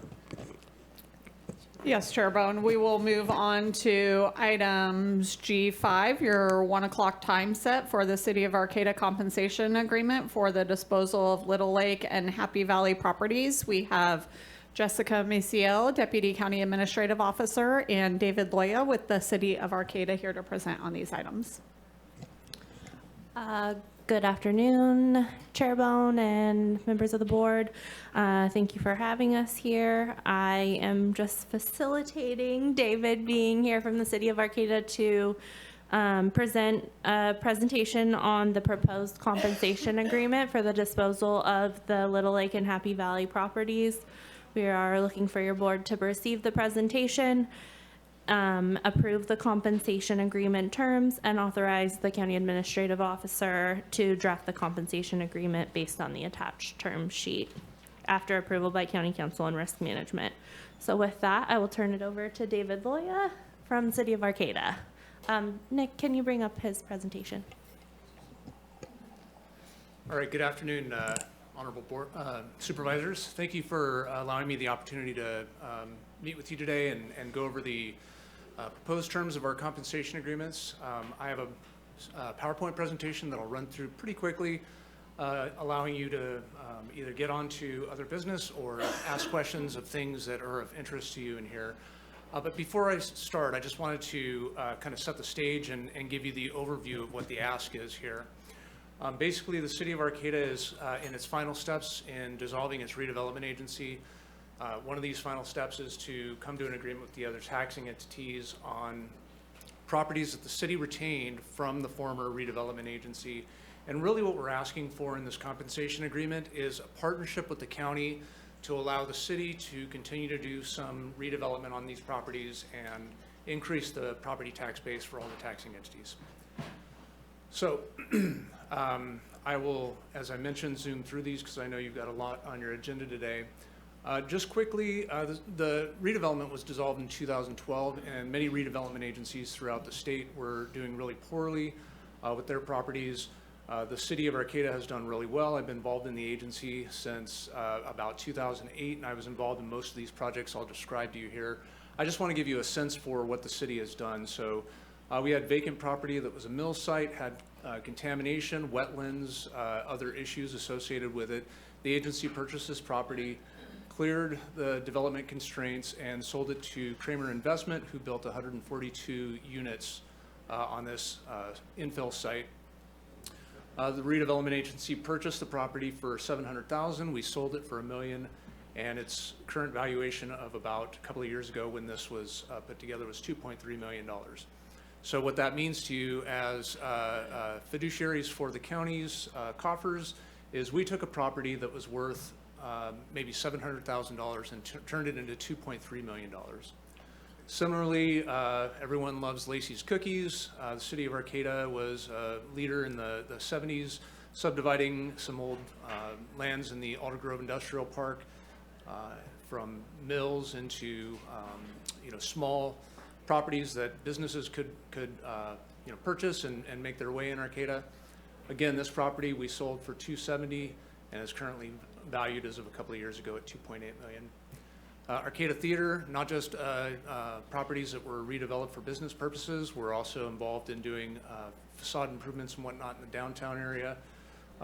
Yes, Chair Bohn. We will move on to items G5, your 1 o'clock time set for the City of Arcata compensation agreement for the disposal of Little Lake and Happy Valley properties. We have Jessica Maciel, Deputy County Administrative Officer, and David Loya with the City of Arcata here to present on these items. Good afternoon, Chair Bohn and members of the board. Thank you for having us here. I am just facilitating David being here from the City of Arcata to present a presentation on the proposed compensation agreement for the disposal of the Little Lake and Happy Valley properties. We are looking for your board to receive the presentation, approve the compensation agreement terms, and authorize the county administrative officer to draft the compensation agreement based on the attached term sheet after approval by county council and risk management. So with that, I will turn it over to David Loya from City of Arcata. Nick, can you bring up his presentation? All right, good afternoon, honorable board supervisors. Thank you for allowing me the opportunity to meet with you today and go over the proposed terms of our compensation agreements. I have a PowerPoint presentation that I'll run through pretty quickly, allowing you to either get on to other business or ask questions of things that are of interest to you in here. But before I start, I just wanted to kind of set the stage and give you the overview of what the ask is here. Basically, the City of Arcata is in its final steps in dissolving its redevelopment agency. One of these final steps is to come to an agreement with the other taxing entities on properties that the city retained from the former redevelopment agency. And really what we're asking for in this compensation agreement is a partnership with the county to allow the city to continue to do some redevelopment on these properties and increase the property tax base for all the taxing entities. So I will, as I mentioned, zoom through these because I know you've got a lot on your agenda today. Just quickly, the redevelopment was dissolved in 2012, and many redevelopment agencies throughout the state were doing really poorly with their properties. The City of Arcata has done really well. I've been involved in the agency since about 2008, and I was involved in most of these projects I'll describe to you here. I just want to give you a sense for what the city has done. So we had vacant property that was a mill site, had contamination, wetlands, other issues associated with it. The agency purchased this property, cleared the development constraints, and sold it to Kramer Investment, who built 142 units on this infill site. The redevelopment agency purchased the property for $700,000. We sold it for $1 million, and its current valuation of about a couple of years ago when this was put together was $2.3 million. So what that means to you as fiduciaries for the county's coffers is we took a property that was worth maybe $700,000 and turned it into $2.3 million. Similarly, everyone loves Lacey's Cookies. The City of Arcata was a leader in the 70s, subdividing some old lands in the Alder Grove Industrial Park from mills into small properties that businesses could purchase and make their way in Arcata. Again, this property we sold for $270 and is currently valued as of a couple of years ago at $2.8 million. Arcata Theater, not just properties that were redeveloped for business purposes, we're also involved in doing facade improvements and whatnot in the downtown area.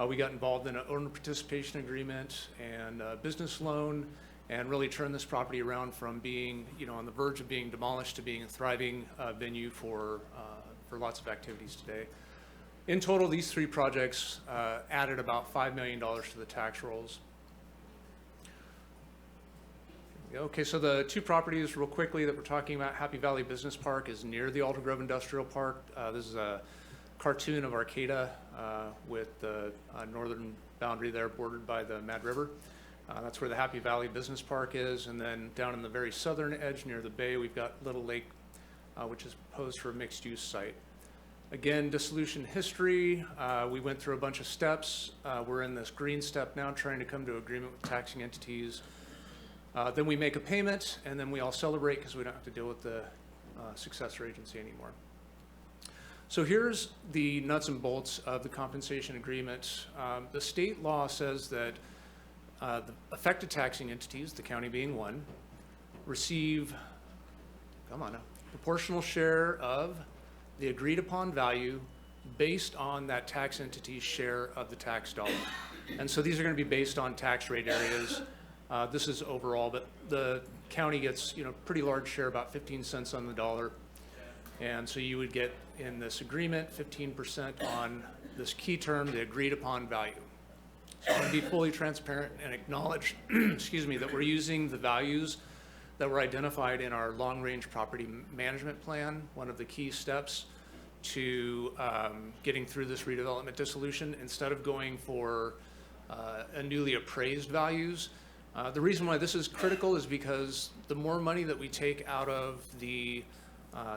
We got involved in an owner participation agreement and a business loan, and really turned this property around from being, on the verge of being demolished to being a thriving venue for lots of activities today. In total, these three projects added about $5 million to the tax rolls. Okay, so the two properties real quickly that we're talking about, Happy Valley Business Park is near the Alder Grove Industrial Park. This is a cartoon of Arcata with the northern boundary there bordered by the Mad River. That's where the Happy Valley Business Park is. And then down in the very southern edge near the bay, we've got Little Lake, which is proposed for a mixed use site. Again, dissolution history, we went through a bunch of steps. We're in this green step now, trying to come to agreement with taxing entities. Then we make a payment, and then we all celebrate because we don't have to deal with the successor agency anymore. So here's the nuts and bolts of the compensation agreement. The state law says that the affected taxing entities, the county being one, receive, a proportional share of the agreed upon value based on that tax entity's share of the tax dollar. And so these are going to be based on tax rate areas. This is overall, but the county gets, pretty large share, about 15 cents on the dollar. And so you would get in this agreement 15% on this key term, the agreed upon value. So I want to be fully transparent and acknowledge, that we're using the values that were identified in our long-range property management plan, one of the key steps to getting through this redevelopment dissolution, instead of going for a newly appraised values. The reason why this is critical is because the more money that we take out of the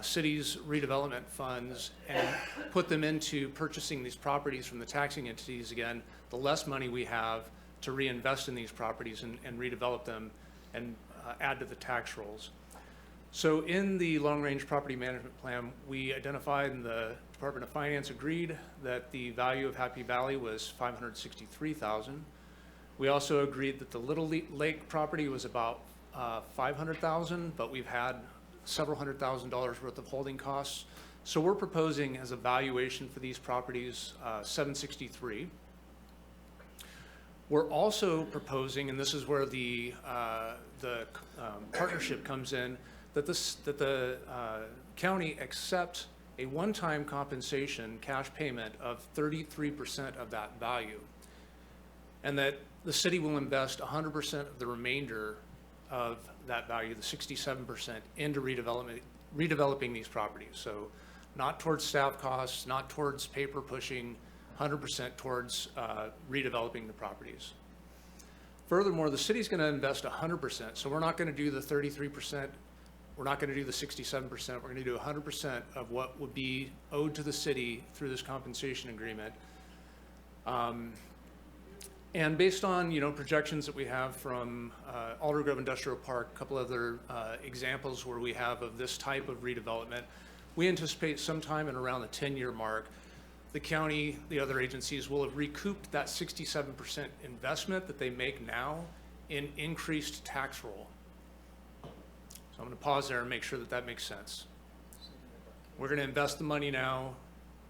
city's redevelopment funds and put them into purchasing these properties from the taxing entities again, the less money we have to reinvest in these properties and redevelop them and add to the tax rolls. So in the long-range property management plan, we identified, and the Department of Finance agreed, that the value of Happy Valley was $563,000. We also agreed that the Little Lake property was about $500,000, but we've had several $100,000 worth of holding costs. So we're proposing as a valuation for these properties $763,000. We're also proposing, and this is where the partnership comes in, that the county accept a one-time compensation cash payment of 33% of that value, and that the city will invest 100% of the remainder of that value, the 67%, into redeveloping these properties. So not towards staff costs, not towards paper pushing, 100% towards redeveloping the properties. Furthermore, the city's going to invest 100%. So we're not going to do the 33%. We're not going to do the 67%. We're going to do 100% of what would be owed to the city through this compensation agreement. And based on, projections that we have from Alder Grove Industrial Park, a couple other examples where we have of this type of redevelopment, we anticipate sometime in around the 10-year mark, the county, the other agencies will have recouped that 67% investment that they make now in increased tax roll. So I'm going to pause there and make sure that that makes sense. We're going to invest the money now,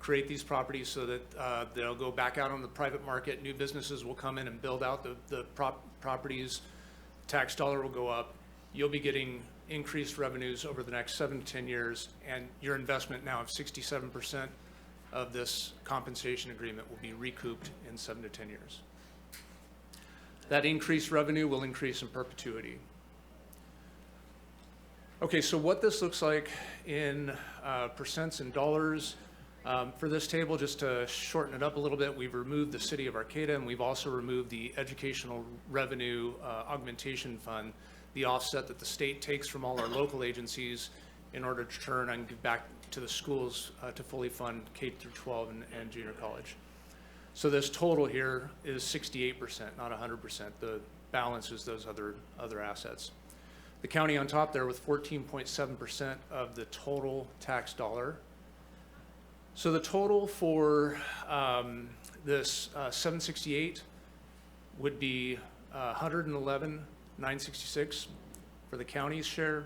create these properties so that they'll go back out on the private market. New businesses will come in and build out the properties. Tax dollar will go up. You'll be getting increased revenues over the next 7 to 10 years, and your investment now of 67% of this compensation agreement will be recouped in 7 to 10 years. That increased revenue will increase in perpetuity. Okay, so what this looks like in percents and dollars. For this table, just to shorten it up a little bit, we've removed the city of Arcata, and we've also removed the educational revenue augmentation fund, the offset that the state takes from all our local agencies in order to turn and give back to the schools to fully fund K through 12 and junior college. So this total here is 68%, not 100%. The balance is those other assets. The county on top there with 14.7% of the total tax dollar. So the total for this 768 would be 111,966 for the county's share.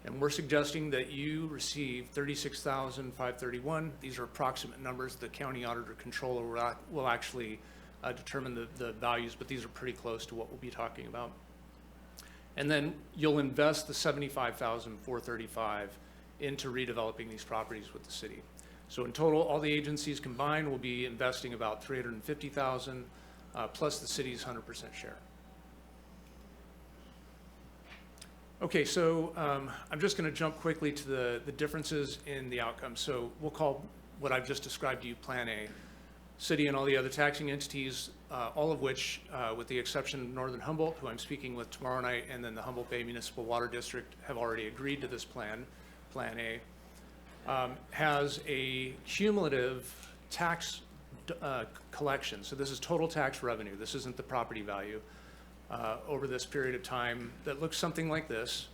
And we're suggesting that you receive 36,531. These are approximate numbers. The county auditor controller will actually determine the values, but these are pretty close to what we'll be talking about. And then you'll invest the 75,435 into redeveloping these properties with the city. So in total, all the agencies combined will be investing about 350,000 plus the city's 100% share. Okay, so I'm just going to jump quickly to the differences in the outcome. So we'll call what I've just described to you Plan A. City and all the other taxing entities, all of which, with the exception of Northern Humboldt, who I'm speaking with tomorrow night, and then the Humboldt Bay Municipal Water District, have already agreed to this plan, Plan A, has a cumulative tax collection. So this is total tax revenue. This isn't the property value. Over this period of time that looks something like this.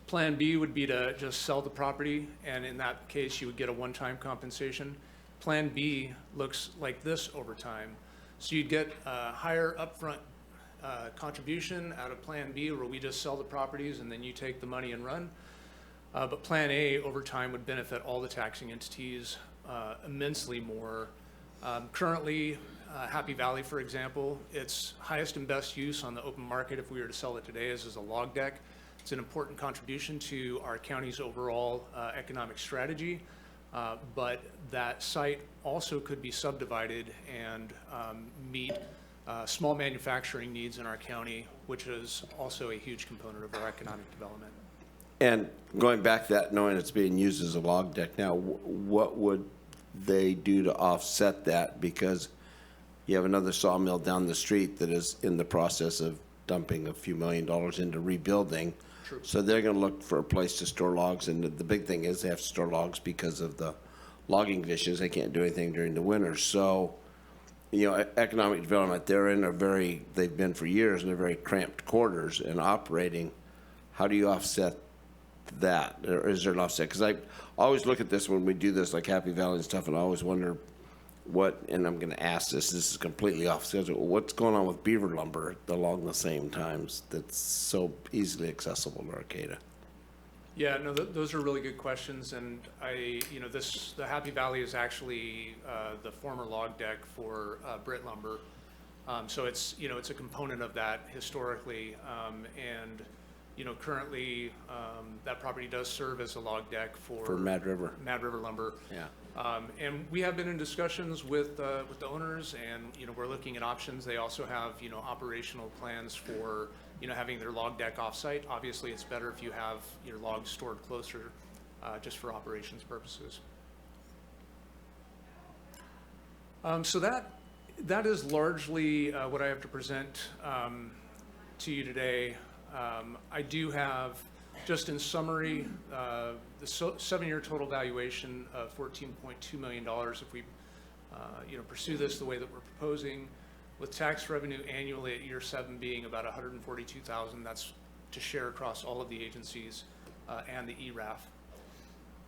Plan B would be to just sell the property, and in that case, you would get a one-time compensation. Plan B looks like this over time. So you'd get a higher upfront contribution out of Plan B, where we just sell the properties and then you take the money and run. But Plan A over time would benefit all the taxing entities immensely more. Currently, Happy Valley, for example, its highest and best use on the open market, if we were to sell it today, is as a log deck. It's an important contribution to our county's overall economic strategy, but that site also could be subdivided and meet small manufacturing needs in our county, which is also a huge component of our economic development. And going back to that, knowing it's being used as a log deck now, what would they do to offset that? Because you have another sawmill down the street that is in the process of dumping a few $1 million into rebuilding. True. So they're going to look for a place to store logs, and the big thing is they have to store logs because of the logging conditions. They can't do anything during the winter. So, you know, economic development, they've been for years, and they're very cramped quarters and operating. How do you offset that? Or is there an offset? Because I always look at this when we do this, like Happy Valley and stuff, and I always wonder and I'm going to ask this is completely off schedule, what's going on with beaver lumber along the same times that's so easily accessible to Arcata? Yeah, no, those are really good questions, and the Happy Valley is actually the former log deck for Britt Lumber, so it's a component of that historically, and currently that property does serve as a log deck for Mad River Lumber. Yeah. And we have been in discussions with the owners, and we're looking at options. They also have operational plans for having their log deck offsite. Obviously, it's better if you have your logs stored closer, just for operations purposes. So that is largely what I have to present to you today. I do have, just in summary, the 7-year total valuation of $14.2 million if we pursue this the way that we're proposing, with tax revenue annually at year 7 being about $142,000. That's to share across all of the agencies and the ERAF.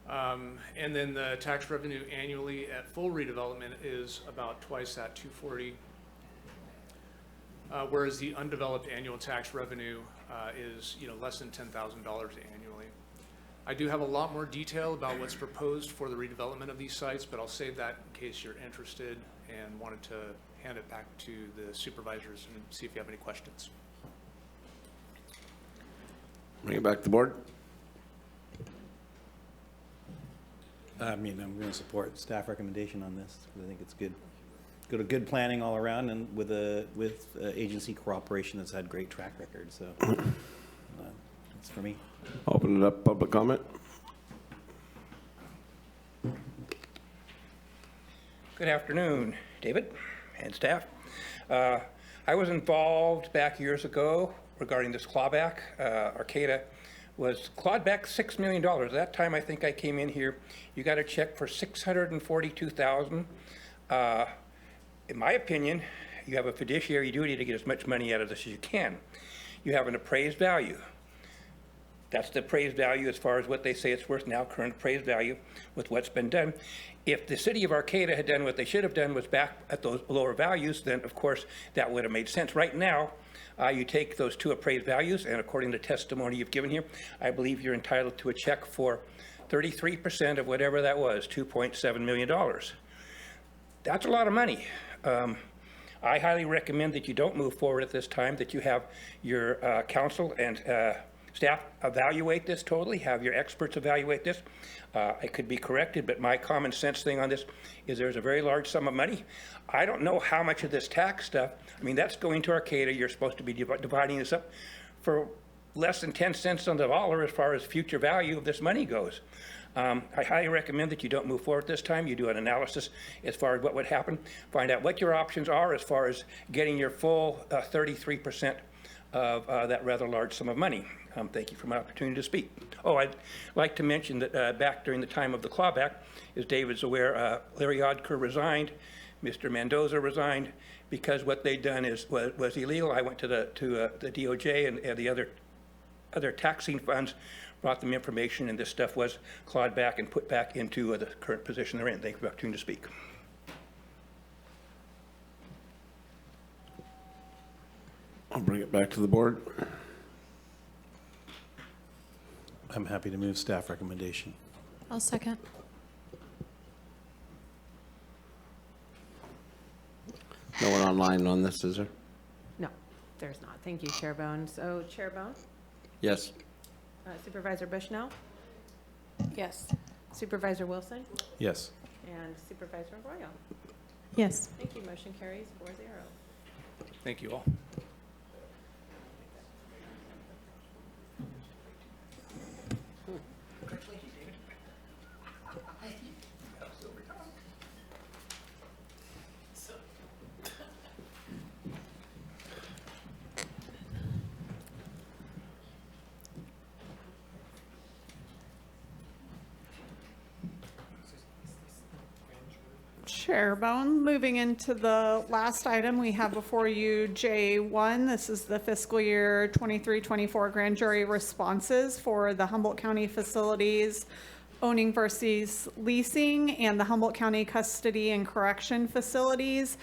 And then the tax revenue annually at full redevelopment is about twice that, $240,000. Whereas the undeveloped annual tax revenue is less than $10,000 annually. I do have a lot more detail about what's proposed for the redevelopment of these sites, but I'll save that in case you're interested, and wanted to hand it back to the supervisors and see if you have any questions. Bring it back to the board. I'm going to support staff recommendation on this, because I think it's good. Good planning all around, and with agency cooperation that's had great track record. So it's for me. Open it up, public comment. Good afternoon, David and staff. I was involved back years ago regarding this clawback. Arcata was clawed back $6 million. At that time, I think I came in here. You got a check for $642,000. In my opinion, you have a fiduciary duty to get as much money out of this as you can. you have an appraised value. That's the appraised value as far as what they say it's worth now, current appraised value with what's been done. If the city of Arcata had done what they should have done, was back at those lower values, then of course that would have made sense. Right now, you take those two appraised values, and according to testimony you've given here, I believe you're entitled to a check for 33% of whatever that was, $2.7 million. That's a lot of money. I highly recommend that you don't move forward at this time, that you have your council and staff evaluate this totally, have your experts evaluate this. I could be corrected, but my common sense thing on this is there's a very large sum of money. I don't know how much of this tax stuff, I mean, that's going to Arcata. You're supposed to be dividing this up for less than 10 cents on the dollar as far as future value of this money goes. I highly recommend that you don't move forward this time. You do an analysis as far as what would happen. Find out what your options are as far as getting your full 33% of that rather large sum of money. Thank you for my opportunity to speak. Oh, I'd like to mention that back during the time of the clawback, as David's aware, Larry Odker resigned, Mr. Mendoza resigned, because what they'd done was illegal. I went to the DOJ and the other taxing funds, brought them information, and this stuff was clawed back and put back into the current position they're in. Thank you for the opportunity to speak. I'll bring it back to the board. I'm happy to move staff recommendation. I'll second. No one online on this, is there? No, there's not. Thank you, Chair Bohn. So Chair Bohn? Yes. Supervisor Bushnell? Yes. Supervisor Wilson? Yes. And Supervisor Arroyo? Yes. Thank you. Motion carries 4-0. Thank you all. Chair Bohn, moving into the last item we have before you, J1. This is the fiscal year 23-24 grand jury responses for the Humboldt County facilities owning versus leasing and the Humboldt County custody and correction facilities.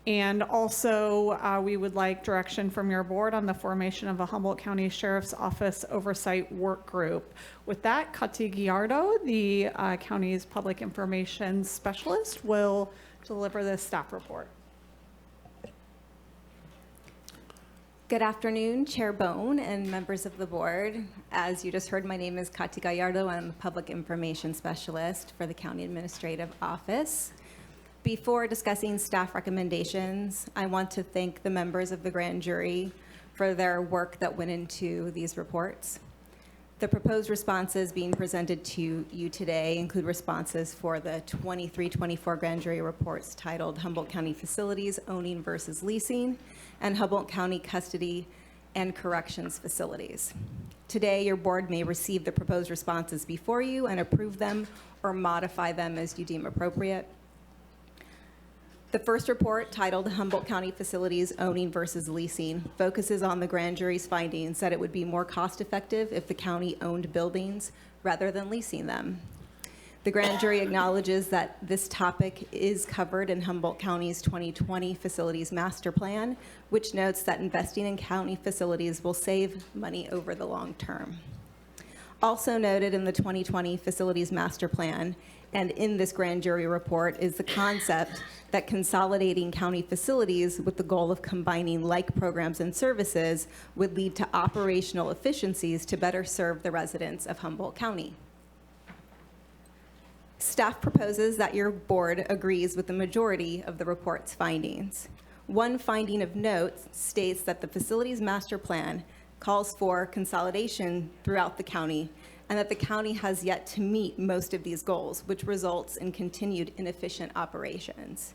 And also, we would like direction from your board on the formation of a Humboldt County Sheriff's Office Oversight Work Group. With that, Kati Gallardo, the county's public information specialist, will deliver the staff report. Good afternoon, Chair Bohn and members of the board. As you just heard, my name is Kati Gallardo. I'm the public information specialist for the County Administrative Office. Before discussing staff recommendations, I want to thank the members of the grand jury for their work that went into these reports. The proposed responses being presented to you today include responses for the 23-24 grand jury reports titled Humboldt County Facilities Owning versus Leasing and Humboldt County Custody and Corrections Facilities. Today, your board may receive the proposed responses before you and approve them or modify them as you deem appropriate. The first report, titled Humboldt County Facilities Owning versus Leasing, focuses on the grand jury's findings that it would be more cost-effective if the county owned buildings rather than leasing them. The grand jury acknowledges that this topic is covered in Humboldt County's 2020 Facilities Master Plan, which notes that investing in county facilities will save money over the long term. Also noted in the 2020 Facilities Master Plan and in this grand jury report is the concept that consolidating county facilities with the goal of combining like programs and services would lead to operational efficiencies to better serve the residents of Humboldt County. Staff proposes that your board agrees with the majority of the report's findings. One finding of note states that the Facilities Master Plan calls for consolidation throughout the county and that the county has yet to meet most of these goals, which results in continued inefficient operations.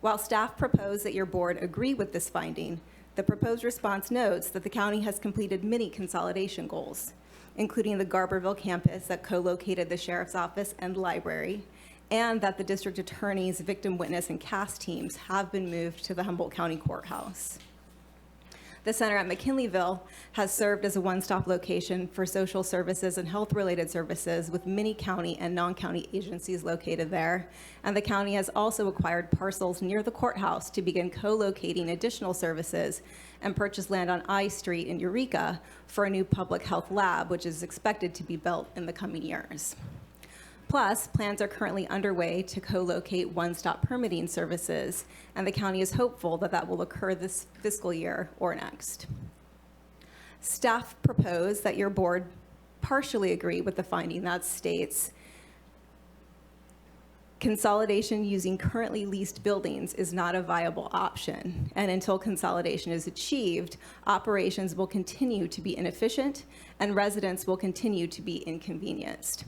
While staff propose that your board agree with this finding, the proposed response notes that the county has completed many consolidation goals, including the Garberville campus that co-located the sheriff's office and library, and that the district attorney's victim witness and CAS teams have been moved to the Humboldt County Courthouse. The center at McKinleyville has served as a one-stop location for social services and health-related services with many county and non-county agencies located there. And the county has also acquired parcels near the courthouse to begin co-locating additional services and purchase land on I Street in Eureka for a new public health lab, which is expected to be built in the coming years. Plus, plans are currently underway to co-locate one-stop permitting services, and the county is hopeful that that will occur this fiscal year or next. Staff propose that your board partially agree with the finding that states consolidation using currently leased buildings is not a viable option, and until consolidation is achieved, operations will continue to be inefficient and residents will continue to be inconvenienced.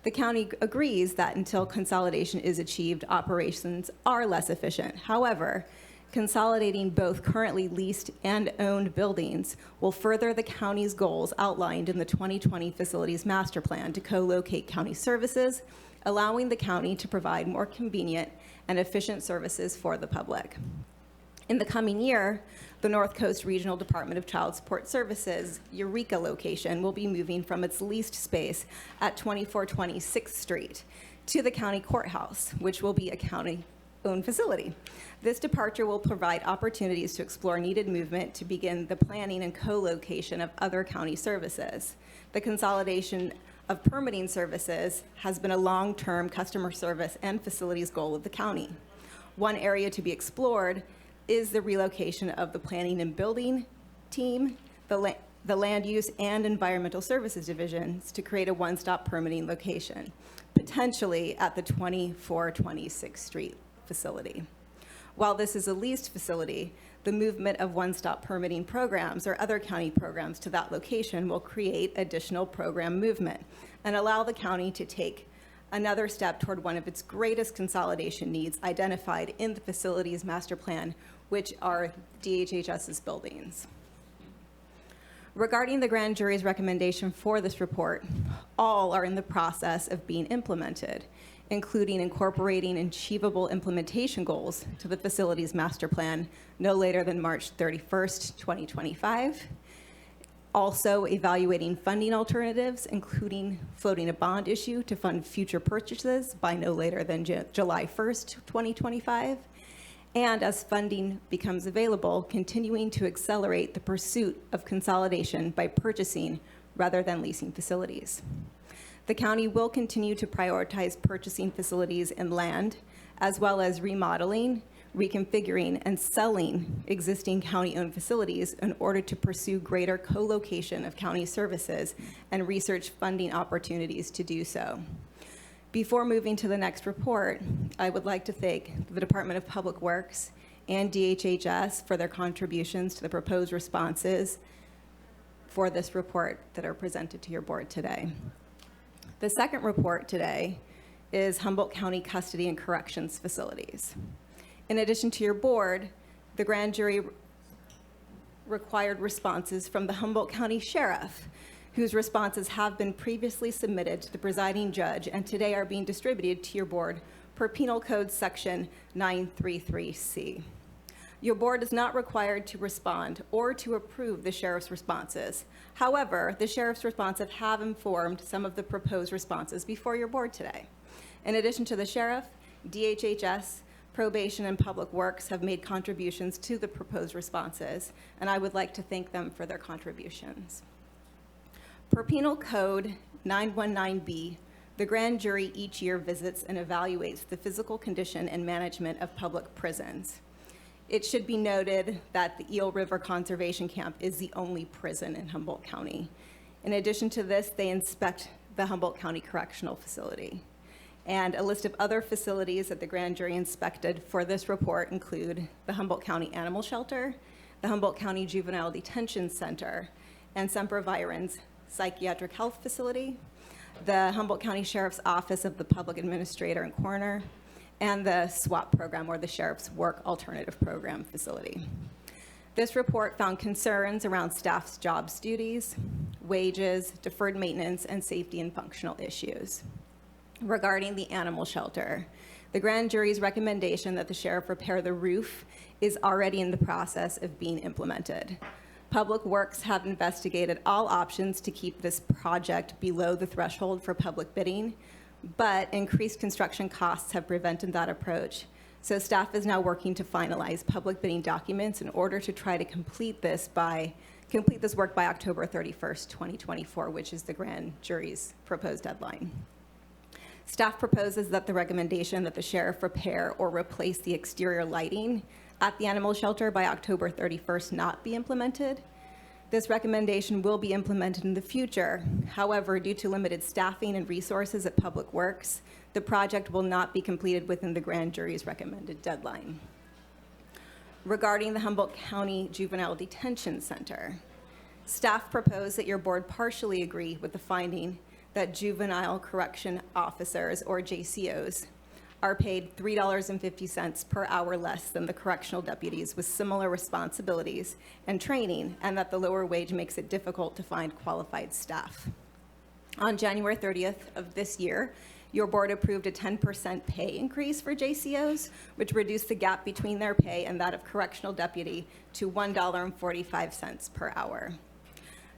The county agrees that until consolidation is achieved, operations are less efficient. However, consolidating both currently leased and owned buildings will further the county's goals outlined in the 2020 Facilities Master Plan to co-locate county services, allowing the county to provide more convenient and efficient services for the public. In the coming year, the North Coast Regional Department of Child Support Services Eureka location will be moving from its leased space at 2420 6th Street to the county courthouse, which will be a county-owned facility. This departure will provide opportunities to explore needed movement to begin the planning and co-location of other county services. The consolidation of permitting services has been a long-term customer service and facilities goal of the county. One area to be explored is the relocation of the planning and building team, the land use and environmental services divisions to create a one-stop permitting location, potentially at the 2420 6th Street facility. While this is a leased facility, the movement of one-stop permitting programs or other county programs to that location will create additional program movement and allow the county to take another step toward one of its greatest consolidation needs identified in the Facilities Master Plan, which are DHHS's buildings. Regarding the grand jury's recommendation for this report, all are in the process of being implemented, including incorporating achievable implementation goals to the Facilities Master Plan no later than March 31st, 2025. Also evaluating funding alternatives, including floating a bond issue to fund future purchases by no later than July 1st, 2025. And as funding becomes available, continuing to accelerate the pursuit of consolidation by purchasing rather than leasing facilities. The county will continue to prioritize purchasing facilities and land, as well as remodeling, reconfiguring, and selling existing county-owned facilities in order to pursue greater co-location of county services and research funding opportunities to do so. Before moving to the next report, I would like to thank the Department of Public Works and DHHS for their contributions to the proposed responses for this report that are presented to your board today. The second report today is Humboldt County Custody and Corrections Facilities. In addition to your board, the grand jury required responses from the Humboldt County Sheriff, whose responses have been previously submitted to the presiding judge and today are being distributed to your board per Penal Code Section 933C. Your board is not required to respond or to approve the sheriff's responses. However, the sheriff's responses have informed some of the proposed responses before your board today. In addition to the sheriff, DHHS, Probation, and Public Works have made contributions to the proposed responses, and I would like to thank them for their contributions. Per Penal Code 919B, the grand jury each year visits and evaluates the physical condition and management of public prisons. It should be noted that the Eel River Conservation Camp is the only prison in Humboldt County. In addition to this, they inspect the Humboldt County Correctional Facility. And a list of other facilities that the grand jury inspected for this report include the Humboldt County Animal Shelter, the Humboldt County Juvenile Detention Center, and Semper Viren's Psychiatric Health Facility, the Humboldt County Sheriff's Office of the Public Administrator and Coroner, and the SWAP program, or the Sheriff's Work Alternative Program facility. This report found concerns around staff's jobs duties, wages, deferred maintenance, and safety and functional issues. Regarding the animal shelter, the grand jury's recommendation that the sheriff repair the roof is already in the process of being implemented. Public Works have investigated all options to keep this project below the threshold for public bidding, but increased construction costs have prevented that approach. So staff is now working to finalize public bidding documents in order to try to complete this work by October 31st, 2024, which is the grand jury's proposed deadline. Staff proposes that the recommendation that the sheriff repair or replace the exterior lighting at the animal shelter by October 31st not be implemented. This recommendation will be implemented in the future. However, due to limited staffing and resources at Public Works, the project will not be completed within the grand jury's recommended deadline. Regarding the Humboldt County Juvenile Detention Center, staff propose that your board partially agree with the finding that juvenile correction officers, or JCOs, are paid $3.50 per hour less than the correctional deputies with similar responsibilities and training, and that the lower wage makes it difficult to find qualified staff. On January 30th of this year, your board approved a 10% pay increase for JCOs, which reduced the gap between their pay and that of correctional deputy to $1.45 per hour.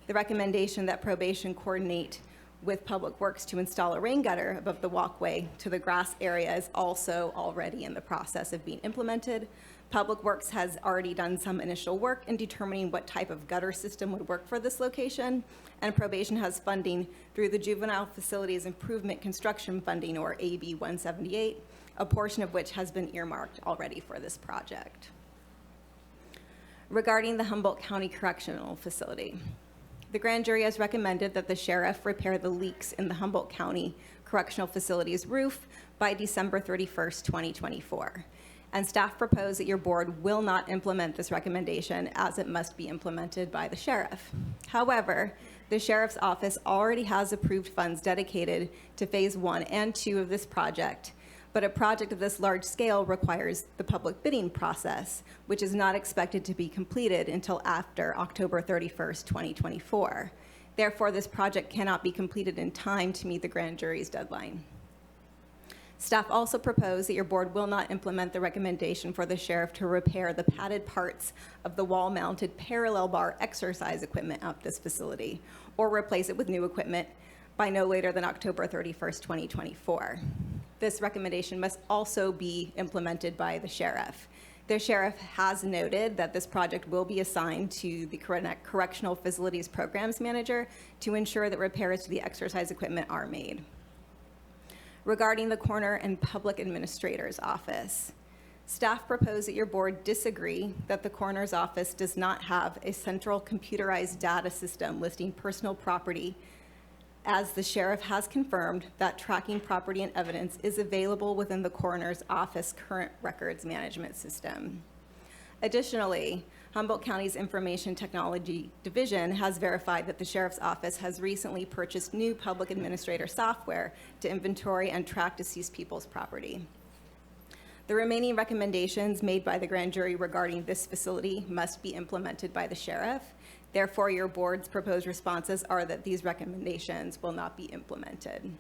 The recommendation that probation coordinate with Public Works to install a rain gutter above the walkway to the grass area is also already in the process of being implemented. Public Works has already done some initial work in determining what type of gutter system would work for this location, and probation has funding through the Juvenile Facilities Improvement Construction Funding, or AB 178, a portion of which has been earmarked already for this project. Regarding the Humboldt County Correctional Facility, the grand jury has recommended that the sheriff repair the leaks in the Humboldt County Correctional Facility's roof by December 31st, 2024. And staff propose that your board will not implement this recommendation as it must be implemented by the sheriff. However, the sheriff's office already has approved funds dedicated to phase 1 and 2 of this project, but a project of this large scale requires the public bidding process, which is not expected to be completed until after October 31st, 2024. Therefore, this project cannot be completed in time to meet the grand jury's deadline. Staff also propose that your board will not implement the recommendation for the sheriff to repair the padded parts of the wall-mounted parallel bar exercise equipment at this facility, or replace it with new equipment by no later than October 31st, 2024. This recommendation must also be implemented by the sheriff. The sheriff has noted that this project will be assigned to the Correctional Facilities Programs Manager to ensure that repairs to the exercise equipment are made. Regarding the Coroner and Public Administrator's Office, staff propose that your board disagree that the Coroner's Office does not have a central computerized data system listing personal property, as the sheriff has confirmed that tracking property and evidence is available within the Coroner's Office current records management system. Additionally, Humboldt County's Information Technology Division has verified that the Sheriff's Office has recently purchased new public administrator software to inventory and track deceased people's property. The remaining recommendations made by the grand jury regarding this facility must be implemented by the sheriff. Therefore, your board's proposed responses are that these recommendations will not be implemented.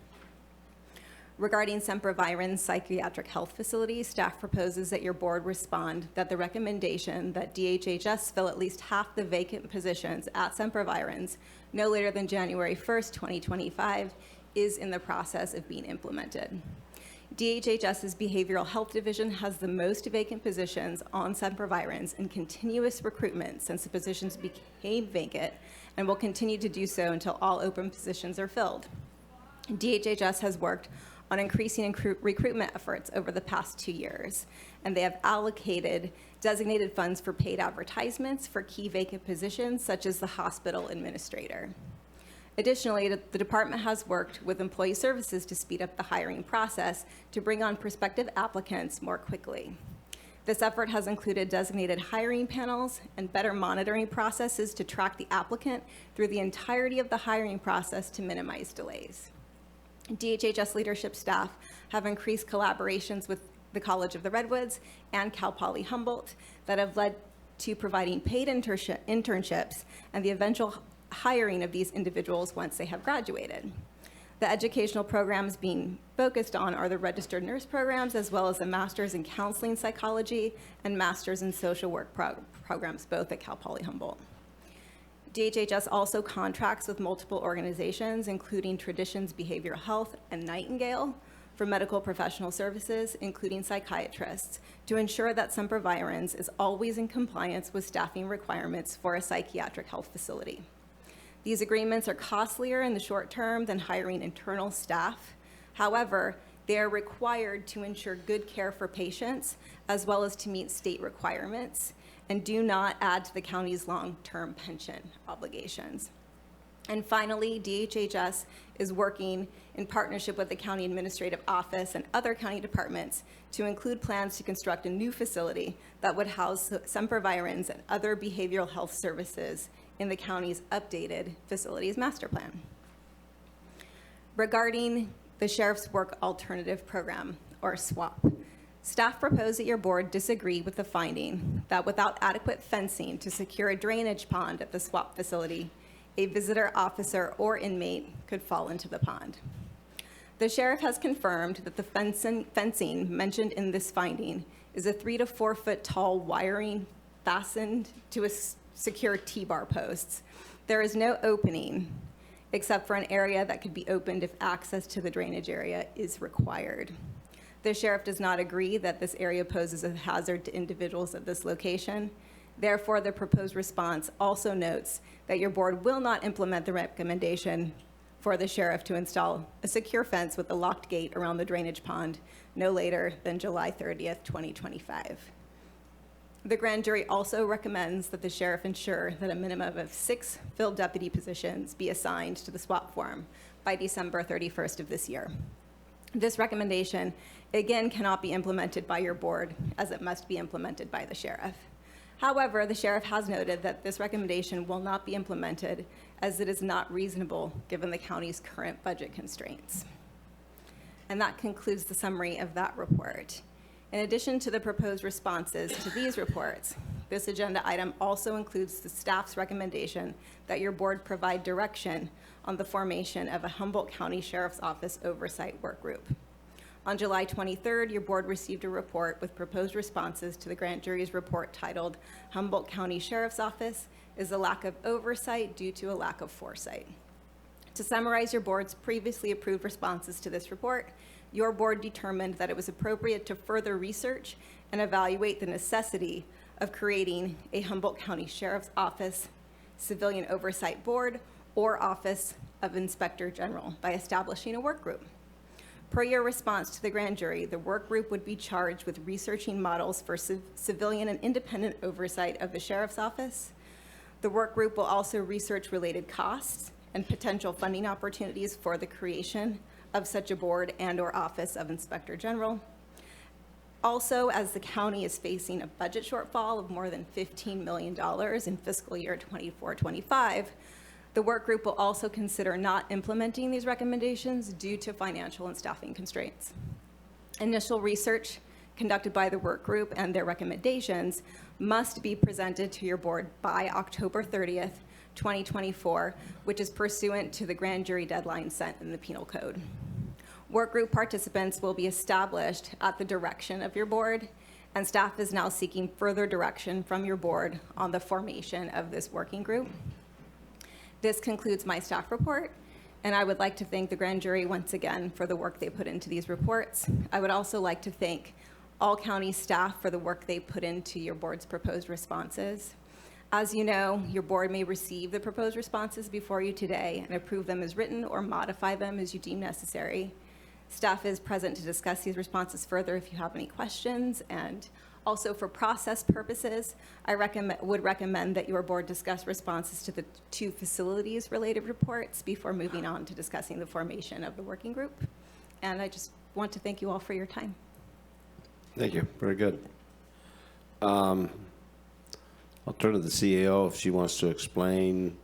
Regarding Semperviron's psychiatric health facility, staff proposes that your board respond that the recommendation that DHHS fill at least half the vacant positions at Semperviron's no later than January 1st, 2025 is in the process of being implemented. DHHS's Behavioral Health Division has the most vacant positions on Semperviron's in continuous recruitment since the positions became vacant and will continue to do so until all open positions are filled. DHHS has worked on increasing recruitment efforts over the past 2 years, and they have allocated designated funds for paid advertisements for key vacant positions, such as the hospital administrator. Additionally, the department has worked with employee services to speed up the hiring process to bring on prospective applicants more quickly. This effort has included designated hiring panels and better monitoring processes to track the applicant through the entirety of the hiring process to minimize delays. DHHS leadership staff have increased collaborations with the College of the Redwoods and Cal Poly Humboldt that have led to providing paid internships and the eventual hiring of these individuals once they have graduated. The educational programs being focused on are the registered nurse programs, as well as the master's in counseling psychology and master's in social work programs, both at Cal Poly Humboldt. DHHS also contracts with multiple organizations, including Traditions Behavioral Health and Nightingale, for medical professional services, including psychiatrists, to ensure that Sempervirens is always in compliance with staffing requirements for a psychiatric health facility. These agreements are costlier in the short term than hiring internal staff. However, they are required to ensure good care for patients as well as to meet state requirements and do not add to the county's long-term pension obligations. And finally, DHHS is working in partnership with the County Administrative Office and other county departments to include plans to construct a new facility that would house Sempervirens and other behavioral health services in the county's updated facilities master plan. Regarding the Sheriff's Work Alternative Program, or SWAP, staff propose that your board disagree with the finding that without adequate fencing to secure a drainage pond at the SWAP facility, a visitor, officer, or inmate could fall into the pond. The sheriff has confirmed that the fencing mentioned in this finding is a 3 to 4 foot tall wiring fastened to a secure T-bar posts. There is no opening except for an area that could be opened if access to the drainage area is required. The sheriff does not agree that this area poses a hazard to individuals at this location. Therefore, the proposed response also notes that your board will not implement the recommendation for the sheriff to install a secure fence with a locked gate around the drainage pond no later than July 30th, 2025. The grand jury also recommends that the sheriff ensure that a minimum of 6 field deputy positions be assigned to the SWAP form by December 31st of this year. This recommendation, again, cannot be implemented by your board as it must be implemented by the sheriff. However, the sheriff has noted that this recommendation will not be implemented as it is not reasonable given the county's current budget constraints. And that concludes the summary of that report. In addition to the proposed responses to these reports, this agenda item also includes the staff's recommendation that your board provide direction on the formation of a Humboldt County Sheriff's Office Oversight Work Group. On July 23rd, your board received a report with proposed responses to the grand jury's report titled Humboldt County Sheriff's Office is a lack of oversight due to a lack of foresight. To summarize your board's previously approved responses to this report, your board determined that it was appropriate to further research and evaluate the necessity of creating a Humboldt County Sheriff's Office Civilian Oversight Board or Office of Inspector General by establishing a work group. Per your response to the grand jury, the work group would be charged with researching models for civilian and independent oversight of the sheriff's office. The work group will also research related costs and potential funding opportunities for the creation of such a board and/or office of Inspector General. Also, as the county is facing a budget shortfall of more than $15 million in fiscal year 24-25, the work group will also consider not implementing these recommendations due to financial and staffing constraints. Initial research conducted by the work group and their recommendations must be presented to your board by October 30th, 2024, which is pursuant to the grand jury deadline set in the penal code. Work group participants will be established at the direction of your board, and staff is now seeking further direction from your board on the formation of this working group. This concludes my staff report, and I would like to thank the grand jury once again for the work they put into these reports. I would also like to thank all county staff for the work they put into your board's proposed responses. As you know, your board may receive the proposed responses before you today and approve them as written or modify them as you deem necessary. Staff is present to discuss these responses further if you have any questions, and also for process purposes, I would recommend that your board discuss responses to the 2 facilities-related reports before moving on to discussing the formation of the working group. And I just want to thank you all for your time. Thank you. Very good. I'll turn to the CAO if she wants to explain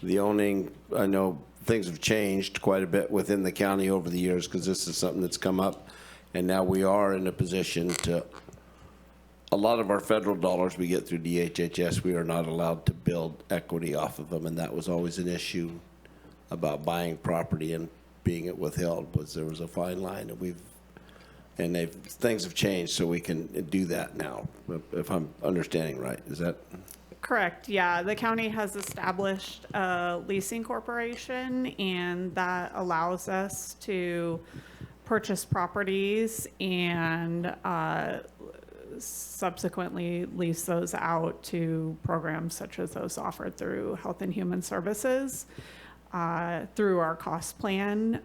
the owning. I know things have changed quite a bit within the county over the years because this is something that's come up, and now we are in a position to, a lot of our federal dollars we get through DHHS, we are not allowed to build equity off of them, and that was always an issue about buying property and being it withheld, was there was a fine line, and things have changed so we can do that now, if I'm understanding right. Is that? Correct, yeah. The county has established a leasing corporation, and that allows us to purchase properties and subsequently lease those out to programs such as those offered through Health and Human Services through our cost plan.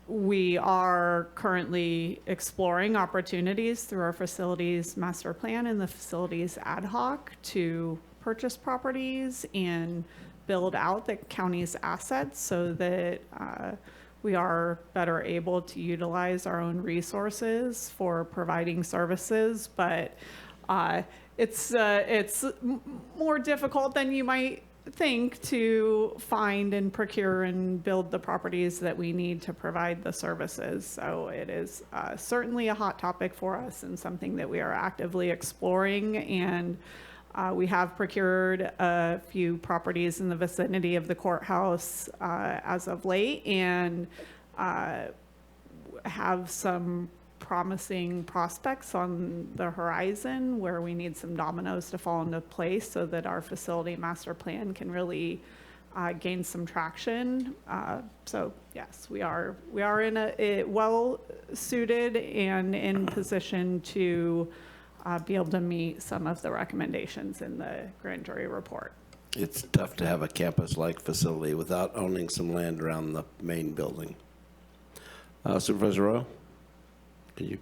We are currently exploring opportunities through our facilities master plan and the facilities ad hoc to purchase properties and build out the county's assets so that we are better able to utilize our own resources for providing services. But it's more difficult than you might think to find and procure and build the properties that we need to provide the services. So it is certainly a hot topic for us and something that we are actively exploring. And we have procured a few properties in the vicinity of the courthouse as of late, and have some promising prospects on the horizon where we need some dominoes to fall into place so that our facility master plan can really gain some traction. So yes, we are in a well suited and in position to be able to meet some of the recommendations in the grand jury report. It's tough to have a campus-like facility without owning some land around the main building. Supervisor Arroyo, can you?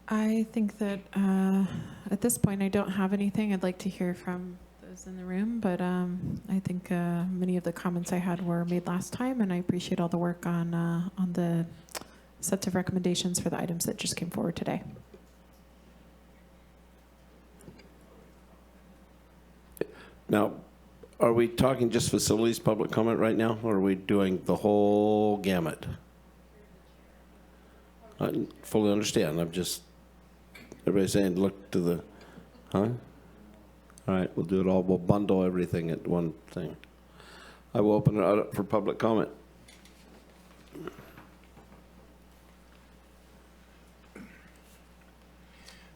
I think that at this point I don't have anything. I'd like to hear from those in the room, but I think many of the comments I had were made last time, and I appreciate all the work on the sets of recommendations for the items that just came forward today. Now, are we talking just facilities public comment right now, or are we doing the whole gamut? I fully understand. I'm just, everybody's saying look to the, huh? All right, we'll do it all. We'll bundle everything at one thing. I will open it up for public comment.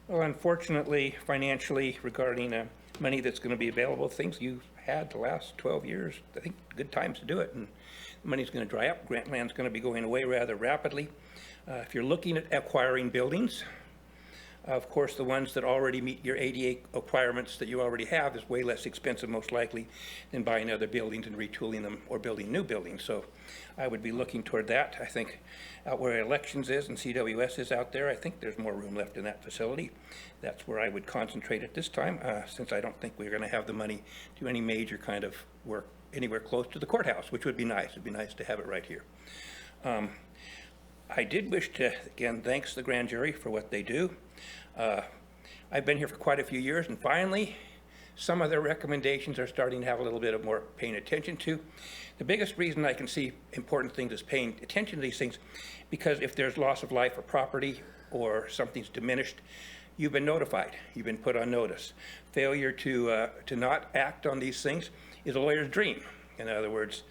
Well, unfortunately, financially, regarding money that's going to be available, things you've had the last 12 years, I think good times to do it, and money's going to dry up. Grant land's going to be going away rather rapidly. If you're looking at acquiring buildings, of course, the ones that already meet your ADA requirements that you already have is way less expensive, most likely, than buying other buildings and retooling them or building new buildings. So I would be looking toward that. I think out where elections is and CWS is out there, I think there's more room left in that facility. That's where I would concentrate at this time, since I don't think we're going to have the money to do any major kind of work anywhere close to the courthouse, which would be nice. It'd be nice to have it right here. I did wish to, again, thanks the grand jury for what they do. I've been here for quite a few years, and finally, some of their recommendations are starting to have a little bit of more paying attention to. The biggest reason I can see important things is paying attention to these things, because if there's loss of life or property or something's diminished, you've been notified, you've been put on notice. Failure to not act on these things is a lawyer's dream. In other words,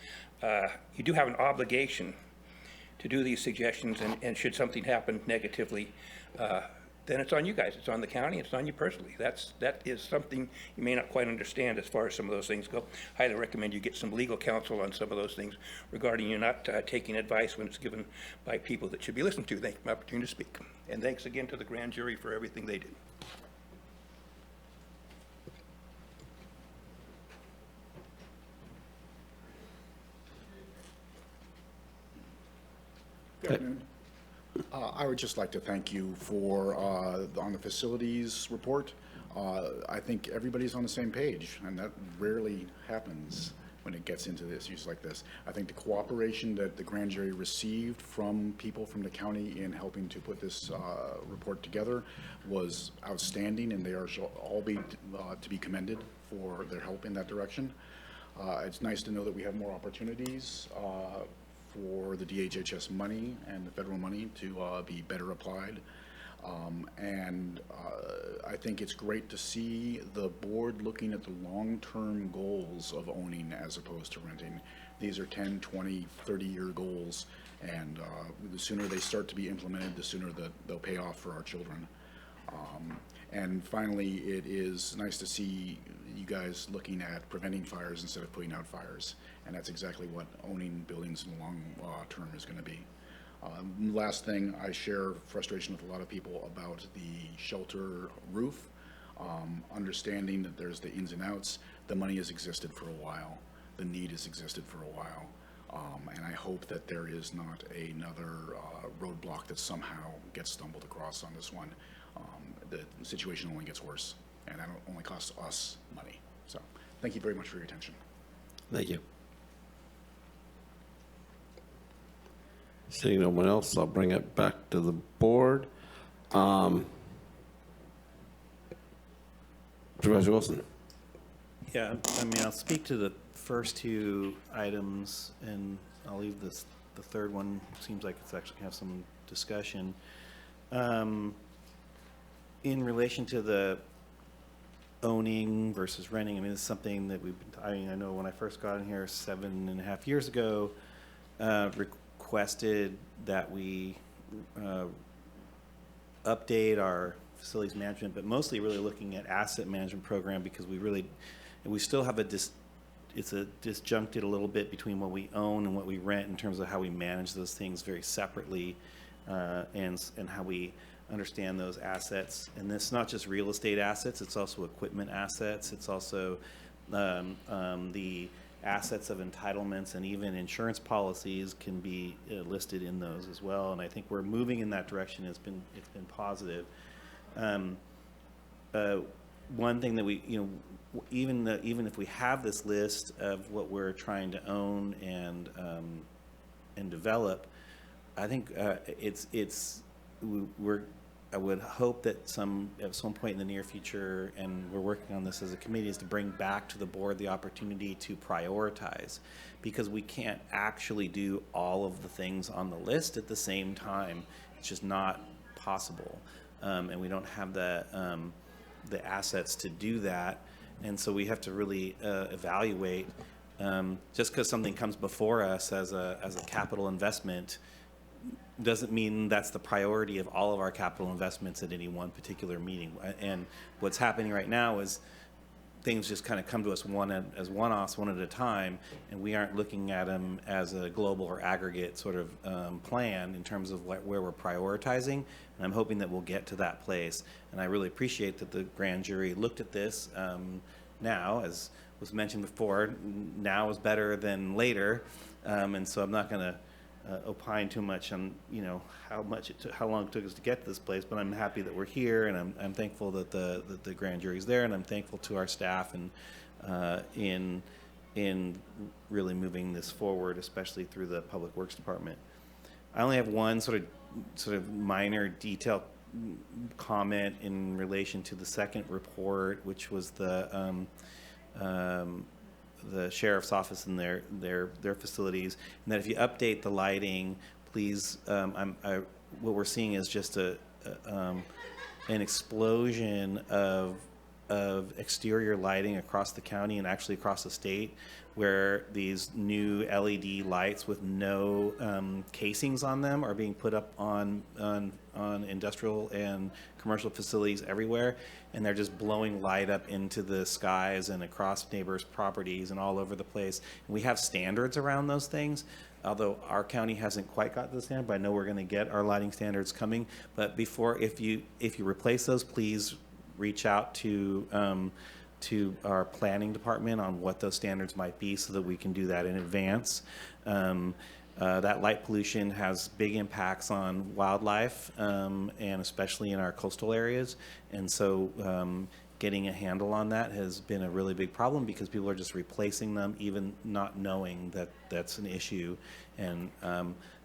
you do have an obligation to do these suggestions, and should something happen negatively, then it's on you guys, it's on the county, it's on you personally. That is something you may not quite understand as far as some of those things go. Highly recommend you get some legal counsel on some of those things regarding you not taking advice when it's given by people that should be listened to. Thank you for the opportunity to speak. And thanks again to the grand jury for everything they do. Good afternoon. I would just like to thank you for, on the facilities report. I think everybody's on the same page, and that rarely happens when it gets into issues like this. I think the cooperation that the grand jury received from people from the county in helping to put this report together was outstanding, and they are all to be commended for their help in that direction. It's nice to know that we have more opportunities for the DHHS money and the federal money to be better applied. I think it's great to see the board looking at the long-term goals of owning as opposed to renting. These are 10, 20, 30-year goals, and the sooner they start to be implemented, the sooner that they'll pay off for our children. And finally, it is nice to see you guys looking at preventing fires instead of putting out fires. And that's exactly what owning buildings in the long term is going to be. Last thing, I share frustration with a lot of people about the shelter roof. Understanding that there's the ins and outs, the money has existed for a while, the need has existed for a while, and I hope that there is not another roadblock that somehow gets stumbled across on this one. The situation only gets worse, and that only costs us money. So, thank you very much for your attention. Thank you. Seeing no one else, I'll bring it back to the board. Supervisor Wilson. Yeah, I mean, I'll speak to the first two items, and I'll leave the third one. Seems like it's actually have some discussion. In relation to the owning versus renting, I mean, it's something that I know when I first got in here 7.5 years ago, requested that we update our facilities management, but mostly really looking at asset management program, because we still have it's a disjuncted a little bit between what we own and what we rent in terms of how we manage those things very separately, and how we understand those assets. And it's not just real estate assets, it's also equipment assets, it's also the assets of entitlements, and even insurance policies can be listed in those as well. And I think we're moving in that direction. It's been positive. One thing that we, even if we have this list of what we're trying to own and develop, I think I would hope that at some point in the near future, and we're working on this as a committee, is to bring back to the board the opportunity to prioritize, because we can't actually do all of the things on the list at the same time. It's just not possible, and we don't have the assets to do that. And so we have to really evaluate. Just because something comes before us as a capital investment doesn't mean that's the priority of all of our capital investments at any one particular meeting. And what's happening right now is things just kind of come to us as one-offs, one at a time, and we aren't looking at them as a global or aggregate sort of plan in terms of where we're prioritizing. And I'm hoping that we'll get to that place. And I really appreciate that the grand jury looked at this now, as was mentioned before. Now is better than later, and so I'm not going to opine too much on how long it took us to get to this place, but I'm happy that we're here, and I'm thankful that the grand jury's there, and I'm thankful to our staff and in really moving this forward, especially through the Public Works Department. I only have one sort of minor detail comment in relation to the second report, which was the sheriff's office and their facilities, and that if you update the lighting, please. What we're seeing is just an explosion of exterior lighting across the county and actually across the state, where these new LED lights with no casings on them are being put up on industrial and commercial facilities everywhere, and they're just blowing light up into the skies and across neighbors' properties and all over the place. And we have standards around those things, although our county hasn't quite got to the standard, but I know we're going to get our lighting standards coming. But if you replace those, please reach out to our planning department on what those standards might be, so that we can do that in advance. That light pollution has big impacts on wildlife, and especially in our coastal areas. And so getting a handle on that has been a really big problem, because people are just replacing them, even not knowing that that's an issue. And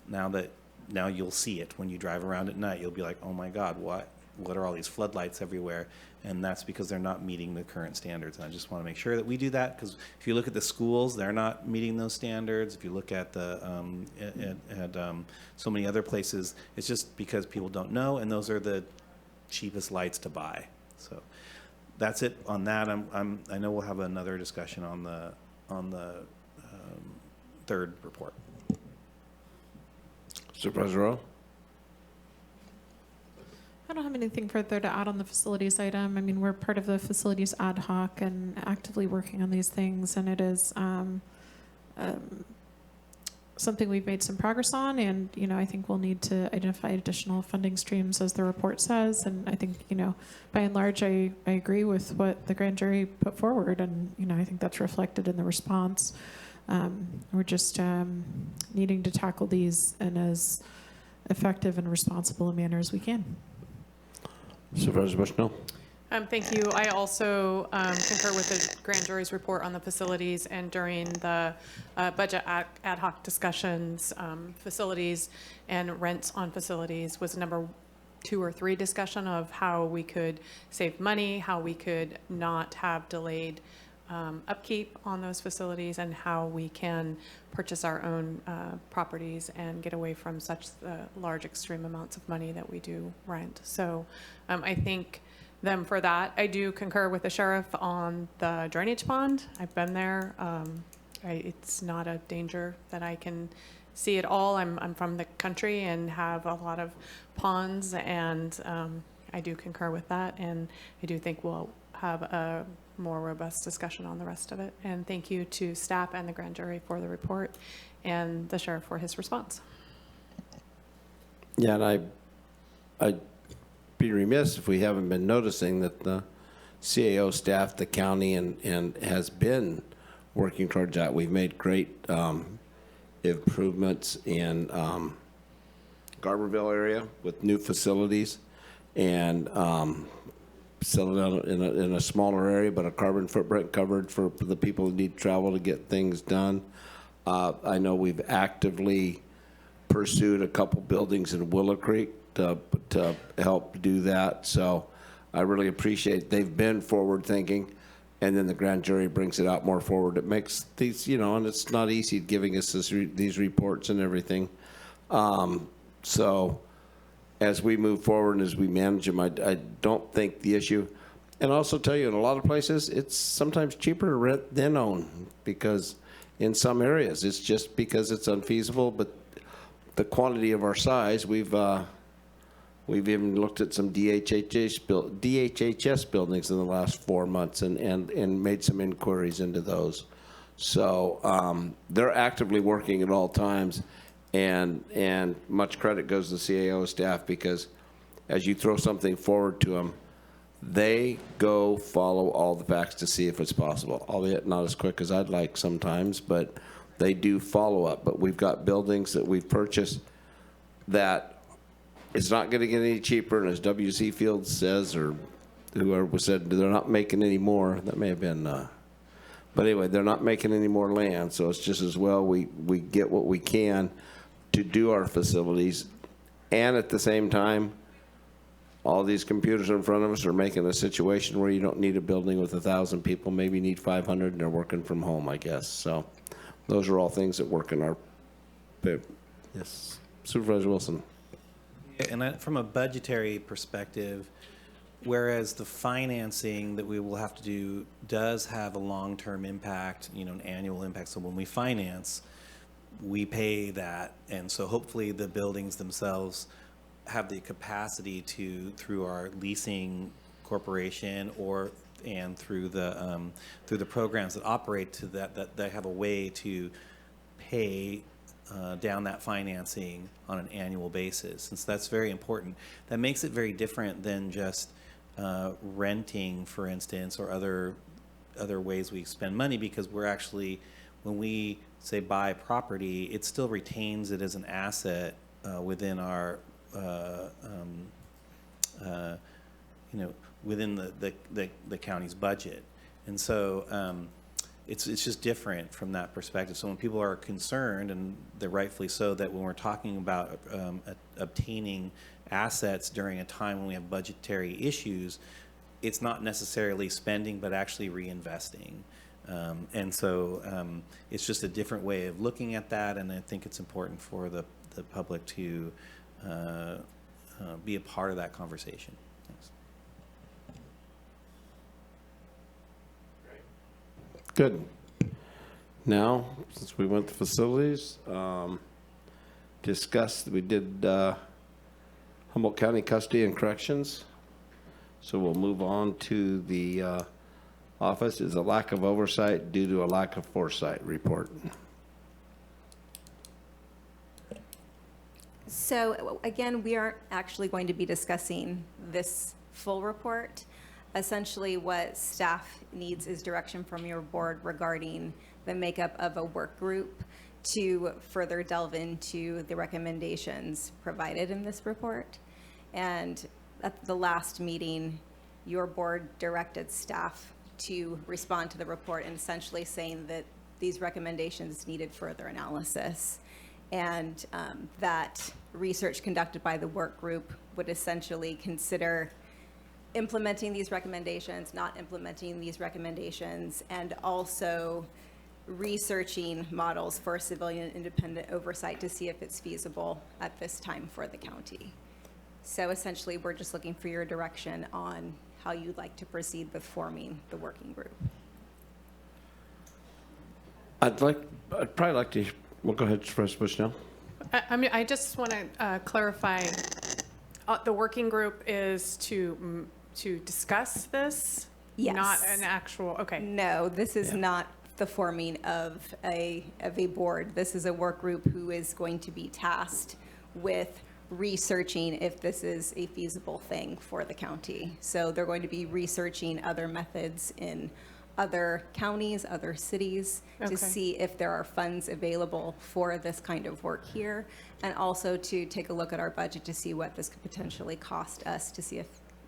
now you'll see it when you drive around at night. You'll be like, oh my God, what are all these floodlights everywhere? And that's because they're not meeting the current standards. And I just want to make sure that we do that, because if you look at the schools, they're not meeting those standards. If you look at so many other places, it's just because people don't know, and those are the cheapest lights to buy. So that's it on that. I know we'll have another discussion on the third report. Supervisor Rowe? I don't have anything further to add on the facilities item. I mean, we're part of the facilities ad hoc and actively working on these things, and it is something we've made some progress on, and, you know, I think we'll need to identify additional funding streams as the report says, and I think, you know, by and large, I agree with what the grand jury put forward, and, you know, I think that's reflected in the response. We're just needing to tackle these in as effective and responsible a manner as we can. Supervisor Bushnell. Thank you. I also concur with the grand jury's report on the facilities, and during the budget ad hoc discussions, facilities and rents on facilities was number 2 or 3 discussion of how we could save money, how we could not have delayed upkeep on those facilities, and how we can purchase our own properties and get away from such large extreme amounts of money that we do rent. So I think them for that. I do concur with the sheriff on the drainage pond. I've been there. It's not a danger that I can see at all. I'm from the country and have a lot of ponds, and I do concur with that, and I do think we'll have a more robust discussion on the rest of it. And thank you to staff and the grand jury for the report, and the sheriff for his response. Yeah, and I'd be remiss if we haven't been noticing that the CAO staff, the county, and has been working towards that. We've made great improvements in Garberville area with new facilities, and settled down in a smaller area, but a carbon footprint covered for the people who need travel to get things done. I know we've actively pursued a couple buildings in Willow Creek to help do that. So I really appreciate they've been forward thinking, and then the grand jury brings it out more forward. It makes these, you know, and it's not easy giving us these reports and everything. So as we move forward and as we manage them, I don't think the issue, and also tell you in a lot of places, it's sometimes cheaper to rent than own, because in some areas it's just because it's unfeasible. But the quantity of our size, we've even looked at some DHHS buildings in the last 4 months and made some inquiries into those. So they're actively working at all times, and much credit goes to the CAO staff, because as you throw something forward to them, they go follow all the facts to see if it's possible, albeit not as quick as I'd like sometimes, but they do follow up. But we've got buildings that we've purchased that it's not going to get any cheaper, and as W.C. Fields says, or whoever said, they're not making any more. That may have been, but anyway, they're not making any more land, so it's just as well we get what we can to do our facilities, and at the same time, all these computers in front of us are making a situation where you don't need a building with 1,000 people, maybe you need 500, and they're working from home, I guess. So those are all things that work in our, yes. Supervisor Wilson. And from a budgetary perspective, whereas the financing that we will have to do does have a long-term impact, you know, an annual impact. So when we finance, we pay that. And so hopefully the buildings themselves have the capacity to, through our leasing corporation and through the programs that operate to that they have a way to pay down that financing on an annual basis. And so that's very important. That makes it very different than just renting, for instance, or other ways we spend money, because we're actually, when we say buy property, it still retains it as an asset within our you know, within the county's budget. And so it's just different from that perspective. So when people are concerned, and they're rightfully so, that when we're talking about obtaining assets during a time when we have budgetary issues, it's not necessarily spending, but actually reinvesting. And so it's just a different way of looking at that, and I think it's important for the public to be a part of that conversation. Thanks. Good. Now, since we went to facilities, we did Humboldt County Custody and Corrections. So we'll move on to the office is a lack of oversight due to a lack of foresight report. So again, we aren't actually going to be discussing this full report. Essentially, what staff needs is direction from your board regarding the makeup of a work group to further delve into the recommendations provided in this report. And at the last meeting, your board directed staff to respond to the report and essentially saying that these recommendations needed further analysis, and that research conducted by the work group would essentially consider implementing these recommendations, not implementing these recommendations, and also researching models for civilian independent oversight to see if it's feasible at this time for the county. So essentially, we're just looking for your direction on how you'd like to proceed with forming the working group. I'd probably like to, well, go ahead, Professor Bushnell. I just want to clarify, the working group is to discuss this? Yes. Not an actual, okay. No, this is not the forming of a board. This is a work group who is going to be tasked with researching if this is a feasible thing for the county. So they're going to be researching other methods in other counties, other cities, to see if there are funds available for this kind of work here, and also to take a look at our budget to see what this could potentially cost us, to see if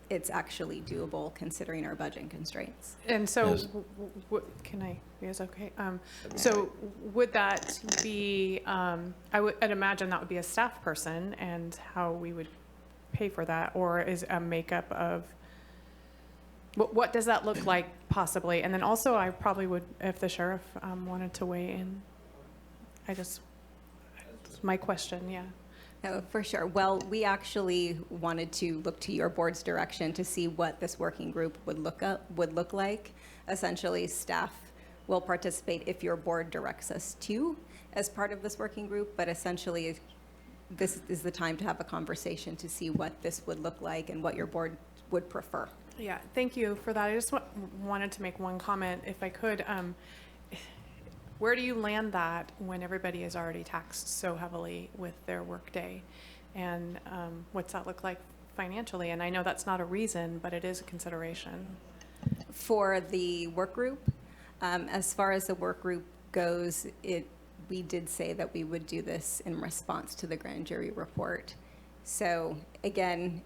it's actually doable considering our budget constraints. And so, can I, is okay? So would that be, I'd imagine that would be a staff person, and how we would pay for that, or is a makeup of, what does that look like possibly? And then also, I probably would, if the sheriff wanted to weigh in, it's my question, yeah. Oh, for sure. Well, we actually wanted to look to your board's direction to see what this working group would look like. Essentially, staff will participate if your board directs us to as part of this working group, but essentially this is the time to have a conversation to see what this would look like and what your board would prefer. Yeah, thank you for that. I just wanted to make one comment, if I could. Where do you land that when everybody is already taxed so heavily with their workday? And what's that look like financially? And I know that's not a reason, but it is a consideration. For the work group, as far as the work group goes, we did say that we would do this in response to the grand jury report. So again,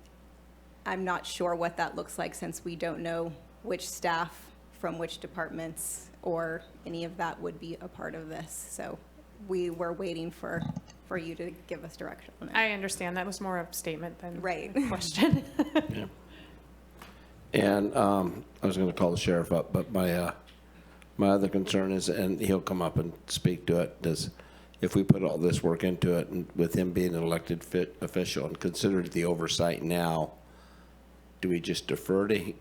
I'm not sure what that looks like, since we don't know which staff from which departments or any of that would be a part of this. So we were waiting for you to give us direction on it. I understand. That was more a statement than right. a question. Yeah. And I was going to call the sheriff up, but my other concern is, and he'll come up and speak to it, if we put all this work into it, and with him being an elected official and considered the oversight now, do we just defer to,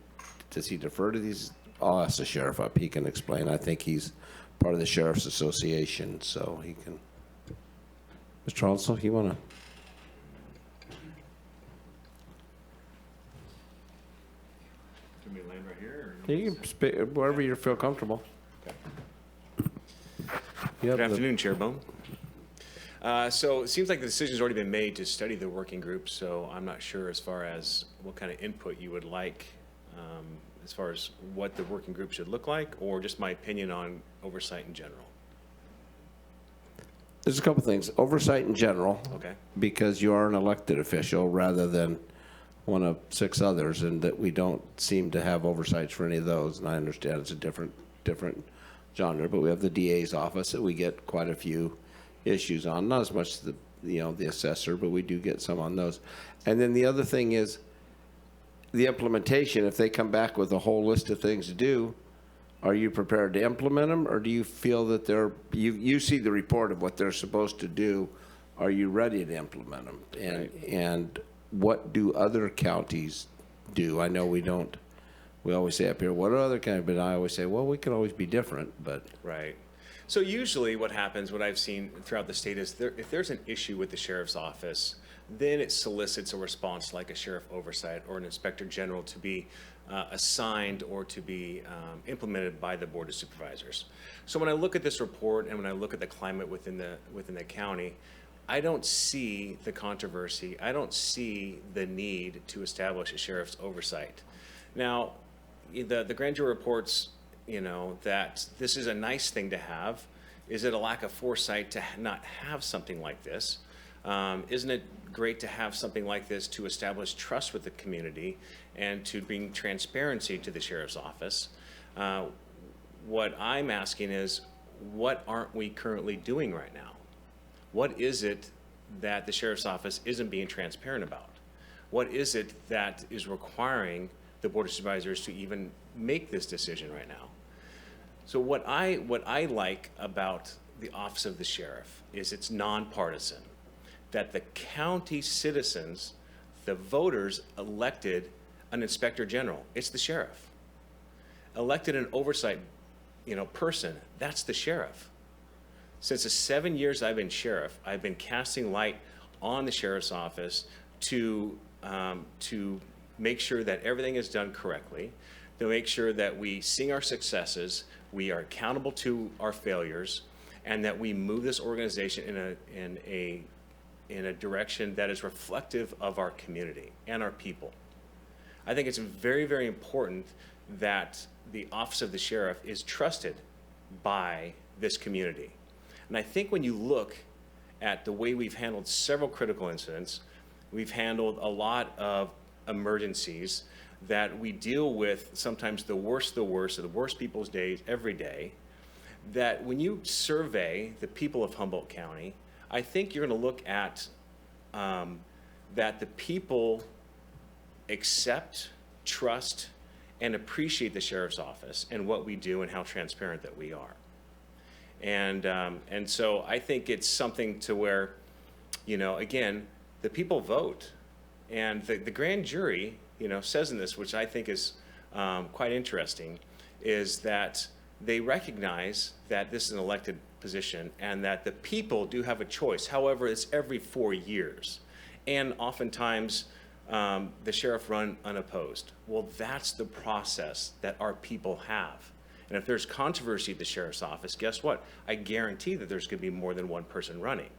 does he defer to these? I'll ask the sheriff up. He can explain. I think he's part of the Sheriff's Association, so he can. Mr. Charles, you want to? Can we land right here? You can speak wherever you feel comfortable. Good afternoon, Chair Bohn. So it seems like the decision's already been made to study the working group, so I'm not sure as far as what kind of input you would like as far as what the working group should look like, or just my opinion on oversight in general. There's a couple things. Oversight in general. Okay. Because you are an elected official rather than one of 6 others, and that we don't seem to have oversights for any of those. And I understand it's a different genre, but we have the DA's office that we get quite a few issues on. Not as much as the assessor, but we do get some on those. And then the other thing is the implementation. If they come back with a whole list of things to do, are you prepared to implement them, or do you feel that you see the report of what they're supposed to do? Are you ready to implement them? And what do other counties do? I know we always say up here, what are other counties? But I always say, well, we can always be different, but. Right. So usually what happens, what I've seen throughout the state is if there's an issue with the sheriff's office, then it solicits a response like a sheriff oversight or an inspector general to be assigned or to be implemented by the Board of Supervisors. So when I look at this report and when I look at the climate within the county, I don't see the controversy. I don't see the need to establish a sheriff's oversight. Now, the grand jury reports, that this is a nice thing to have. Is it a lack of foresight to not have something like this? Isn't it great to have something like this to establish trust with the community and to bring transparency to the sheriff's office? What I'm asking is, what aren't we currently doing right now? What is it that the sheriff's office isn't being transparent about? What is it that is requiring the Board of Supervisors to even make this decision right now? So what I like about the Office of the Sheriff is it's nonpartisan, that the county citizens, the voters, elected an inspector general. It's the sheriff. Elected an oversight, person. That's the sheriff. Since the 7 years I've been sheriff, I've been casting light on the sheriff's office to make sure that everything is done correctly, to make sure that we sing our successes, we are accountable to our failures, and that we move this organization in a direction that is reflective of our community and our people. I think it's very, very important that the Office of the Sheriff is trusted by this community. And I think when you look at the way we've handled several critical incidents, we've handled a lot of emergencies that we deal with sometimes the worst of the worst people's days every day, that when you survey the people of Humboldt County, I think you're going to look at that the people accept, trust, and appreciate the sheriff's office and what we do and how transparent that we are. And so I think it's something to where, again, the people vote, and the grand jury, says in this, which I think is quite interesting, is that they recognize that this is an elected position and that the people do have a choice. However, it's every 4 years. And oftentimes, the sheriff run unopposed. Well, that's the process that our people have. And if there's controversy at the sheriff's office, guess what? I guarantee that there's going to be more than one person running.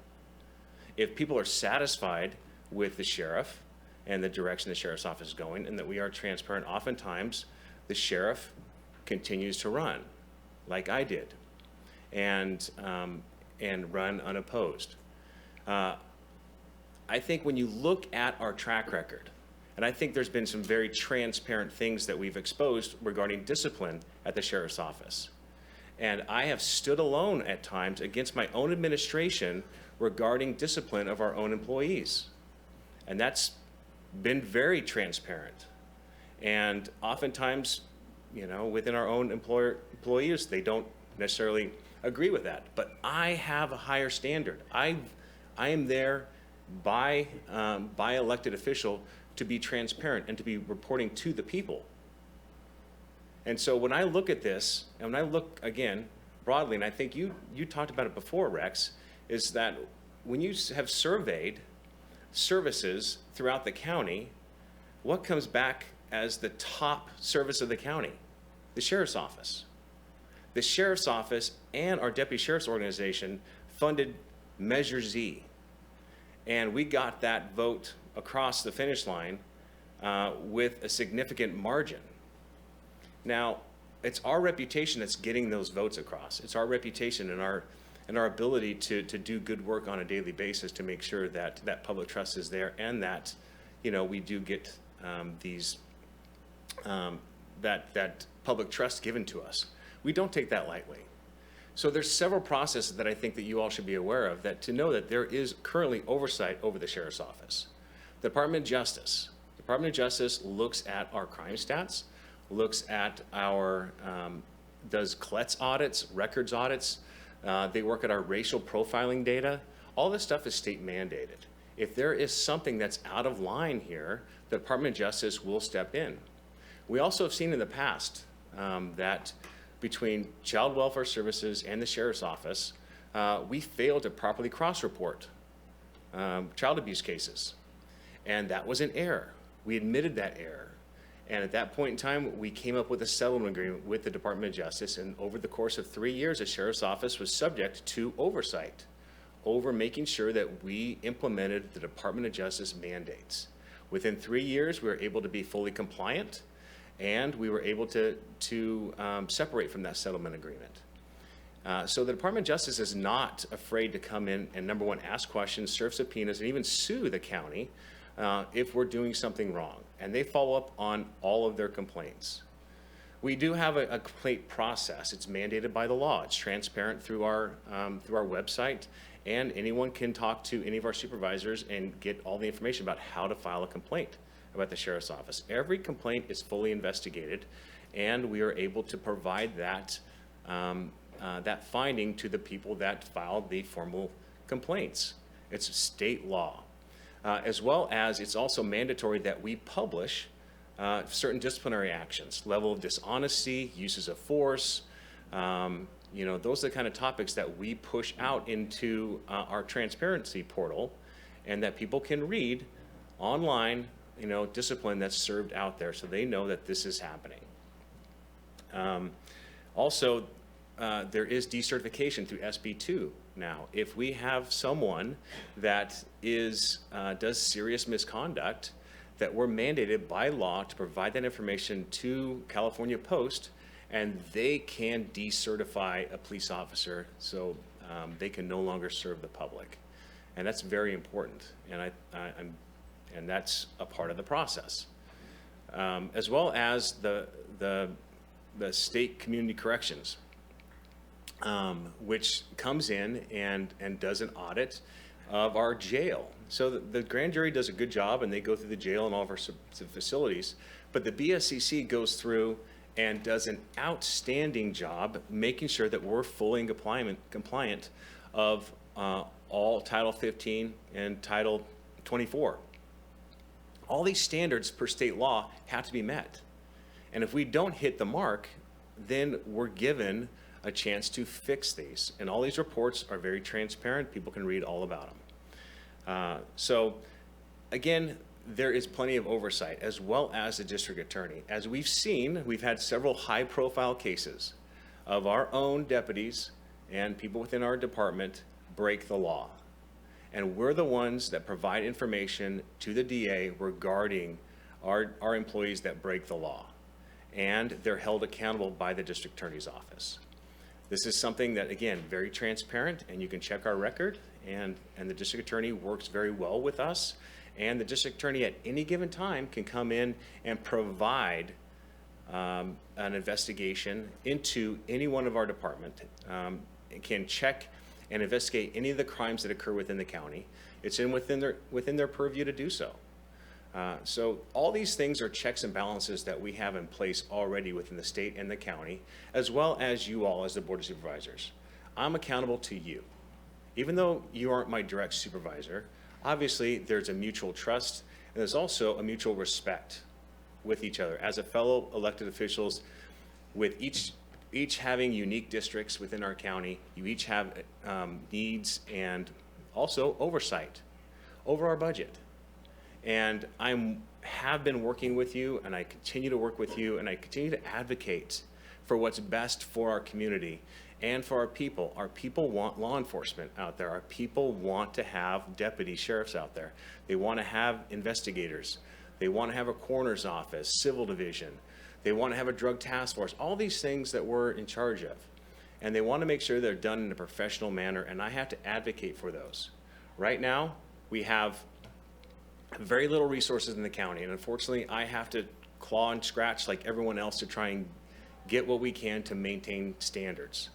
If people are satisfied with the sheriff and the direction the sheriff's office is going and that we are transparent, oftentimes the sheriff continues to run like I did and run unopposed. I think when you look at our track record, and I think there's been some very transparent things that we've exposed regarding discipline at the sheriff's office. And I have stood alone at times against my own administration regarding discipline of our own employees. And that's been very transparent. And oftentimes, within our own employees, they don't necessarily agree with that. But I have a higher standard. I am there by elected official to be transparent and to be reporting to the people. And so when I look at this, and when I look again broadly, and I think you talked about it before, Rex, is that when you have surveyed services throughout the county, what comes back as the top service of the county? The sheriff's office. The sheriff's office and our deputy sheriff's organization funded Measure Z. And we got that vote across the finish line with a significant margin. Now, it's our reputation that's getting those votes across. It's our reputation and our ability to do good work on a daily basis to make sure that that public trust is there and that, we do get that public trust given to us. We don't take that lightly. So there's several processes that I think that you all should be aware of, that to know that there is currently oversight over the sheriff's office. The Department of Justice looks at our crime stats, looks at our, does CLETS audits, records audits. They work at our racial profiling data. All this stuff is state mandated. If there is something that's out of line here, the Department of Justice will step in. We also have seen in the past that between Child Welfare Services and the Sheriff's Office, we failed to properly cross-report child abuse cases. And that was an error. We admitted that error. And at that point in time, we came up with a settlement agreement with the Department of Justice. And over the course of 3 years, the Sheriff's Office was subject to oversight over making sure that we implemented the Department of Justice mandates. Within 3 years, we were able to be fully compliant, and we were able to separate from that settlement agreement. So the Department of Justice is not afraid to come in and, number one, ask questions, serve subpoenas, and even sue the county if we're doing something wrong. And they follow up on all of their complaints. We do have a complaint process. It's mandated by the law. It's transparent through our website, and anyone can talk to any of our supervisors and get all the information about how to file a complaint about the Sheriff's Office. Every complaint is fully investigated, and we are able to provide that that finding to the people that filed the formal complaints. It's state law. As well as it's also mandatory that we publish certain disciplinary actions, level of dishonesty, uses of force. Those are the kind of topics that we push out into our transparency portal, and that people can read online, discipline that's served out there, so they know that this is happening. Also, there is decertification through SB 2 now. If we have someone that does serious misconduct, that we're mandated by law to provide that information to California Post, and they can decertify a police officer so they can no longer serve the public. And that's very important, and that's a part of the process. As well as the state community corrections, which comes in and does an audit of our jail. So the grand jury does a good job, and they go through the jail and all of our facilities, but the BSCC goes through and does an outstanding job making sure that we're fully compliant of all Title 15 and Title 24. All these standards per state law have to be met. And if we don't hit the mark, then we're given a chance to fix these. And all these reports are very transparent. People can read all about them. So again, there is plenty of oversight, as well as the district attorney. As we've seen, we've had several high-profile cases of our own deputies and people within our department break the law. And we're the ones that provide information to the DA regarding our employees that break the law. And they're held accountable by the district attorney's office. This is something that, again, very transparent, and you can check our record, and the district attorney works very well with us. And the district attorney at any given time can come in and provide an investigation into any one of our department. It can check and investigate any of the crimes that occur within the county. It's within their purview to do so. So all these things are checks and balances that we have in place already within the state and the county, as well as you all as the Board of Supervisors. I'm accountable to you. Even though you aren't my direct supervisor, obviously there's a mutual trust, and there's also a mutual respect with each other. As a fellow elected officials, with each having unique districts within our county, you each have needs and also oversight over our budget. And I have been working with you, and I continue to work with you, and I continue to advocate for what's best for our community and for our people. Our people want law enforcement out there. Our people want to have deputy sheriffs out there. They want to have investigators. They want to have a coroner's office, civil division. They want to have a drug task force, all these things that we're in charge of. And they want to make sure they're done in a professional manner, and I have to advocate for those. Right now, we have very little resources in the county, and unfortunately, I have to claw and scratch like everyone else to try and get what we can to maintain standards.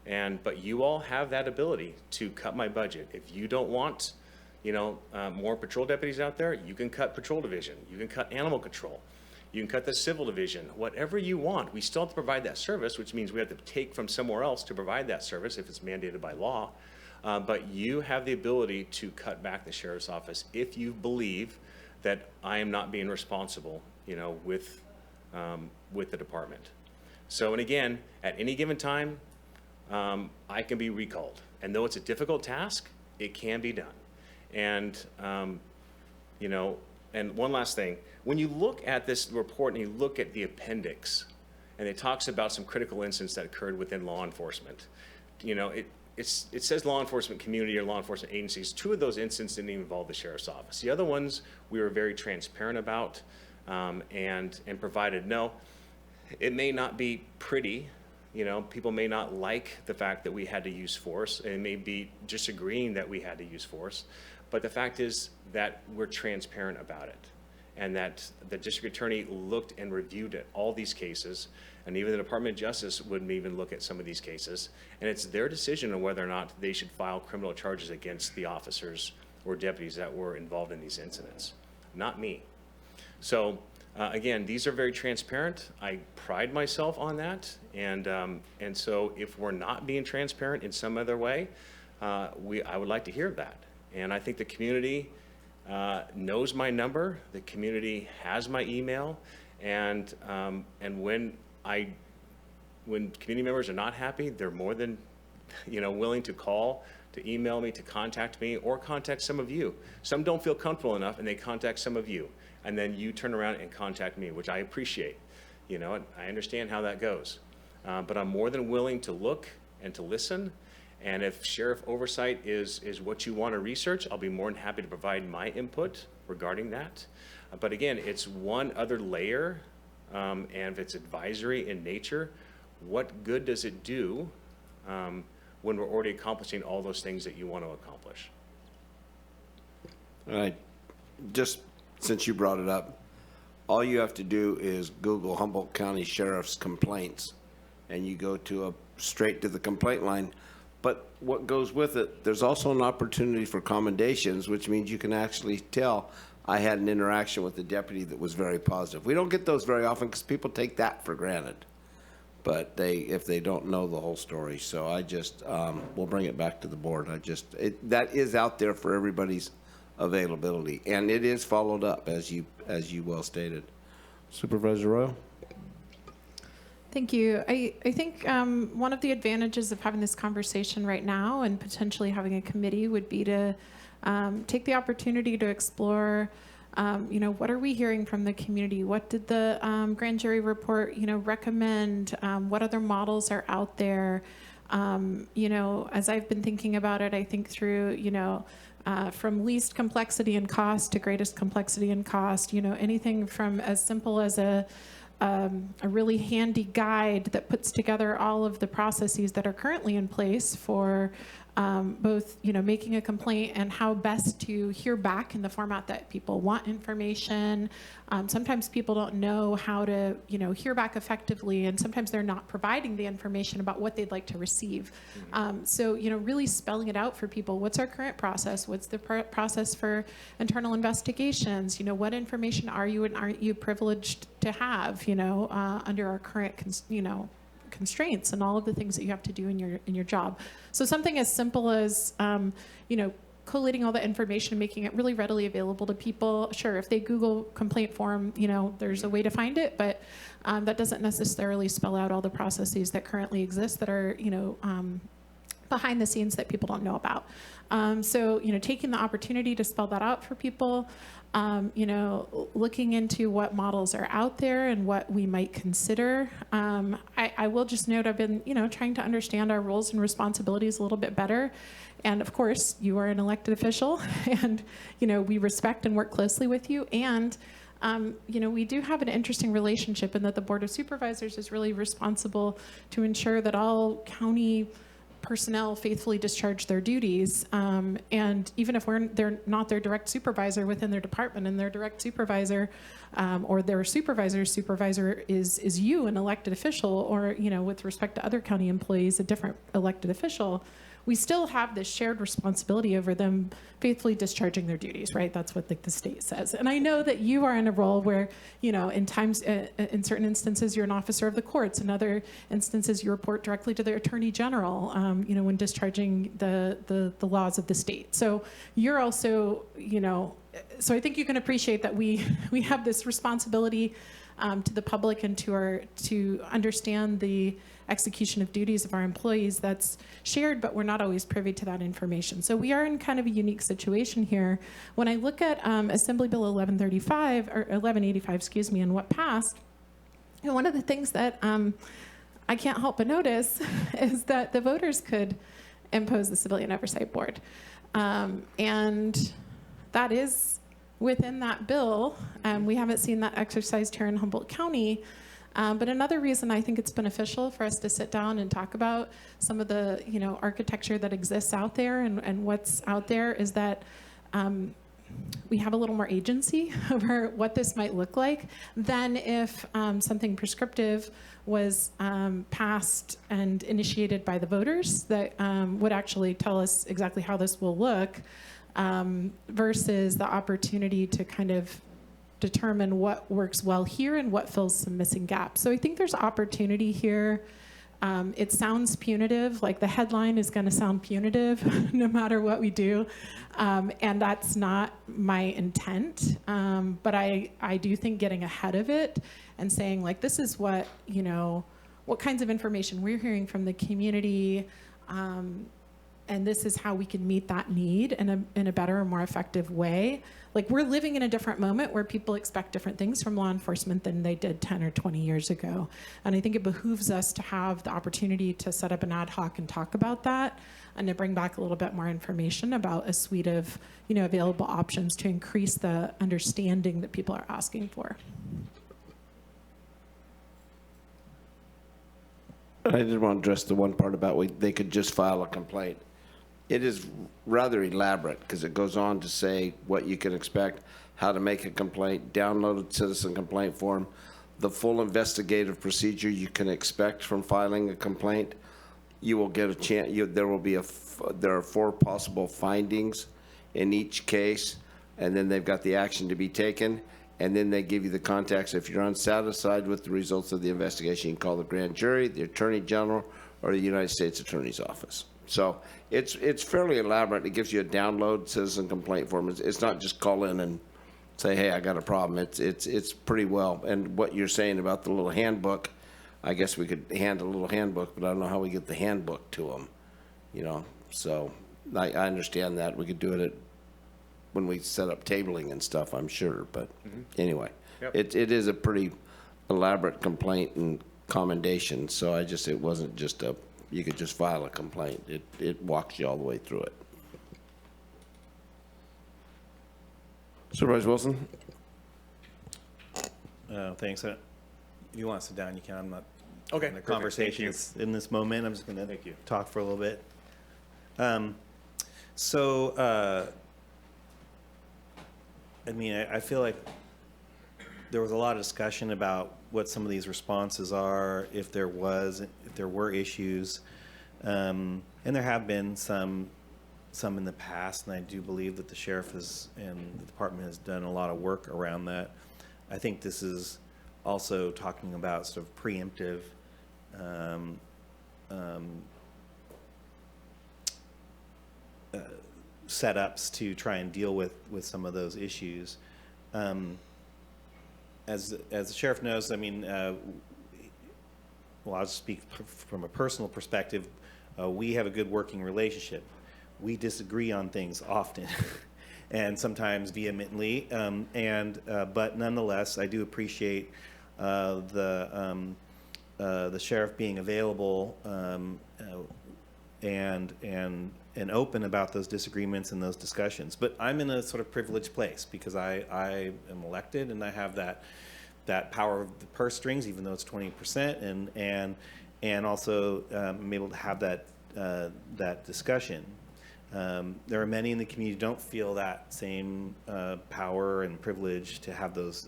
But you all have that ability to cut my budget. If you don't want, more patrol deputies out there, you can cut patrol division. You can cut animal control. You can cut the civil division. Whatever you want. We still have to provide that service, which means we have to take from somewhere else to provide that service if it's mandated by law. But you have the ability to cut back the sheriff's office if you believe that I am not being responsible, with the department. So, and again, at any given time, I can be recalled. And though it's a difficult task, it can be done. And you know. And one last thing, when you look at this report and you look at the appendix, and it talks about some critical incidents that occurred within law enforcement, you know, it says law enforcement community or law enforcement agencies. 2 of those incidents didn't even involve the sheriff's office. The other ones we were very transparent about, and provided. No, it may not be pretty. You know, people may not like the fact that we had to use force, and may be disagreeing that we had to use force. But the fact is that we're transparent about it, and that the district attorney looked and reviewed at all these cases, and even the Department of Justice wouldn't even look at some of these cases. And it's their decision on whether or not they should file criminal charges against the officers or deputies that were involved in these incidents, not me. So again, these are very transparent. I pride myself on that. And so if we're not being transparent in some other way, I would like to hear that. And I think the community knows my number. The community has my email. And when community members are not happy, they're more than, you know, willing to call, to email me, to contact me, or contact some of you. Some don't feel comfortable enough, and they contact some of you. And then you turn around and contact me, which I appreciate. You know, I understand how that goes. But I'm more than willing to look and to listen. And if sheriff oversight is what you want to research, I'll be more than happy to provide my input regarding that. But again, it's one other layer, and if it's advisory in nature, what good does it do when we're already accomplishing all those things that you want to accomplish? All right, just since you brought it up, all you have to do is Google Humboldt County Sheriff's complaints, and you go to straight to the complaint line. But what goes with it, there's also an opportunity for commendations, which means you can actually tell, I had an interaction with the deputy that was very positive. We don't get those very often because people take that for granted, but if they don't know the whole story. So I just, we'll bring it back to the board. That is out there for everybody's availability, and it is followed up, as you well stated. Supervisor Arroyo? Thank you. I think one of the advantages of having this conversation right now and potentially having a committee would be to take the opportunity to explore, you know, what are we hearing from the community? What did the grand jury report, you know, recommend? What other models are out there? You know, as I've been thinking about it, I think through, you know, from least complexity and cost to greatest complexity and cost, you know, anything from as simple as a really handy guide that puts together all of the processes that are currently in place for both, you know, making a complaint and how best to hear back in the format that people want information. Sometimes people don't know how to, you know, hear back effectively, and sometimes they're not providing the information about what they'd like to receive. So, you know, really spelling it out for people. What's our current process? What's the process for internal investigations? You know, what information are you and aren't you privileged to have, you know, under our current, constraints and all of the things that you have to do in your job. So something as simple as, you know, collating all the information and making it really readily available to people. Sure, if they Google complaint form, you know, there's a way to find it, but that doesn't necessarily spell out all the processes that currently exist that are, you know, behind the scenes that people don't know about. So, you know, taking the opportunity to spell that out for people, you know, looking into what models are out there and what we might consider. I will just note I've been, you know, trying to understand our roles and responsibilities a little bit better. And of course, you are an elected official and, you know, we respect and work closely with you. And, you know, we do have an interesting relationship in that the Board of Supervisors is really responsible to ensure that all county personnel faithfully discharge their duties, and even if they're not their direct supervisor within their department, and their direct supervisor or their supervisor's supervisor is you, an elected official, or, you know, with respect to other county employees, a different elected official, we still have this shared responsibility over them faithfully discharging their duties, right? That's what the state says. And I know that you are in a role where, you know, in certain instances, you're an officer of the courts. In other instances, you report directly to the Attorney General, you know, when discharging the laws of the state. So you're also, you know, so I think you can appreciate that we have this responsibility to the public and to understand the execution of duties of our employees that's shared, but we're not always privy to that information. So we are in kind of a unique situation here. When I look at Assembly Bill 1135, or 1185, excuse me, and what passed, and one of the things that I can't help but notice is that the voters could impose the Civilian Oversight Board. And that is within that bill. We haven't seen that exercised here in Humboldt County. But another reason I think it's beneficial for us to sit down and talk about some of the architecture that exists out there and what's out there is that we have a little more agency over what this might look like than if something prescriptive was passed and initiated by the voters that would actually tell us exactly how this will look versus the opportunity to kind of determine what works well here and what fills some missing gaps. So I think there's opportunity here. It sounds punitive, like the headline is going to sound punitive no matter what we do. And that's not my intent. But I do think getting ahead of it and saying, like, this is what, what kinds of information we're hearing from the community, and this is how we can meet that need in a better and more effective way. Like, we're living in a different moment where people expect different things from law enforcement than they did 10 or 20 years ago. And I think it behooves us to have the opportunity to set up an ad hoc and talk about that and to bring back a little bit more information about a suite of, available options to increase the understanding that people are asking for. I did want to address the one part about they could just file a complaint. It is rather elaborate because it goes on to say what you can expect, how to make a complaint, download a citizen complaint form, the full investigative procedure you can expect from filing a complaint. You will get a chance. There are 4 possible findings in each case, and then they've got the action to be taken, and then they give you the contacts. If you're unsatisfied with the results of the investigation, you can call the grand jury, the attorney general, or the United States Attorney's Office. So it's fairly elaborate. It gives you a download citizen complaint form. It's not just call in and say, hey, I got a problem. It's pretty well. And what you're saying about the little handbook, I guess we could hand a little handbook, but I don't know how we get the handbook to them, So I understand that. We could do it when we set up tabling and stuff, I'm sure. But anyway, Yep. it is a pretty elaborate complaint and commendation. So it wasn't just you could just file a complaint. It walks you all the way through it. Supervisor Wilson? Thanks. If you want to sit down, you can. I'm not. Okay, in the perfect. conversation Thank is in this moment. I'm just going Thank you. to talk for a little bit. I feel like there was a lot of discussion about what some of these responses are, if there were issues, and there have been some in the past, and I do believe that the sheriff and the department has done a lot of work around that. I think this is also talking about sort of preemptive setups to try and deal with some of those issues. As the sheriff knows, I'll just speak from a personal perspective. We have a good working relationship. We disagree on things often, and sometimes vehemently. But nonetheless, I do appreciate the sheriff being available and open about those disagreements and those discussions. But I'm in a sort of privileged place because I am elected and I have that power of the purse strings, even though it's 20%, and also I'm able to have that discussion. There are many in the community who don't feel that same power and privilege to have those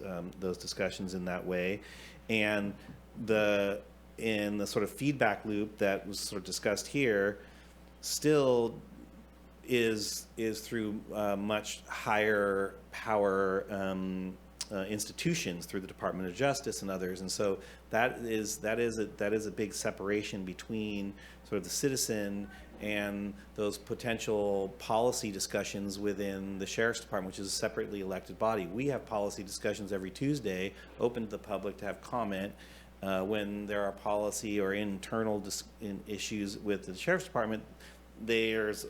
discussions in that way, and in the sort of feedback loop that was sort of discussed here, still is through much higher power institutions, through the Department of Justice and others, and so that is a big separation between sort of the citizen and those potential policy discussions within the Sheriff's Department, which is a separately elected body. We have policy discussions every Tuesday, open to the public to have comment. When there are policy or internal issues with the Sheriff's Department, there's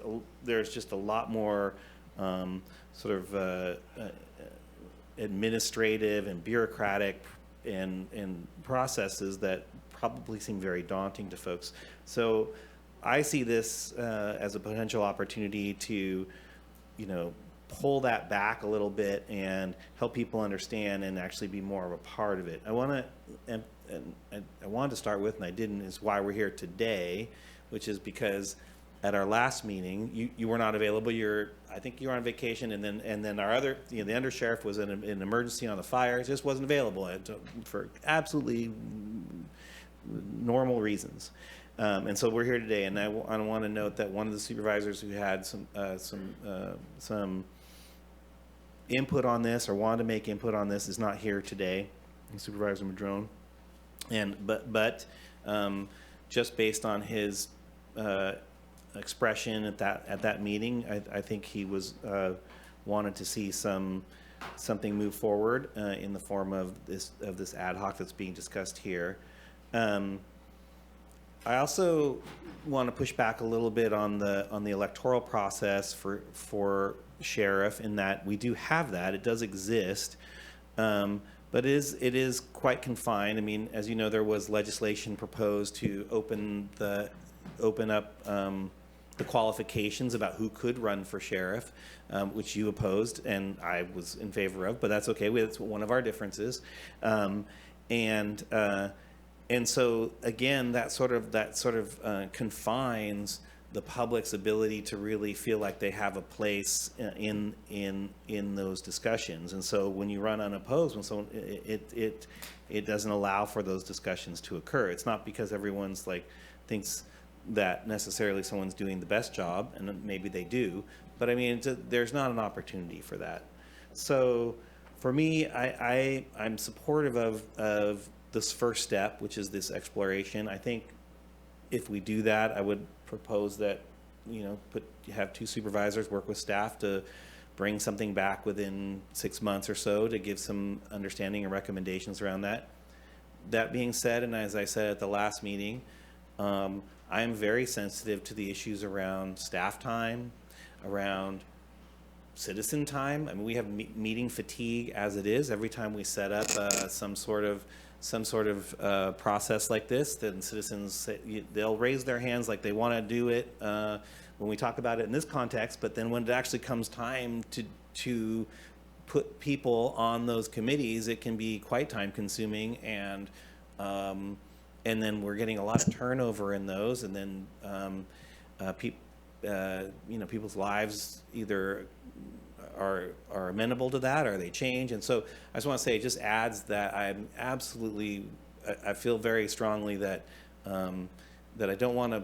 just a lot more sort of administrative and bureaucratic and processes that probably seem very daunting to folks. So I see this as a potential opportunity to, pull that back a little bit and help people understand and actually be more of a part of it. I wanted to start with, and I didn't, is why we're here today, which is because at our last meeting, you were not available. I think you were on vacation, and then our other, the undersheriff was in an emergency on the fire. It just wasn't available for absolutely normal reasons. And so we're here today, and I want to note that one of the supervisors who had some input on this or wanted to make input on this is not here today, Supervisor Madrone. But just based on his expression at that meeting, I think he was wanted to see something move forward in the form of this ad hoc that's being discussed here. I also want to push back a little bit on the electoral process for sheriff, in that we do have that. It does exist. But it is quite confined. I mean, as you know, there was legislation proposed to open up the qualifications about who could run for sheriff, which you opposed and I was in favor of. But that's okay. That's one of our differences. And so again, that sort of confines the public's ability to really feel like they have a place in those discussions. And so when you run unopposed, when someone, it doesn't allow for those discussions to occur. It's not because everyone's thinks that necessarily someone's doing the best job, and maybe they do, but I mean, there's not an opportunity for that. So for me, I'm supportive of this first step, which is this exploration. I think if we do that, I would propose that, have two supervisors work with staff to bring something back within 6 months or so to give some understanding and recommendations around that. That being said, and as I said at the last meeting, I am very sensitive to the issues around staff time, around citizen time. I mean, we have meeting fatigue as it is. Every time we set up some sort of process like this, then citizens they'll raise their hands like they want to do it when we talk about it in this context. But then when it actually comes time to put people on those committees, it can be quite time consuming, and then we're getting a lot of turnover in those, and then people's lives either are amenable to that or they change. And so I just want to say, it just adds that I feel very strongly that that I don't want to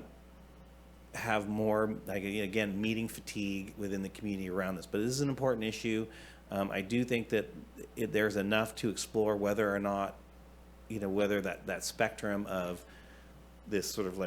have more, again, meeting fatigue within the community around this. But this is an important issue. I do think that there's enough to explore whether or not, whether that spectrum of this sort of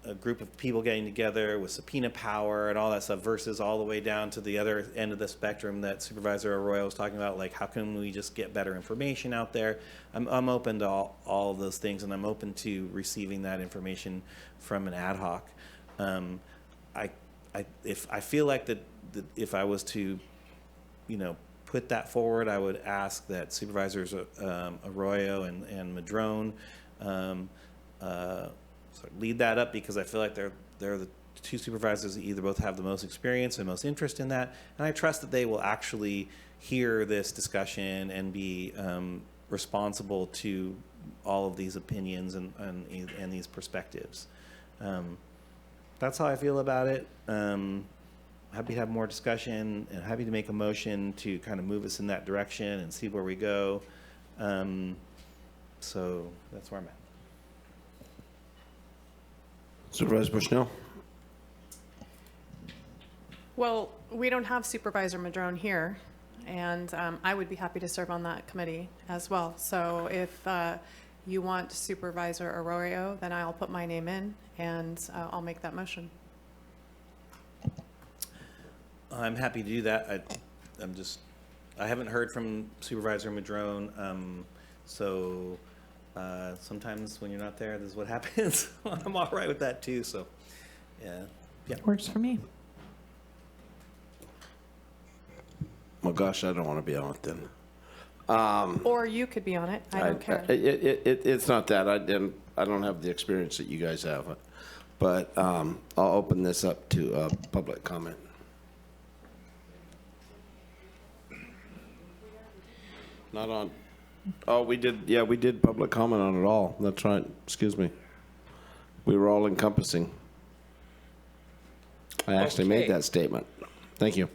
a group of people getting together with subpoena power and all that stuff versus all the way down to the other end of the spectrum that Supervisor Arroyo was talking about, how can we just get better information out there? I'm open to all of those things, and I'm open to receiving that information from an ad hoc. If I feel like that if I was to, put that forward, I would ask that Supervisors Arroyo and Madrone lead that up, because I feel like they're the two supervisors that either both have the most experience and most interest in that, and I trust that they will actually hear this discussion and be responsible to all of these opinions and these perspectives. That's how I feel about it. Happy to have more discussion and happy to make a motion to kind of move us in that direction and see where we go. So that's where I'm at. Supervisor Bushnell. Well, we don't have Supervisor Madrone here, and I would be happy to serve on that committee as well. So if you want Supervisor Arroyo, then I'll put my name in and I'll make that motion. I'm happy to do that. I haven't heard from Supervisor Madrone, so sometimes when you're not there, this is what happens. I'm all right with that too, so, yeah. Works for me. Well, gosh, I don't want to be on it then. Or you could be on it. I don't care. It's not that. I don't have the experience that you guys have. But I'll open this up to public comment. Not on. Oh, we did. Yeah, we did public comment on it all. That's right. Excuse me. We were all encompassing. I actually made Okay. that statement. Thank you.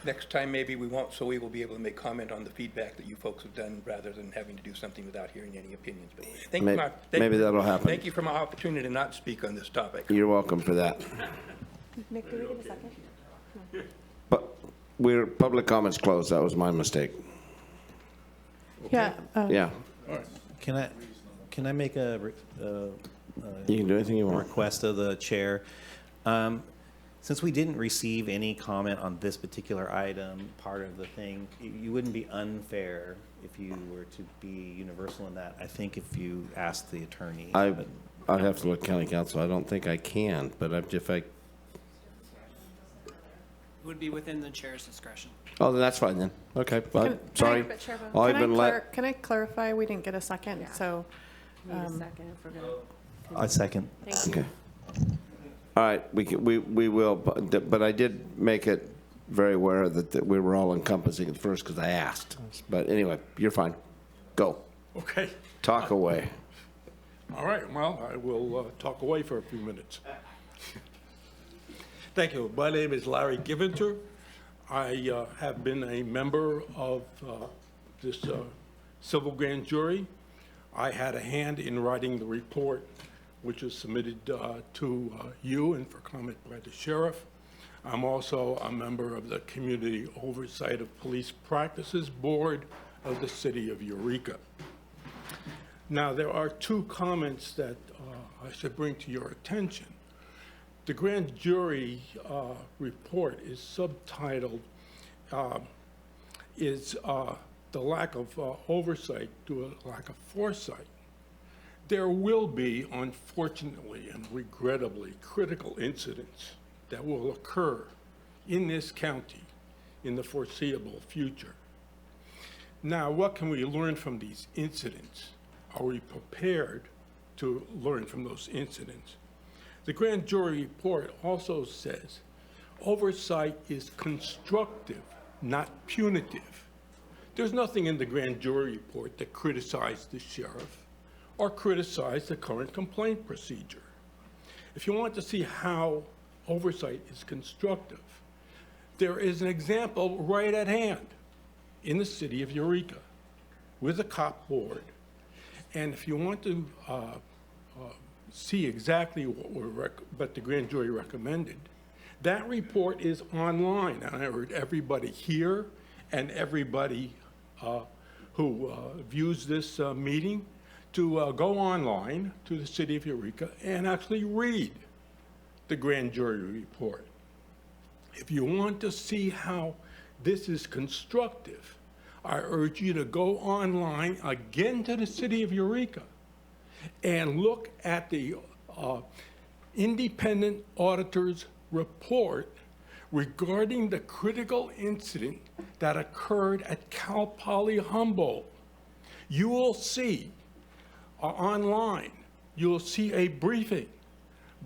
Next time, maybe we won't, so we will be able to make comment on the feedback that you folks have done, rather than having to do something without hearing any opinions. But thank you, Maybe that'll happen. Thank you for my opportunity to not speak on this topic. You're welcome for that. Nick, do we get a second? But public comments closed. That was my mistake. Yeah. Yeah. Can I make a You can do anything you want. request of the chair? Since we didn't receive any comment on this particular item, part of the thing, you wouldn't be unfair if you were to be universal in that. I think if you asked the attorney. I'd have to look at county council. I don't think I can, but if I, It would be within the chair's discretion. oh, then that's fine then. Okay, sorry. Can I clarify? We didn't get a second, so. Need a second if we're gonna. I second. Thank you. Okay. All right, we will, but I did make it very aware that we were all encompassing at first because I asked. But anyway, you're fine. Go. Okay. Talk away. All right, well, I will talk away for a few minutes. Thank you. My name is Larry Giventer. I have been a member of this civil grand jury. I had a hand in writing the report, which was submitted to you and for comment by the sheriff. I'm also a member of the Community Oversight of Police Practices Board of the City of Eureka. Now, there are two comments that I should bring to your attention. The grand jury report is subtitled, the lack of oversight due to lack of foresight. There will be, unfortunately and regrettably, critical incidents that will occur in this county in the foreseeable future. Now, what can we learn from these incidents? Are we prepared to learn from those incidents? The grand jury report also says oversight is constructive, not punitive. There's nothing in the grand jury report that criticized the sheriff or criticize the current complaint procedure. If you want to see how oversight is constructive, there is an example right at hand in the city of Eureka with a cop board. And if you want to see exactly what the grand jury recommended, that report is online. And I urge everybody here and everybody who views this meeting to go online to the city of Eureka and actually read the grand jury report. If you want to see how this is constructive, I urge you to go online again to the city of Eureka and look at the independent auditor's report regarding the critical incident that occurred at Cal Poly Humboldt. You will see online, you'll see a briefing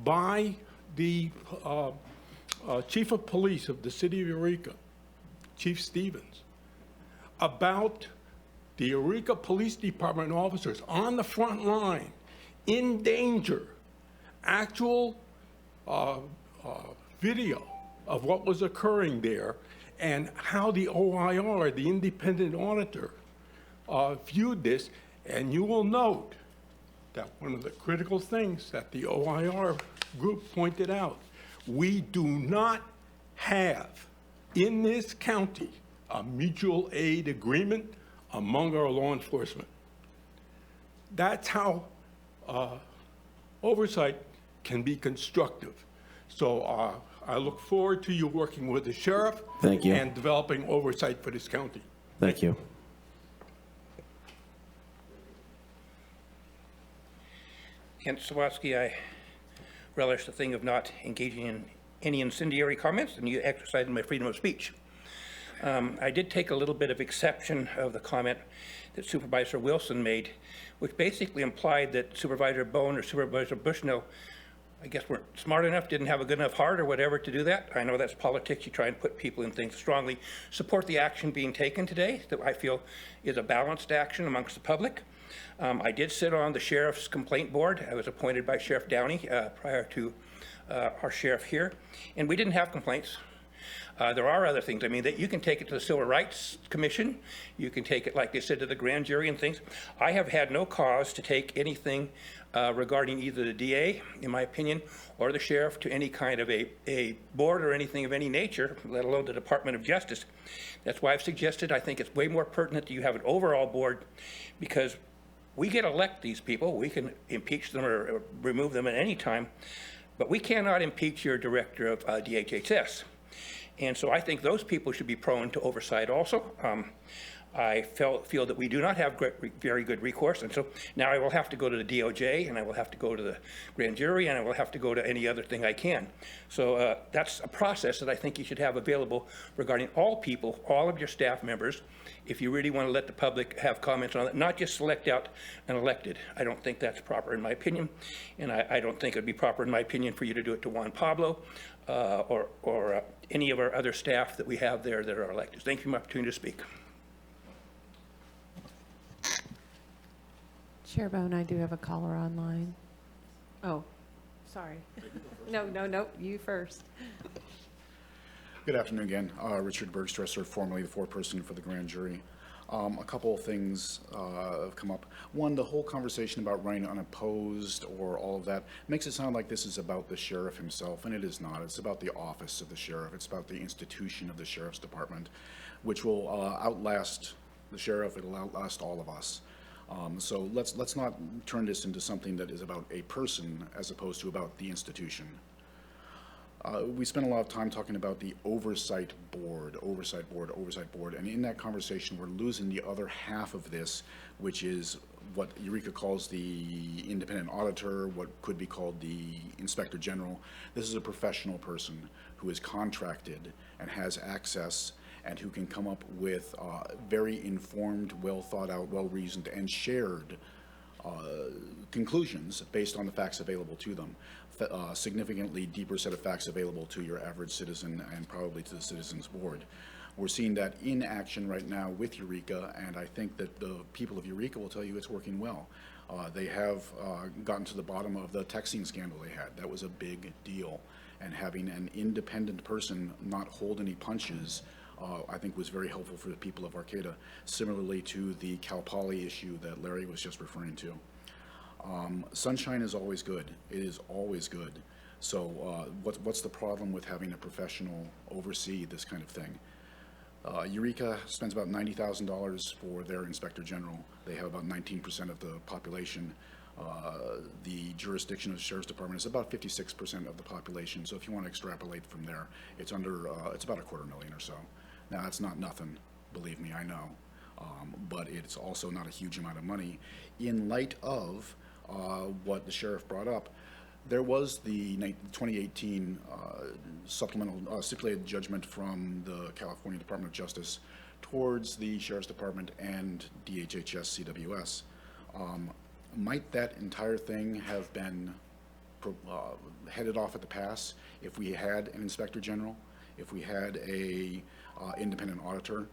by the Chief of Police of the City of Eureka, Chief Stevens, about the Eureka Police Department officers on the front line, in danger, actual video of what was occurring there, and how the OIR, the independent auditor, viewed this. And you will note that one of the critical things that the OIR group pointed out, we do not have in this county a mutual aid agreement among our law enforcement. That's how oversight can be constructive. So I look forward to you working with the sheriff. Thank you. And developing oversight for this county. Thank you. Kent Sawatsky, I relish the thing of not engaging in any incendiary comments, and you exercising my freedom of speech. I did take a little bit of exception of the comment that Supervisor Wilson made, which basically implied that Supervisor Bohn or Supervisor Bushnell, I guess, weren't smart enough, didn't have a good enough heart or whatever to do that. I know that's politics. You try and put people in things strongly. Support the action being taken today that I feel is a balanced action amongst the public. I did sit on the sheriff's complaint board. I was appointed by Sheriff Downey prior to our sheriff here, and we didn't have complaints. There are other things. I mean, that you can take it to the Civil Rights Commission. You can take it, like they said, to the grand jury and things. I have had no cause to take anything regarding either the DA, in my opinion, or the sheriff to any kind of a board or anything of any nature, let alone the Department of Justice. That's why I've suggested, I think it's way more pertinent that you have an overall board, because we get elect these people. We can impeach them or remove them at any time, but we cannot impeach your director of DHHS. And so I think those people should be prone to oversight also. I feel that we do not have very good recourse, and so now I will have to go to the DOJ, and I will have to go to the grand jury, and I will have to go to any other thing I can. So that's a process that I think you should have available regarding all people, all of your staff members, if you really want to let the public have comments on it, not just select out an elected. I don't think that's proper in my opinion, and I don't think it would be proper in my opinion for you to do it to Juan Pablo or any of our other staff that we have there that are elected. Thank you for my opportunity to speak. Chair Bohn, I do have a caller online. Oh, sorry. No, you first. Good afternoon again. Richard Bergstresser, formerly the foreperson for the grand jury. A couple of things have come up. One, the whole conversation about running unopposed or all of that makes it sound like this is about the sheriff himself, and it is not. It's about the office of the sheriff. It's about the institution of the sheriff's department, which will outlast the sheriff. It'll outlast all of us. So let's not turn this into something that is about a person as opposed to about the institution. We spent a lot of time talking about the oversight board, and in that conversation, we're losing the other half of this, which is what Eureka calls the independent auditor, what could be called the inspector general. This is a professional person who is contracted and has access and who can come up with very informed, well thought out, well reasoned, and shared conclusions based on the facts available to them. Significantly deeper set of facts available to your average citizen and probably to the Citizens Board. We're seeing that in action right now with Eureka, and I think that the people of Eureka will tell you it's working well. They have gotten to the bottom of the texting scandal they had. That was a big deal, and having an independent person not hold any punches I think was very helpful for the people of Arcata, similarly to the Cal Poly issue that Larry was just referring to. Sunshine is always good. It is always good. So what's the problem with having a professional oversee this kind of thing? Eureka spends about $90,000 for their inspector general. They have about 19% of the population. The jurisdiction of the Sheriff's Department is about 56% of the population. So if you want to extrapolate from there, it's about $250,000 or so. Now that's not nothing, believe me, I know. But it's also not a huge amount of money. In light of what the sheriff brought up, there was the 2018 supplemental stipulated judgment from the California Department of Justice towards the Sheriff's Department and DHHS CWS. Might that entire thing have been headed off at the pass if we had an inspector general, if we had a independent auditor?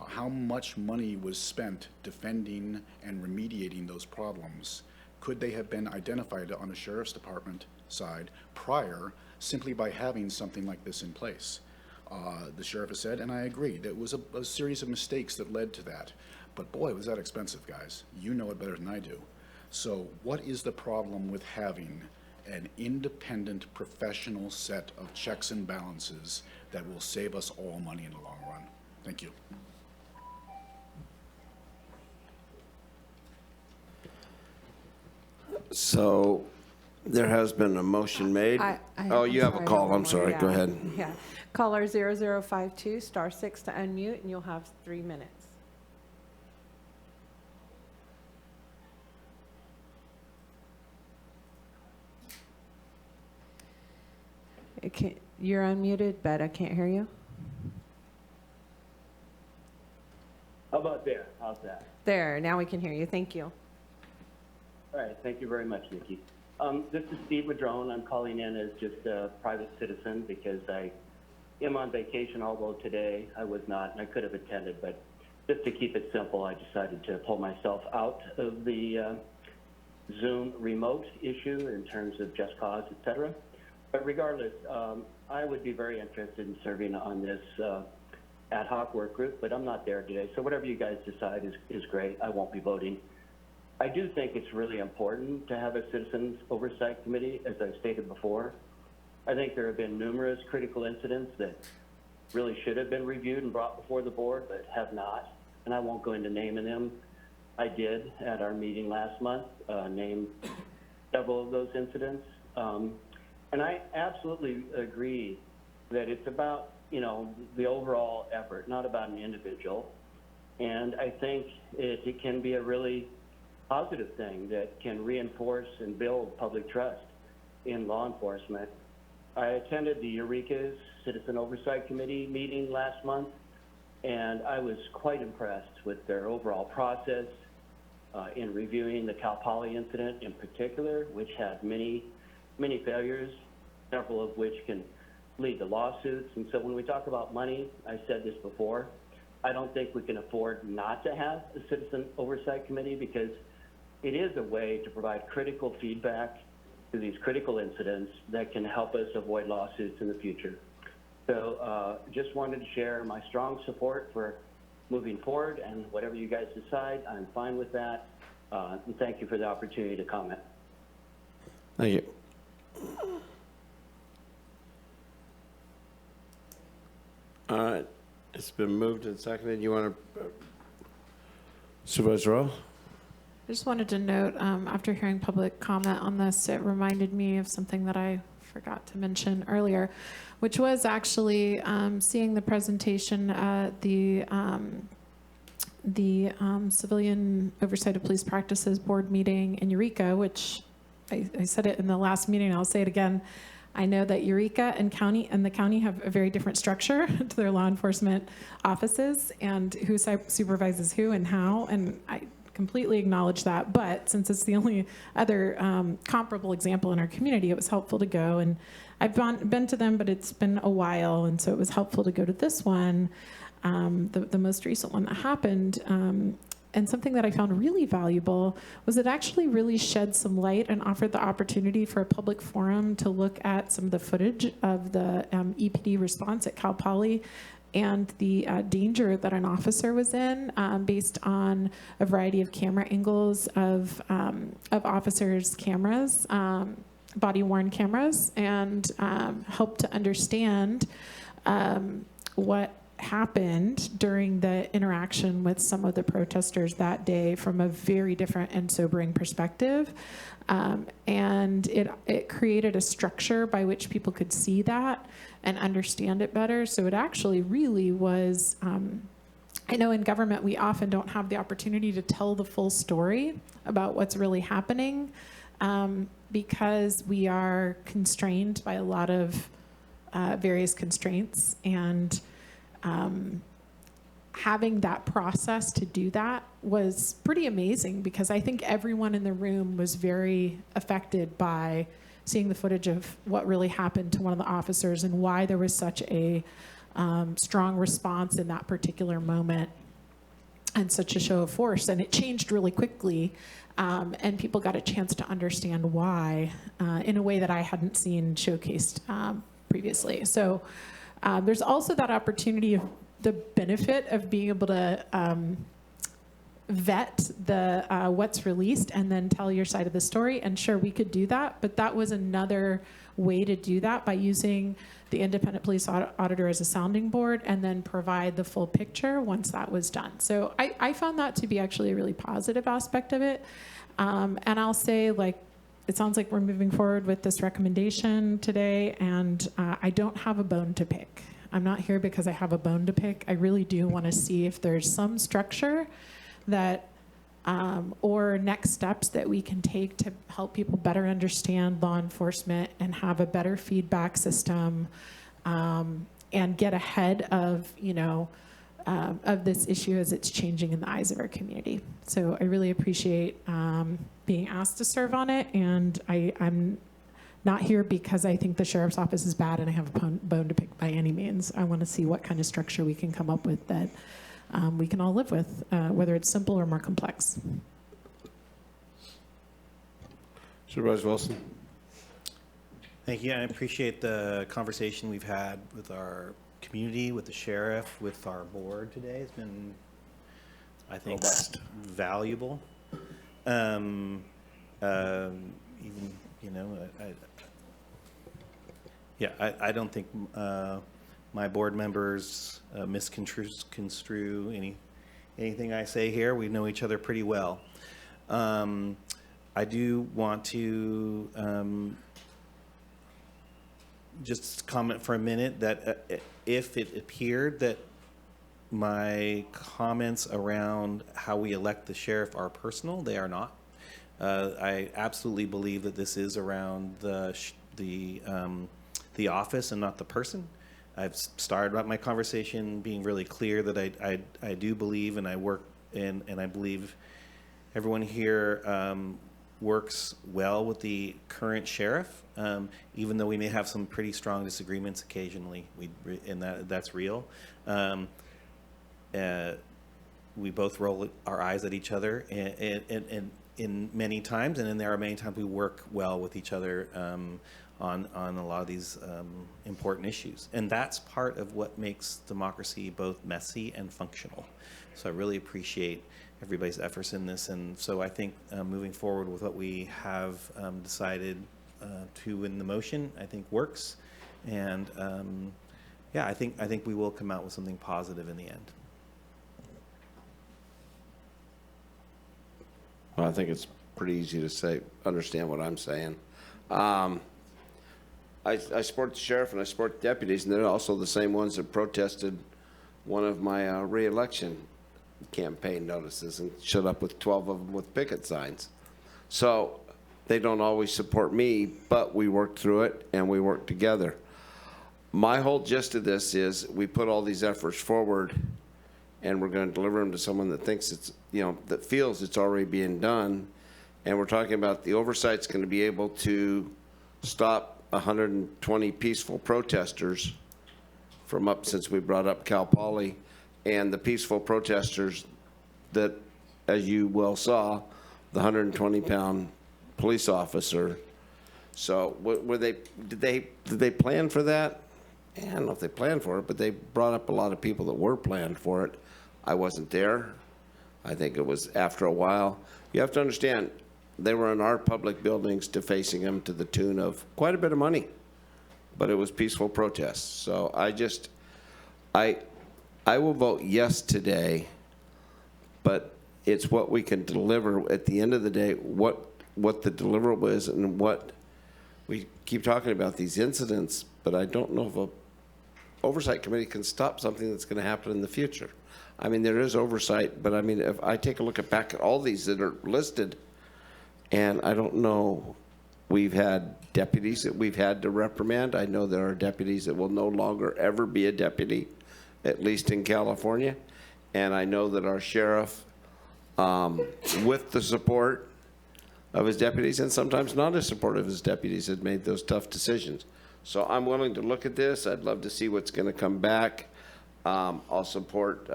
How much money was spent defending and remediating those problems? Could they have been identified on the Sheriff's Department side prior simply by having something like this in place? The sheriff has said, and I agree, that it was a series of mistakes that led to that. But boy, was that expensive, guys. You know it better than I do. So what is the problem with having an independent professional set of checks and balances that will save us all money in the long run? Thank you. So there has been a motion made. Oh, you have a call. I'm sorry. Go ahead. Yeah. Caller 0052, *6 to unmute, and you'll have 3 minutes. You're unmuted, but I can't hear you. How about there? How's that? There, now we can hear you. Thank you. All right, thank you very much, Nikki. This is Steve Madrone. I'm calling in as just a private citizen because I am on vacation, although today I was not, and I could have attended, but just to keep it simple, I decided to pull myself out of the Zoom remote issue in terms of just cause, et cetera. But regardless, I would be very interested in serving on this ad hoc work group, but I'm not there today. So whatever you guys decide is great. I won't be voting. I do think it's really important to have a citizens oversight committee, as I've stated before. I think there have been numerous critical incidents that really should have been reviewed and brought before the board, but have not. And I won't go into naming them. I did at our meeting last month, name several of those incidents. And I absolutely agree that it's about, you know, the overall effort, not about an individual. And I think it can be a really positive thing that can reinforce and build public trust in law enforcement. I attended the Eureka's Citizen Oversight Committee meeting last month, and I was quite impressed with their overall process in reviewing the Cal Poly incident in particular, which had many failures, several of which can lead to lawsuits. And so when we talk about money, I said this before, I don't think we can afford not to have a Citizen Oversight Committee because it is a way to provide critical feedback to these critical incidents that can help us avoid lawsuits in the future. So just wanted to share my strong support for moving forward, and whatever you guys decide, I'm fine with that. And thank you for the opportunity to comment. Thank you. All right, it's been moved and seconded. You want to, Supervisor Rowe? I just wanted to note, after hearing public comment on this, it reminded me of something that I forgot to mention earlier, which was actually seeing the presentation at the Civilian Oversight of Police Practices Board meeting in Eureka, which I said it in the last meeting, I'll say it again. I know that Eureka and the county have a very different structure to their law enforcement offices and who supervises who and how, and I completely acknowledge that, but since it's the only other comparable example in our community, it was helpful to go. And I've been to them, but it's been a while, and so it was helpful to go to this one, the most recent one that happened. And something that I found really valuable was it actually really shed some light and offered the opportunity for a public forum to look at some of the footage of the EPD response at Cal Poly and the danger that an officer was in based on a variety of camera angles of officers' cameras, body-worn cameras, and helped to understand what happened during the interaction with some of the protesters that day from a very different and sobering perspective. And it created a structure by which people could see that and understand it better. So it actually really was, I know in government we often don't have the opportunity to tell the full story about what's really happening because we are constrained by a lot of various constraints, and having that process to do that was pretty amazing because I think everyone in the room was very affected by seeing the footage of what really happened to one of the officers and why there was such a strong response in that particular moment and such a show of force. And it changed really quickly, and people got a chance to understand why in a way that I hadn't seen showcased previously. So there's also that opportunity of the benefit of being able to vet the what's released and then tell your side of the story. And sure, we could do that, but that was another way to do that by using the independent police auditor as a sounding board and then provide the full picture once that was done. So I found that to be actually a really positive aspect of it. And I'll say, like, it sounds like we're moving forward with this recommendation today, and I don't have a bone to pick. I'm not here because I have a bone to pick. I really do want to see if there's some structure that or next steps that we can take to help people better understand law enforcement and have a better feedback system, and get ahead of, of this issue as it's changing in the eyes of our community. So I really appreciate being asked to serve on it, and I'm not here because I think the sheriff's office is bad and I have a bone to pick by any means. I want to see what kind of structure we can come up with that we can all live with, whether it's simple or more complex. Supervisor Wilson. Thank you. I appreciate the conversation we've had with our community, with the sheriff, with our board today. It's been, I think, valuable. Even, I don't think my board members misconstrue anything I say here. We know each other pretty well. I do want to just comment for a minute that if it appeared that my comments around how we elect the sheriff are personal, they are not. I absolutely believe that this is around the office and not the person. I've started out my conversation being really clear that I do believe, and I work and I believe everyone here works well with the current sheriff, even though we may have some pretty strong disagreements occasionally, and that's real. We both roll our eyes at each other, and in many times, and then there are many times we work well with each other on a lot of these important issues. And that's part of what makes democracy both messy and functional. So I really appreciate everybody's efforts in this. And so I think moving forward with what we have decided to in the motion, I think works. And yeah, I think we will come out with something positive in the end. Well, I think it's pretty easy to understand what I'm saying. I support the sheriff and I support the deputies, and they're also the same ones that protested one of my re-election campaign notices and showed up with 12 of them with picket signs. So they don't always support me, but we worked through it and we worked together. My whole gist of this is we put all these efforts forward and we're going to deliver them to someone that thinks it's, that feels it's already being done. And we're talking about the oversight's going to be able to stop 120 peaceful protesters from since we brought up Cal Poly, and the peaceful protesters that, as you well saw, the 120-pound police officer. So did they plan for that? I don't know if they planned for it, but they brought up a lot of people that were planned for it. I wasn't there. I think it was after a while. You have to understand, they were in our public buildings defacing them to the tune of quite a bit of money, but it was peaceful protests. So I will vote yes today, but it's what we can deliver at the end of the day, what the deliverable is, and what we keep talking about these incidents, but I don't know if a oversight committee can stop something that's going to happen in the future. I mean, there is oversight, but I mean, if I take a look back at all these that are listed, and I don't know, we've had deputies that we've had to reprimand. I know there are deputies that will no longer ever be a deputy, at least in California. And I know that our sheriff, with the support of his deputies, and sometimes not as supportive of his deputies, has made those tough decisions. So I'm willing to look at this. I'd love to see what's going to come back. I'll support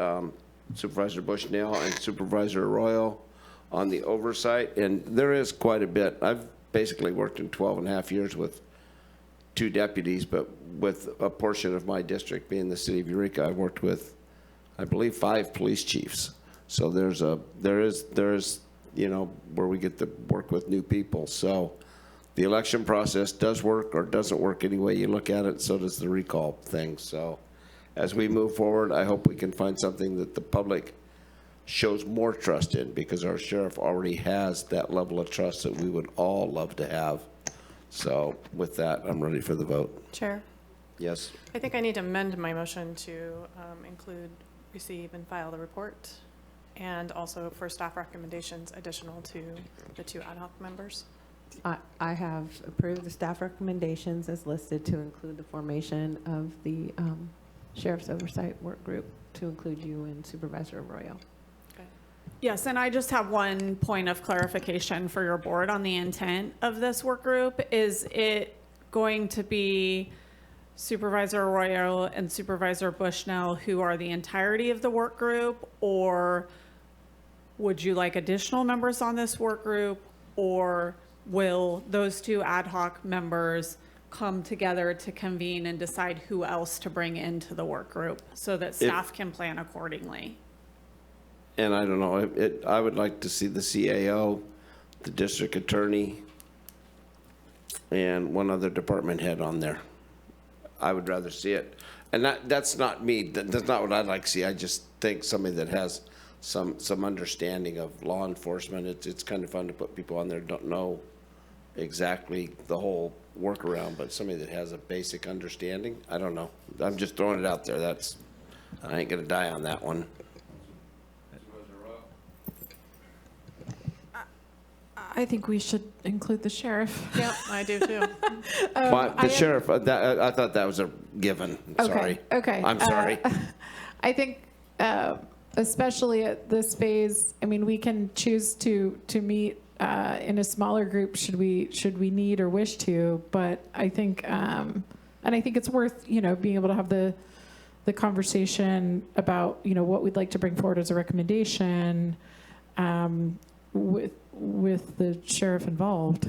Supervisor Bushnell and Supervisor Arroyo on the oversight, and there is quite a bit. I've basically worked in 12 and a half years with 2 deputies, but with a portion of my district being the city of Eureka, I've worked with, I believe, 5 police chiefs. So there is, where we get to work with new people. So the election process does work, or doesn't work any way you look at it. So does the recall thing. So as we move forward, I hope we can find something that the public shows more trust in, because our sheriff already has that level of trust that we would all love to have. So with that, I'm ready for the vote. Chair, Yes? I think I need to amend my motion to include receive and file the report, and also for staff recommendations additional to the 2 ad hoc members. I have approved the staff recommendations as listed to include the formation of the Sheriff's Oversight Work Group, to include you and Supervisor Arroyo. Yes, and I just have one point of clarification for your board on the intent of this work group. Is it going to be Supervisor Arroyo and Supervisor Bushnell who are the entirety of the work group, or would you like additional members on this work group, or will those 2 ad hoc members come together to convene and decide who else to bring into the work group so that staff can plan accordingly? And I don't know, I would like to see the CAO, the district attorney, and one other department head on there. I would rather see it. And that's not me, that's not what I'd like to see. I just think somebody that has some understanding of law enforcement. It's kind of fun to put people on there who don't know exactly the whole workaround, but somebody that has a basic understanding. I don't know. I'm just throwing it out there. I ain't gonna die on that one. I think we should include the sheriff. Yep, I do too. The sheriff, I thought that was a given. Sorry. Okay. I'm sorry. I think, especially at this phase, I mean, we can choose to meet in a smaller group should we need or wish to, but I think, and I think it's worth, being able to have the conversation about, what we'd like to bring forward as a recommendation, with the sheriff involved.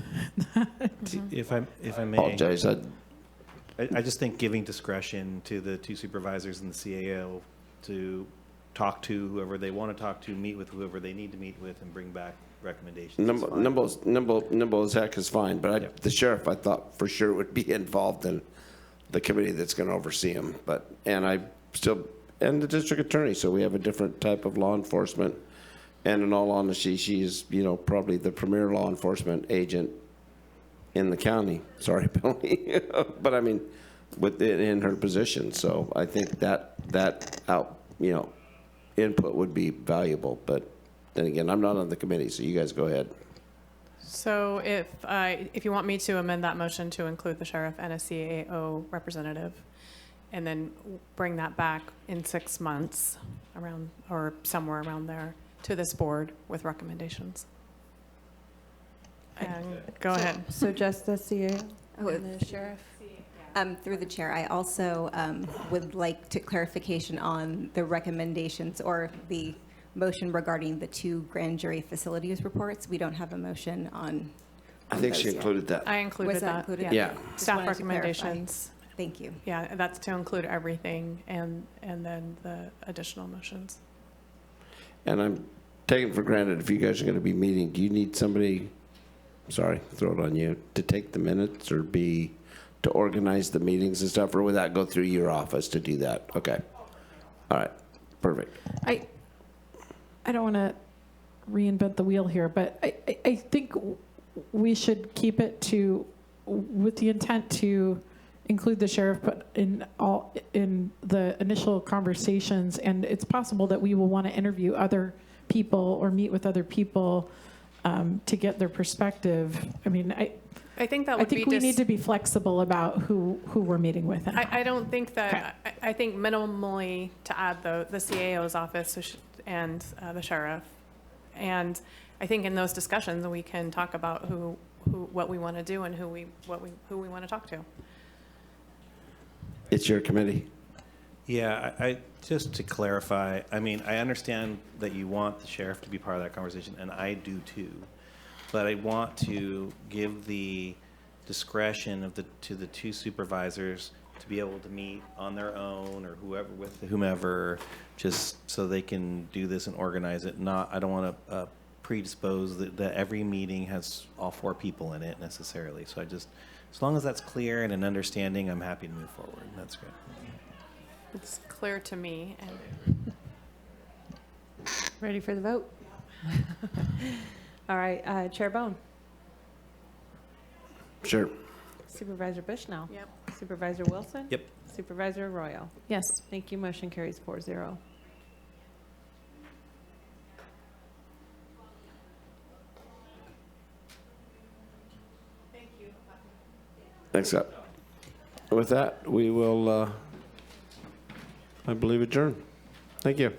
If I may. Apologize. I just think giving discretion to the 2 supervisors and the CAO to talk to whoever they want to talk to, meet with whoever they need to meet with, and bring back recommendations. Nimble as heck is fine, but the sheriff, I thought for sure would be involved in the committee that's going to oversee him. And the district attorney, so we have a different type of law enforcement. And in all honesty, she's, probably the premier law enforcement agent in the county. Sorry, Billy. But I mean, in her position. So I think that input would be valuable. But then again, I'm not on the committee, so you guys go ahead. So if you want me to amend that motion to include the sheriff and a CAO representative, and then bring that back in 6 months around, or somewhere around there, to this board with recommendations. And go ahead. So just the CAO and the sheriff? Through the chair, I also would like clarification on the recommendations or the motion regarding the 2 grand jury facilities reports. We don't have a motion on. I think she included that. I included Was that included? Yeah. Staff recommendations. Thank you. Yeah, that's to include everything, and then the additional motions. And I'm taking for granted if you guys are going to be meeting, do you need somebody, sorry, throw it on you, to take the minutes or to organize the meetings and stuff, or would that go through your office to do that? Okay. All right. Perfect. I don't want to reinvent the wheel here, but I think we should keep it with the intent to include the sheriff, but in the initial conversations, and it's possible that we will want to interview other people or meet with other people to get their perspective. I mean, I think that would be we need to be flexible about who we're meeting with. I don't think that, I think minimally to add the CAO's office and the sheriff. And I think in those discussions, we can talk about what we want to do and who we want to talk to. It's your committee. Yeah, I just to clarify, I mean, I understand that you want the sheriff to be part of that conversation, and I do too. But I want to give the discretion to the 2 supervisors to be able to meet on their own or with whomever, just so they can do this and organize it. I don't want to predispose that every meeting has all 4 people in it necessarily. So as long as that's clear and an understanding, I'm happy to move forward. That's great. It's clear to me. And Ready for the vote? All right, Chair Bohn, Sure. Supervisor Bushnell. Yep. Supervisor Wilson. Yep. Supervisor Arroyo. Yes. Thank you. Motion carries 4-0. Thanks, Scott. With that, we will, I believe, adjourn. Thank you.